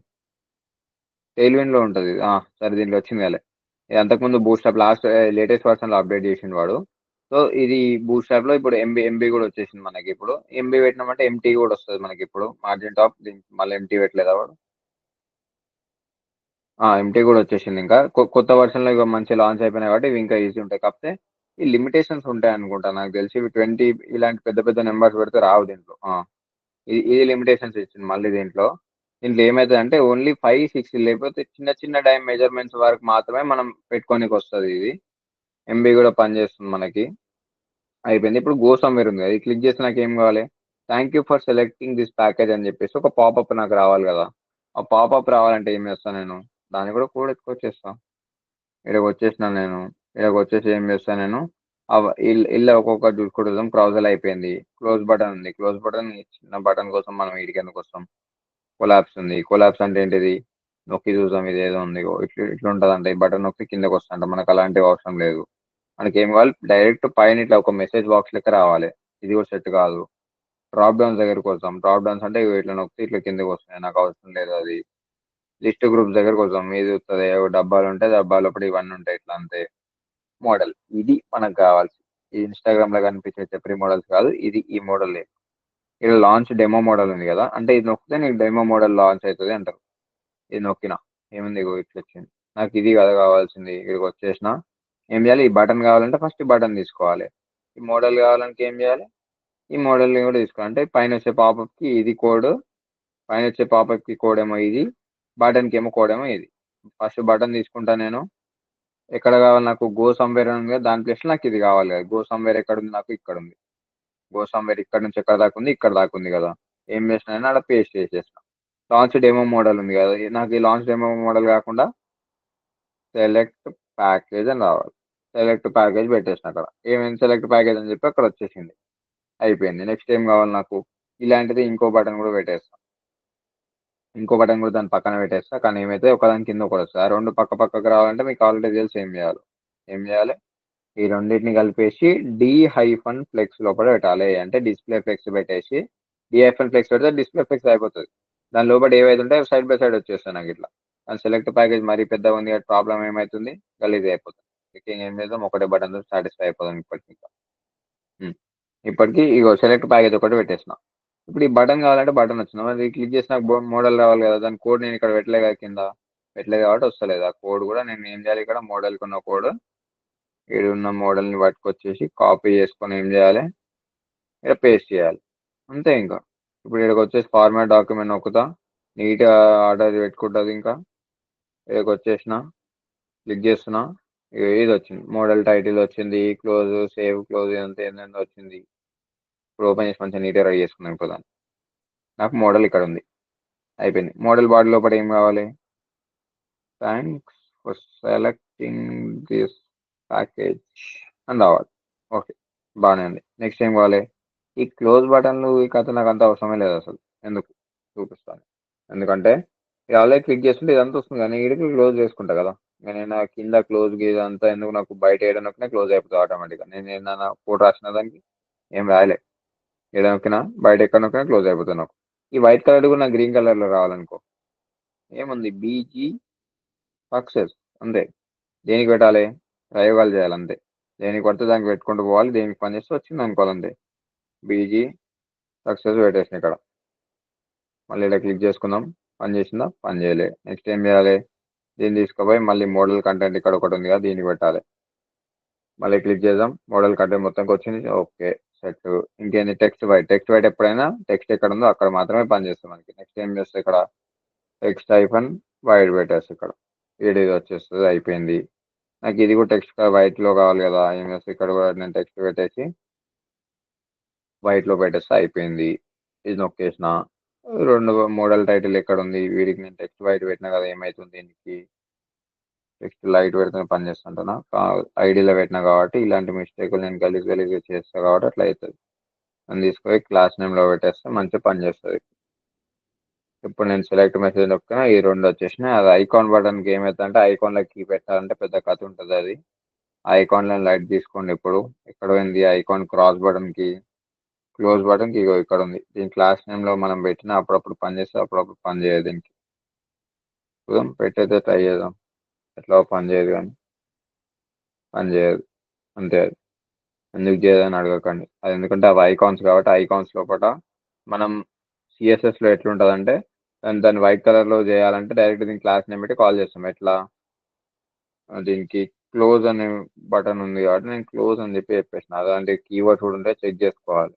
టెయిల్విండ్లో ఉంటుంది. సరే దీంట్లో వచ్చింది కదా. ఇది అంతకుముందు బూస్టాప్ లేటెస్ట్ వర్షన్లో అప్డేట్ చేసిండు వాడు. సో ఇది బూస్టాప్లో ఇప్పుడు ఎంబీ కూడా వచ్చేసింది మనకి. ఇప్పుడు ఎంబీ పెట్టినామంటే MT కూడా వస్తుంది మనకి. ఇప్పుడు మార్జిన్ టాప్ మళ్ళీ MT పెట్టలేదా వాడు? MT కూడా వచ్చేసింది. ఇంకా కొత్త వర్షన్లో ఇక మంచి లాంచ్ అయిపోయినాయి కాబట్టి ఇవి ఇంకా ఈజీ ఉంటాయి. కాకపోతే ఈ లిమిటేషన్స్ ఉంటాయి అనుకుంటా నాకు తెలిసి. ఇవి 20 ఇలాంటి పెద్ద పెద్ద నెంబర్స్ పెడితే రావు దీంట్లో. ఇది లిమిటేషన్స్ ఇచ్చింది మళ్ళీ దీంట్లో. ఏమవుతుంది అంటే ఓన్లీ 5, 6 లేకపోతే చిన్న చిన్న టైం మెజర్మెంట్స్ వరకు మాత్రమే మనం పెట్టుకోనికి వస్తుంది. ఇది ఎంబీ కూడా పనిచేస్తుంది మనకి. అయిపోయింది. ఇప్పుడు గో సమ్వేర్ ఉంది కదా, ఇది క్లిక్ చేసి నాకు ఏం కావాలి? Thank you for selecting this package అని చెప్పేసి ఒక పాపప్ నాకు రావాలి కదా. ఆ పాపప్ రావాలంటే ఏం చేస్తాను నేను? దాన్ని కూడా కోడ్ ఎత్తుకొచ్చేస్తాను. ఇక్కడికి వచ్చేసినాను నేను. ఇక్కడికి వచ్చేసి ఏం చేస్తాను నేను? ఇల్లు ఒక్కొక్కటి చూసుకుంటాం. క్రౌజల్ అయిపోయింది. క్లోజ్ బటన్ ఉంది. క్లోజ్ బటన్ చిన్న బటన్ కోసం మనం వీడికి ఎందుకు వస్తాం? కొలాప్స్ ఉంది. కొలాప్స్ అంటే ఏంటిది? నొక్కి చూసాం ఇది ఏదో ఉంది ఇట్లా ఉంటుంది అంటే ఈ బటన్ నొక్కి కిందకి వస్తుంట. మనకు అలాంటివి అవసరం లేదు. మనకి ఏం కావాలి? డైరెక్ట్ పైన ఇట్లా ఒక మెసేజ్ బాక్స్ లెక్క రావాలి. ఇది కూడా సెట్ కాదు. డ్రాప్ డౌన్స్ దగ్గరకు వస్తాం. డ్రాప్ డౌన్స్ అంటే ఇట్లా నొక్కితే ఇట్లా కిందకి వస్తాయి, నాకు అవసరం లేదు అది. లిస్ట్ గ్రూప్స్ దగ్గరకు వస్తాం, ఇది వస్తుంది, డబ్బాలు ఉంటాయి, డబ్బాలు లోపల ఇవన్నీ ఉంటాయి, ఇట్లా అంతే. మోడల్ ఇది మనకు కావాల్సి. ఈ ఇన్స్టాగ్రామ్ లో కనిపించే చెప్పరి మోడల్స్ కాదు, ఇది ఈ మోడల్. ఇక్కడ లాంచ్ డెమో మోడల్ ఉంది కదా, అంటే ఇది నొక్కితే నీకు డెమో మోడల్ లాంచ్ అవుతుంది అంటారు. ఇది నొక్కినా ఏముంది, ఇట్లా వచ్చింది. నాకు ఇది కదా కావాల్సింది, ఇక్కడికి వచ్చేసిన. ఏం చేయాలి, ఈ బటన్ కావాలంటే ఫస్ట్ ఈ బటన్ తీసుకోవాలి. ఈ మోడల్ కావాలంటే ఏం చేయాలి, ఈ మోడల్ని కూడా తీసుకోవాలి. అంటే పైన వచ్చే పాపప్కి ఇది కోడ్, పైన వచ్చే పాపప్కి కోడ్ ఏమో ఇది, బటన్కి ఏమో కోడ్ ఏమో ఇది. ఫస్ట్ బటన్ తీసుకుంటా నేను. ఎక్కడ కావాలి నాకు, గో సమ్వేర్ ఉంది కదా, దాని ప్లేస్లో నాకు ఇది కావాలి కదా. గో సమ్వేర్ ఎక్కడ ఉంది, నాకు ఇక్కడ ఉంది. గో సమ్వేర్ ఇక్కడ నుంచి ఎక్కడ దాకా ఉంది, ఇక్కడ దాకా ఉంది కదా. ఏం చేసిన అక్కడ పేస్ట్ చేసేసిన. లాంచ్ డెమో మోడల్ ఉంది కదా, నాకు ఈ లాంచ్ డెమో మోడల్ కాకుండా సెలెక్ట్ ప్యాకేజ్ అని రావాలి. సెలెక్ట్ ప్యాకేజ్ పెట్టేసిన అక్కడ. ఏమైంది, సెలెక్ట్ ప్యాకేజ్ అని చెప్పి అక్కడ వచ్చేసింది, అయిపోయింది. నెక్స్ట్ ఏం కావాలి నాకు, ఇలాంటిది ఇంకో బటన్ కూడా పెట్టేస్తా. ఇంకో బటన్ కూడా దాని పక్కన పెట్టేస్తా. కానీ ఏమైతే ఒకదాని కింద ఒకటి వస్తుంది. ఆ రెండు పక్క పక్కకు రావాలంటే మీకు ఆల్రెడీ తెలిసి ఏం చేయాలి, ఈ రెండింటిని కలిపేసి D-ఫ్లెక్స్ లోపల పెట్టాలి. అంటే డిస్ప్లే ఫ్లెక్స్ పెట్టేసి D-ఫ్లెక్స్ పెడితే డిస్ప్లే ఫ్లెక్స్ అయిపోతుంది. దాని లోపల ఏవైతే ఉంటాయో సైడ్ బై సైడ్ వచ్చేస్తాయి నాకు ఇట్లా. దాని సెలెక్ట్ ప్యాకేజ్ మరీ పెద్దగా ఉంది, ప్రాబ్లం ఏమవుతుంది, గలీజ్ అయిపోతుంది. ఏం చేద్దాం, ఒకటే బటన్ సాటిస్ఫై అయిపోతుంది ఇప్పటికి. ఇప్పటికి ఇగో సెలెక్ట్ ప్యాకేజ్ ఒకటి పెట్టేసిన. ఇప్పుడు ఈ బటన్ కావాలంటే బటన్ వచ్చింది, మరి క్లిక్ చేసి నాకు మోడల్ రావాలి కదా. దాని కోడ్ నేను ఇక్కడ పెట్టలే కదా, కింద పెట్టలేదు కాబట్టి వస్తలేదు. ఆ కోడ్ కూడా నేను ఏం చేయాలి, ఇక్కడ మోడల్కి ఉన్న కోడ్, ఇక్కడ ఉన్న మోడల్ని పట్టుకొచ్చేసి కాపీ చేసుకొని ఏం చేయాలి, ఇక్కడ పేస్ట్ చేయాలి, అంతే. ఇంకా ఇప్పుడు ఇక్కడికి వచ్చేసి ఫార్మాట్ డాక్యుమెంట్ నొక్కుతా, నీట్గా ఆర్డర్ పెట్టుకుంటుంది. ఇంకా ఇక్కడికి వచ్చేసిన, క్లిక్ చేస్తున్నా, ఇది వచ్చింది, మోడల్ టైటిల్ వచ్చింది, క్లోజ్, సేవ్, క్లోజ్, అంతే ఏంటంటే వచ్చింది. ఇప్పుడు ఓపెన్ చేసి మంచిగా నీట్గా రెడీ చేసుకున్నాను. ఇప్పుడు దాన్ని నాకు మోడల్ ఇక్కడ ఉంది, అయిపోయింది. మోడల్ బాడీ లోపల ఏం కావాలి, thanks for selecting this package అని రావాలి. ఓకే, బాగానే ఉంది. నెక్స్ట్ ఏం కావాలి, ఈ క్లోజ్ బటన్లు ఈ కథ నాకు అంత అవసరమే లేదు అసలు. ఎందుకు చూపిస్తాను, ఎందుకంటే ఇది ఆల్రెడీ క్లిక్ చేస్తుంటే ఇదంతా వస్తుంది, కానీ ఇడికి క్లోజ్ చేసుకుంటా కదా. నేను కింద క్లోజ్ ఇదంతా ఎందుకు, నాకు బయట వేయడానికి క్లోజ్ అయిపోతుంది ఆటోమేటిక్గా. నేను ఏదైనా కోడ్ రాసిన దానికి ఏం రాయలే, ఏదొక్కినా బయట ఎక్కడ నొక్కినా క్లోజ్ అయిపోతుంది నాకు. ఈ వైట్ కలర్ కూడా నాకు గ్రీన్ కలర్లో రావాలనుకో, ఏముంది, BG సక్సెస్, అంతే. దేనికి పెట్టాలి, ప్రయోగాలు చేయాలి, అంతే. దేనికి పడితే దానికి పెట్టుకుంటూ పోవాలి, దేనికి పని చేస్తే వచ్చింది అనుకోవాలి, అంతే. BG సక్సెస్ పెట్టేసిన ఇక్కడ. మళ్ళీ ఇలా క్లిక్ చేసుకుందాం, పని చేసిందా, పని చేయలే. నెక్స్ట్ ఏం చేయాలి, దీన్ని తీసుకుపోయి మళ్ళీ మోడల్ కంటెంట్ ఇక్కడ ఒకటి ఉంది కదా, దీనికి పెట్టాలి. మళ్ళీ క్లిక్ చేద్దాం, మోడల్ కంటెంట్ మొత్తంకి వచ్చింది, ఓకే సెట్. ఇంకేంది, టెక్స్ట్ వైట్ ఎప్పుడైనా టెక్స్ట్ ఎక్కడ ఉందో అక్కడ మాత్రమే పనిచేస్తుంది మనకి. నెక్స్ట్ ఏం చేస్తే ఇక్కడ టెక్స్ట్ -వైట్ పెట్టేస్తే ఇక్కడ ఇది వచ్చేస్తుంది, అయిపోయింది. నాకు ఇది కూడా టెక్స్ట్ వైట్లో కావాలి కదా, ఏం చేస్తే ఇక్కడ కూడా నేను టెక్స్ట్ పెట్టేసి వైట్లో పెట్టేస్తే అయిపోయింది. ఇది నొక్కేసిన. రెండు మోడల్ టైటిల్ ఎక్కడ ఉంది, వీడికి నేను టెక్స్ట్ వైట్ పెట్టినా కదా, ఏమవుతుంది, దీనికి టెక్స్ట్ లైట్ పెడితే పని చేస్తుంటున్నా, ఐడిలో పెట్టినా కాబట్టి ఇలాంటి మిస్టేక్లు నేను గలీజ్ చేస్తాను కాబట్టి అట్లా అవుతుంది. నేను తీసుకొని క్లాస్ నేమ్లో పెట్టేస్తే మంచిగా పని చేస్తుంది. ఇప్పుడు నేను సెలెక్ట్ మెసేజ్ నొక్కినా, ఈ రెండు వచ్చేసినాయి. అది ఐకాన్ బటన్కి ఏమవుతుందంటే, ఐకాన్లో కీ పెట్టాలంటే పెద్ద కథ ఉంటుంది అది. ఐకాన్లో లైట్ తీసుకోండి. ఇప్పుడు ఎక్కడ పోయింది ఐకాన్, క్రాస్ బటన్కి, క్లోజ్ బటన్కి, ఇగో ఇక్కడ ఉంది. దీని క్లాస్ నేమ్లో మనం పెట్టినా అప్పుడప్పుడు పని చేస్తే అప్పుడప్పుడు పని చేయదు. దీనికి చూద్దాం, పెట్టయితే ట్రై చేద్దాం. ఎట్లా పని చేయదు, కానీ పని చేయదు, అంతే. అది ఎందుకు చేయదని అడగకండి, అది ఎందుకంటే అవి ఐకాన్స్ కాబట్టి. ఐకాన్స్ లోపల మనం CSSలో ఎట్లుంటుందంటే, దాన్ని వైట్ కలర్లో చేయాలంటే డైరెక్ట్ దీని క్లాస్ నేమ్ పెట్టి కాల్ చేస్తాం. ఎట్లా, దీనికి క్లోజ్ అనే బటన్ ఉంది కాబట్టి నేను క్లోజ్ అని చెప్పేసిన. అలాంటి కీవర్డ్స్ కూడా ఉంటే చెక్ చేసుకోవాలి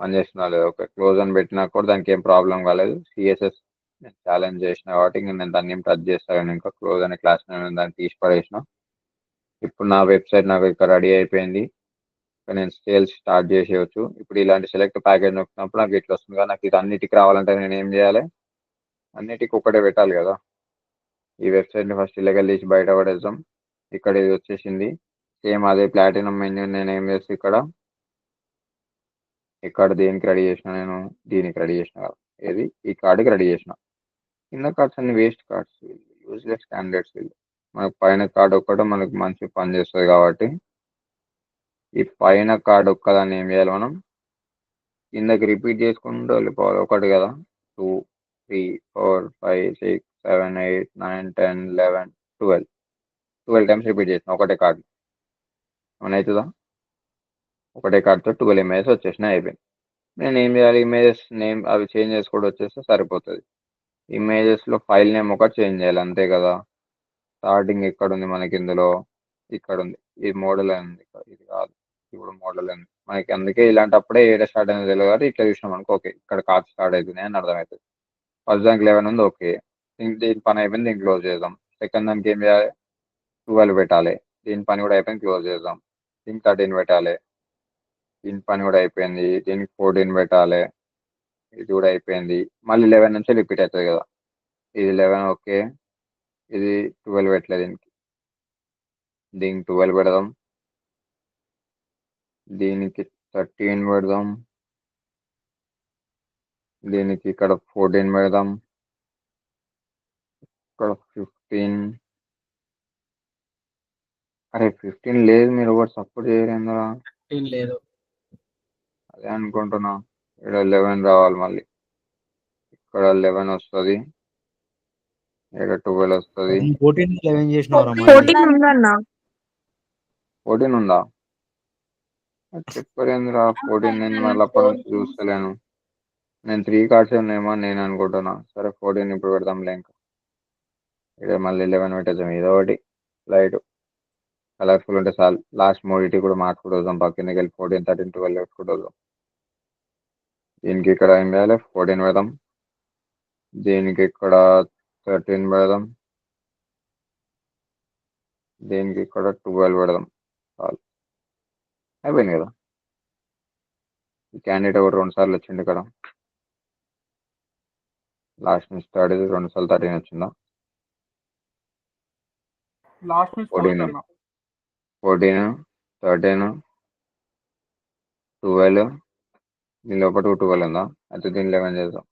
పని చేస్తున్నా లేదు. ఓకే, క్లోజ్ అని పెట్టినా కూడా దానికి ఏం ప్రాబ్లం కాలేదు. CSS నేను ఛాలెంజ్ చేసిన కాబట్టి ఇంకా నేను దాన్ని ఏం టచ్ చేస్తాను. ఇంకా క్లోజ్ అనే క్లాస్ నేమ్ దాన్ని తీసి పడేసిన. ఇప్పుడు నా వెబ్సైట్ నాకు ఇక్కడ రెడీ అయిపోయింది. నేను సేల్స్ స్టార్ట్ చేసేయచ్చు. ఇప్పుడు ఇలాంటి సెలెక్ట్ ప్యాకేజ్ నొక్కినప్పుడు నాకు ఇట్లా వస్తుంది కదా. నాకు ఇది అన్నిటికి రావాలంటే నేను ఏం చేయాలి, అన్నిటికీ ఒకటే పెట్టాలి కదా. ఈ వెబ్సైట్ని ఫస్ట్ ఇలాగ తీసి బయట పడేద్దాం. ఇక్కడ ఇది వచ్చేసింది, సేమ్ అదే ప్లాటినం మెన్యూ. నేను ఏం చేస్తే ఇక్కడ దేనికి రెడీ చేసిన, నేను దీనికి రెడీ చేసిన కదా, ఏది ఈ కార్డుకి రెడీ చేసిన. కింద కార్డ్స్ అన్ని వేస్ట్ కార్డ్స్, యూజ్లెస్ క్యాండిడేట్స్. మనకు పైన కార్డు ఒక్కటే మనకు మంచి పని చేస్తుంది కాబట్టి ఈ పైన కార్డు ఒక్కదాన్ని ఏం చేయాలి, మనం కిందకి రిపీట్ చేసుకుంటూ వెళ్ళిపోవాలి. ఒకటి కదా, 2, 3, 4, 5, 6, 7, 8, 9, 10, 11, 12 టైమ్స్ రిపీట్ చేసిన ఒకటే కార్డు. అవునవుతుందా? ఒకటే కార్డుతో 12 ఇమేజెస్ వచ్చేసినాయి, అయిపోయింది. నేను ఏం చేయాలి? ఇమేజెస్ నేమ్ అవి చేంజ్ చేసుకోవడం వచ్చేస్తే సరిపోతుంది. ఇమేజెస్లో ఫైల్ నేమ్ ఒకటి చేంజ్ చేయాలి, అంతే కదా. స్టార్టింగ్ ఎక్కడ ఉంది మనకి? ఇందులో ఇక్కడ ఉంది. ఇది మోడల్ ఉంది, ఇది కాదు. ఇప్పుడు మోడల్ ఉంది మనకి. అందుకే ఇలాంటప్పుడే ఏడ స్టార్ట్ అనేది తెలియదు కాబట్టి ఇట్లా చూసినాం అనుకో, ఓకే ఇక్కడ కార్డ్ స్టార్ట్ అవుతుంది అని అర్థమవుతుంది. ఫస్ట్ దానికి 11 ఉంది, ఓకే. దీని పని అయిపోయింది, దీన్ని క్లోజ్ చేద్దాం. సెకండ్ దానికి ఏం చేయాలి? 12 పెట్టాలి. దీని పని కూడా అయిపోయింది, క్లోజ్ చేద్దాం. దీనికి 13 పెట్టాలి. దీని పని కూడా అయిపోయింది. దీనికి 14 పెట్టాలి. ఇది కూడా అయిపోయింది. మళ్ళీ 11 నుంచి రిపీట్ అవుతుంది కదా. ఇది 11, ఓకే. ఇది 12 పెట్టలేదు. దీనికి 12 పెడదాం. దీనికి 13 పెడదాం. దీనికి ఇక్కడ 14 పెడదాం. ఇక్కడ 15. అరే 15 లేదు, మీరు ఒకటి సపోర్ట్ చేయలేదా? 15 లేదు. అదే అనుకుంటున్నా. ఇక్కడ 11 రావాలి. మళ్ళీ ఇక్కడ 11 వస్తుంది. ఇక్కడ 12 వస్తుంది. 14 11 చేసినారా? 14 ఉందన్న. 14 ఉందా? చెప్పలేదురా 14. నేను మళ్ళీ అప్పటి నుంచి చూస్తలేను. నేను 3 కార్డ్స్ ఉన్నాయేమో అని నేను అనుకుంటున్నా. సరే 14 ఇప్పుడు పెడదాంలే. ఇంకా ఇక్కడ మళ్ళీ 11 పెట్టేద్దాం. ఏదో ఒకటి లైట్ కలర్ఫుల్ ఉంటే చాలు. లాస్ట్ మూడిటి కూడా మార్చుకుంటూ వద్దాం. పక్కనకి వెళ్ళి 14, 13, 12 వేసుకుంటూ వద్దాం. దీనికి ఇక్కడ ఏం చేయాలి? 14 పెడదాం. దీనికి ఇక్కడ 13 పెడదాం. దీనికి ఇక్కడ 12 పెడదాం. చాలు, అయిపోయింది కదా. ఈ క్యాండిడేట్ ఒకటి 2 సార్లు వచ్చింది ఇక్కడ. లాస్ట్ నుంచి స్టార్ట్ అయితే 2 సార్లు 13 వచ్చిందా? 14, 13, 12. దీని లోపల 12 ఉందా? అయితే దీని 11 చేద్దాం.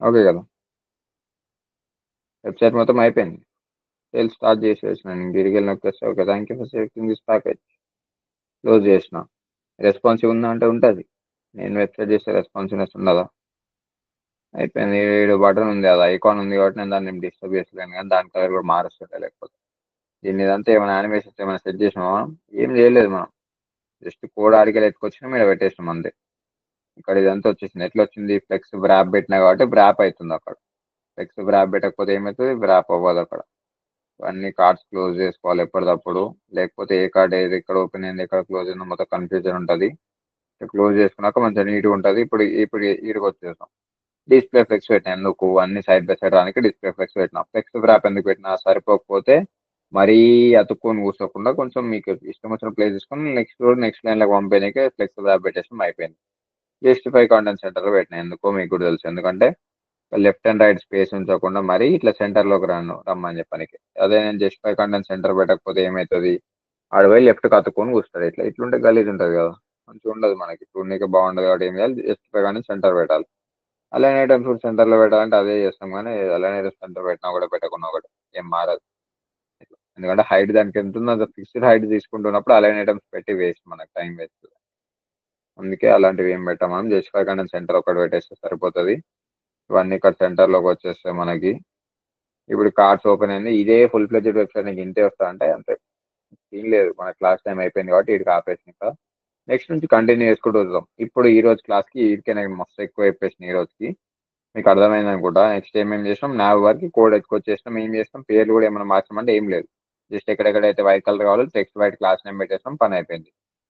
ఓకే కదా. వెబ్సైట్ మొత్తం అయిపోయింది. సేల్ స్టార్ట్ చేసేసిన. నేను తిరిగి వెళ్ళి నొక్కేస్తే okay, thank you for selecting this package. Close చేసిన. రెస్పాన్సివ్ ఉందా అంటే ఉంటుంది. నేను వెబ్సైట్ చేస్తే రెస్పాన్సివ్నెస్ ఉండదా? అయిపోయింది. 7 బటన్ ఉంది, అది ఐకాన్ ఉంది కాబట్టి నేను దాన్ని డిస్టర్బ్ చేసలేను. కానీ దాని కలర్ కూడా మారుస్తుంటే లేకపోతే. దీన్ని ఇదంతా ఏమైనా యానిమేషన్స్ ఏమైనా సెట్ చేసినామా? ఏం చేయలేదు మనం. జస్ట్ కోడ్ ఆడికెళ్ళి ఎత్తుకొచ్చినా మీరు పెట్టేసినాం అంతే. ఇక్కడ ఇదంతా వచ్చేసింది. ఎట్లా వచ్చింది? ఫ్లెక్స్ బ్రాప్ పెట్టినా కాబట్టి బ్రాప్ అవుతుంది అక్కడ. ఫ్లెక్స్ బ్రాప్ పెట్టకపోతే ఏమవుతుంది? బ్రాప్ అవ్వదు అక్కడ. అన్ని కార్డ్స్ క్లోజ్ చేసుకోవాలి ఎప్పటికప్పుడు. లేకపోతే ఏ కార్డ్ ఏది ఎక్కడ ఓపెన్ అయింది, ఎక్కడ క్లోజ్ అయిందో మొత్తం కన్ఫ్యూజన్ ఉంటుంది. క్లోజ్ చేసుకున్నాక మంచిగా నీట్గా ఉంటుంది. ఇప్పుడు ఈడికి వచ్చేసాం. డిస్ప్లే ఫ్లెక్స్ పెట్టినా ఎందుకు? అన్ని సైడ్ బై సైడ్ రానికి డిస్ప్లే ఫ్లెక్స్ పెట్టినా. ఫ్లెక్స్ బ్రాప్ ఎందుకు పెట్టినా? సరిపోకపోతే మరీ అతుక్కొని కూర్చోకుండా కొంచెం మీకు ఇష్టం వచ్చిన ప్లేస్ తీసుకొని నెక్స్ట్ లైన్లోకి పంపేయడానికి ఫ్లెక్స్ బ్రాప్ పెట్టేసి అయిపోయింది. జస్టిఫై కాంటెంట్ సెంటర్లో పెట్టినా. ఎందుకో మీకు కూడా తెలుసు. ఎందుకంటే లెఫ్ట్ అండ్ రైట్ స్పేస్ ఉంచకుండా మరీ ఇట్లా సెంటర్లోకి రమ్మని చెప్పడానికి. అదే నేను జస్టిఫై కాంటెంట్ సెంటర్ పెట్టకపోతే ఏమవుతుంది? ఆడపోయి లెఫ్ట్కి అతుక్కొని కూర్చుంటాడు. ఇట్లుంటే గలీజ్ ఉంటుంది కదా, మంచిగా ఉండదు. మనకి చూడడానికి బాగుండదు కాబట్టి ఏం చేయాలి? జస్టిఫై కాంటెంట్ సెంటర్ పెట్టాలి. అలైన్ ఐటమ్స్ కూడా సెంటర్లో పెట్టాలంటే అదే చేస్తాం. కానీ అలైన్ ఐటమ్స్ సెంటర్ పెట్టినా కూడా పెట్టకుండా ఒకటి ఏం మారదు. ఎందుకంటే హైట్ దానికి ఎంత ఉందో అంత ఫిక్స్డ్ హైట్ తీసుకుంటున్నప్పుడు అలైన్ ఐటమ్స్ పెట్టి వేస్ట్, మనకు టైం వేస్ట్. అందుకే అలాంటివి ఏం పెట్టాం మనం. జస్టిఫై కాంటెంట్ సెంటర్ ఒకటి పెట్టేస్తే సరిపోతుంది. ఇవన్నీ ఇక్కడ సెంటర్లోకి వచ్చేస్తాయి మనకి. ఇప్పుడు కార్డ్స్ ఓపెన్ అయింది. ఇదే ఫుల్ ఫ్లెడ్జ్డ్ వెబ్సైట్ నీకు ఇంతే వస్తా అంటే అంతే, ఏం లేదు. మన క్లాస్ టైం అయిపోయింది కాబట్టి వీడికి ఆపేసి ఇంకా నెక్స్ట్ నుంచి కంటిన్యూ చేసుకుంటూ వద్దాం. ఇప్పుడు ఈ రోజు క్లాస్కి వీడికే నాకు మస్తు ఎక్కువ చెప్పేసిన. ఈ రోజుకి మీకు అర్థమైంది అనుకుంటా. నెక్స్ట్ ఏమేమి చేసినాం? నావ్ వరకు కోడ్ ఎత్తుకొచ్చేసినాం. ఏం చేస్తాం? పేర్లు కూడా ఏమైనా మార్చమంటే ఏం లేదు. జస్ట్ ఎక్కడెక్కడైతే వైట్ కలర్ కావాలో టెక్స్ట్ వైట్ క్లాస్ నేమ్ పెట్టేస్తాం, పని అయిపోయింది.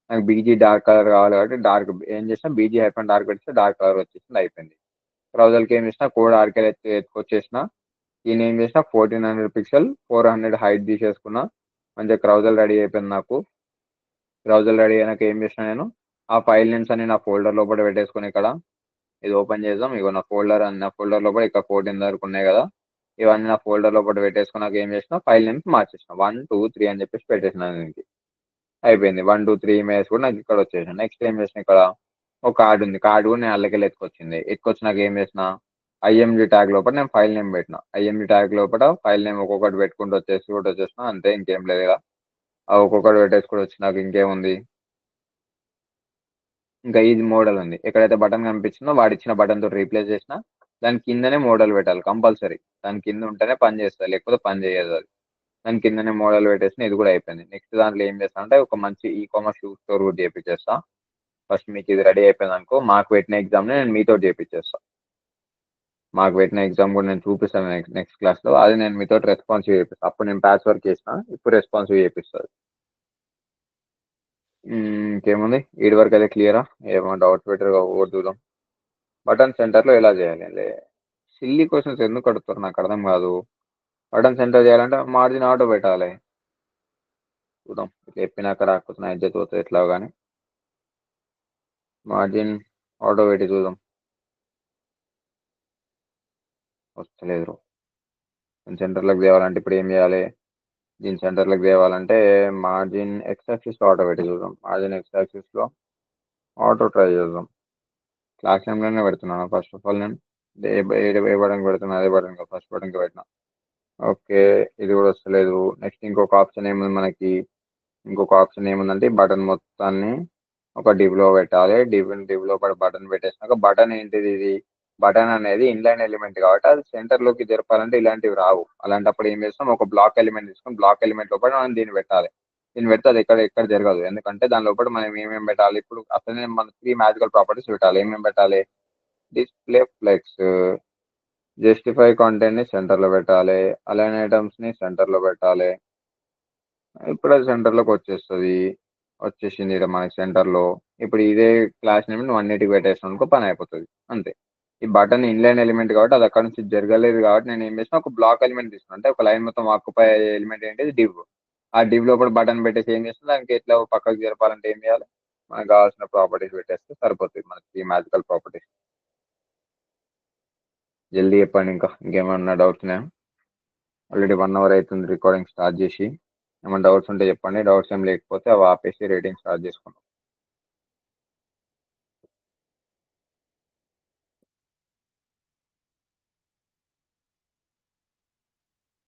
నాకు బీజీ డార్క్ కలర్ కావాలి కాబట్టి డార్క్ ఏం చేసినా బీజీ హైఫన్ డార్క్ పెట్టేస్తే డార్క్ కలర్ వచ్చేసింది, అయిపోయింది. బ్రౌజర్కి ఏం చేసినా కోడ్ ఆర్కెల్ ఎత్తుకొచ్చేసిన. ఈయన ఏం చేసిన 1400 పిక్సెల్ 400 హైట్ తీసేసుకున్నా. మంచిగా క్రౌజల్ రెడీ అయిపోయింది నాకు. బ్రౌజర్ రెడీ అయినాక ఏం చేసిన, నేను ఆ ఫైల్ నేమ్స్ అన్ని నా ఫోల్డర్ లోపల పెట్టేసుకుని ఇక్కడ ఇది ఓపెన్ చేద్దాం. ఇగో నా ఫోల్డర్ నా ఫోల్డర్ లోపల ఇక్కడ 14 వరకు ఉన్నాయి కదా, ఇవన్నీ నా ఫోల్డర్ లోపల పెట్టేసుకున్నాక ఏం చేసిన, ఫైల్ నేమ్స్ మార్చేసిన. 1, 2, 3 అని చెప్పేసి పెట్టేసిన. దీనికి అయిపోయింది. 1, 2, 3 ఇమేజెస్ కూడా నాకు ఇక్కడ వచ్చేసిన. నెక్స్ట్ ఏం చేసిన, ఇక్కడ ఒక కార్డు ఉంది. కార్డు కూడా నేను అల్లకెళ్ళి ఎత్తుకొచ్చినాక ఏం చేసిన, ఐఎంజీ ట్యాగ్ లోపల నేను ఫైల్ నేమ్ పెట్టిన. ఐఎంజీ ట్యాగ్ లోపల ఫైల్ నేమ్ ఒక్కొక్కటి పెట్టుకుంటూ వచ్చేసిన. అంతే, ఇంకేం లేదు. ఇలా ఒక్కొక్కటి పెట్టేసుకుంటూ వచ్చినాక ఇంకేముంది, ఇంకా ఇది మోడల్ ఉంది. ఎక్కడైతే బటన్ కనిపించిందో వాడు ఇచ్చిన బటన్ తోటి రీప్లేస్ చేసిన దాని కిందనే మోడల్ పెట్టాలి కంపల్సరీ. దాని కింద ఉంటేనే పని చేస్తుంది, లేకపోతే పని చేయదు అది. దాని కిందనే మోడల్ పెట్టేసిన ఇది కూడా అయిపోయింది. నెక్స్ట్ దాంట్లో ఏం చేస్తా అంటే ఒక మంచి ఈ కామర్స్ షూ స్టోర్ కూడా చేపించేస్తా. ఫస్ట్ మీకు ఇది రెడీ అయిపోయింది అనుకో, మాకు పెట్టిన ఎగ్జామ్ని నేను మీతో చేపించేస్తా. మాకు పెట్టిన ఎగ్జామ్ కూడా నేను చూపిస్తాను నెక్స్ట్ క్లాస్లో. అది నేను మీతో రెస్పాన్సివ్ చేపిస్తాను. అప్పుడు నేను ప్యాచ్ వర్క్ చేసిన, ఇప్పుడు రెస్పాన్సివ్ చేపిస్తుంది. ఇంకేముంది వీడి వరకు అయితే క్లియరా? ఏమో డౌట్స్ పెట్టరు ఒకటి చూద్దాం. బటన్ సెంటర్లో ఎలా చేయాలి? సిల్లీ క్వశ్చన్స్ ఎందుకు అడుగుతారు నాకు అర్థం కాదు. బటన్ సెంటర్ చేయాలంటే మార్జిన్ ఆటో పెట్టాలి. చూద్దాం చెప్పినాక రాకపోతే నా ఇజ్జత్ పోతుంది ఎట్లా కానీ. మార్జిన్ ఆటో పెట్టి చూద్దాం. వస్తలేదు. సెంటర్లోకి తేవాలంటే ఇప్పుడు ఏం చేయాలి? దీని సెంటర్లోకి తేవాలంటే మార్జిన్ ఎక్స్ యాక్సిస్లో ఆటో పెట్టి చూద్దాం. మార్జిన్ ఎక్స్ యాక్సిస్లో ఆటో ట్రై చేద్దాం. క్లాస్ నేమ్లోనే పెడుతున్నాను ఫస్ట్ ఆఫ్ ఆల్. నేను ఏ బటన్కి పెడుతున్నా అదే బటన్కి ఫస్ట్ బటన్కి పెట్టినా. ఓకే ఇది కూడా వస్తలేదు. నెక్స్ట్ ఇంకొక ఆప్షన్ ఏముంది మనకి? ఇంకొక ఆప్షన్ ఏముందంటే ఈ బటన్ మొత్తాన్ని ఒక డివ్లో పెట్టాలి. డివ్లో బటన్ పెట్టేసినాక బటన్ ఏంటిది? ఇది బటన్ అనేది ఇన్లైన్ ఎలిమెంట్ కాబట్టి అది సెంటర్లోకి జరపాలంటే ఇలాంటివి రావు. అలాంటప్పుడు ఏం చేస్తాం, ఒక బ్లాక్ ఎలిమెంట్ తీసుకొని బ్లాక్ ఎలిమెంట్ లోపల మనం దీన్ని పెట్టాలి. దీన్ని పెడితే అది ఎక్కడ జరగదు. ఎందుకంటే దాని లోపల మనం ఏమేమి పెట్టాలి? ఇప్పుడు అసలు మన 3 మ్యాజికల్ ప్రాపర్టీస్ పెట్టాలి. ఏమేమి పెట్టాలి? డిస్ప్లే ఫ్లెక్స్, జస్టిఫై కాంటెంట్ ని సెంటర్లో పెట్టాలి, అలైన్ ఐటమ్స్ ని సెంటర్లో పెట్టాలి. ఇప్పుడు అది సెంటర్లోకి వచ్చేసింది ఇక్కడ మనకి సెంటర్లో. ఇప్పుడు ఇదే క్లాస్ నేమ్ నువ్వు అన్నిటికి పెట్టేసాను అనుకో, పని అయిపోతుంది అంతే. ఈ బటన్ ఇన్లైన్ ఎలిమెంట్ కాబట్టి అది అక్కడ నుంచి జరగలేదు కాబట్టి నేను ఏం చేసిన ఒక బ్లాక్ ఎలిమెంట్ తీసుకున్నాను. అంటే ఒక లైన్ మొత్తం ఆక్యుపై అయ్యే ఎలిమెంట్ ఏంటిది? డివ్. ఆ డివ్ లోపల బటన్ పెట్టేసి ఏం చేస్తుంది, దానికి ఎట్లా పక్కకు జరపాలంటే ఏం చేయాలి? మనకు కావాల్సిన ప్రాపర్టీస్ పెట్టేస్తే సరిపోతుంది మనకి ఈ మ్యాజికల్ ప్రాపర్టీస్. జల్దీ చెప్పండి. ఇంకేమన్నా డౌట్స్ ఉన్నాయా? ఆల్రెడీ 1 hour అవుతుంది రికార్డింగ్ స్టార్ట్ చేసి. ఏమైనా డౌట్స్ ఉంటే చెప్పండి. డౌట్స్ ఏం లేకపోతే అవి ఆపేసి రేటింగ్ స్టార్ట్ చేసుకుందాం.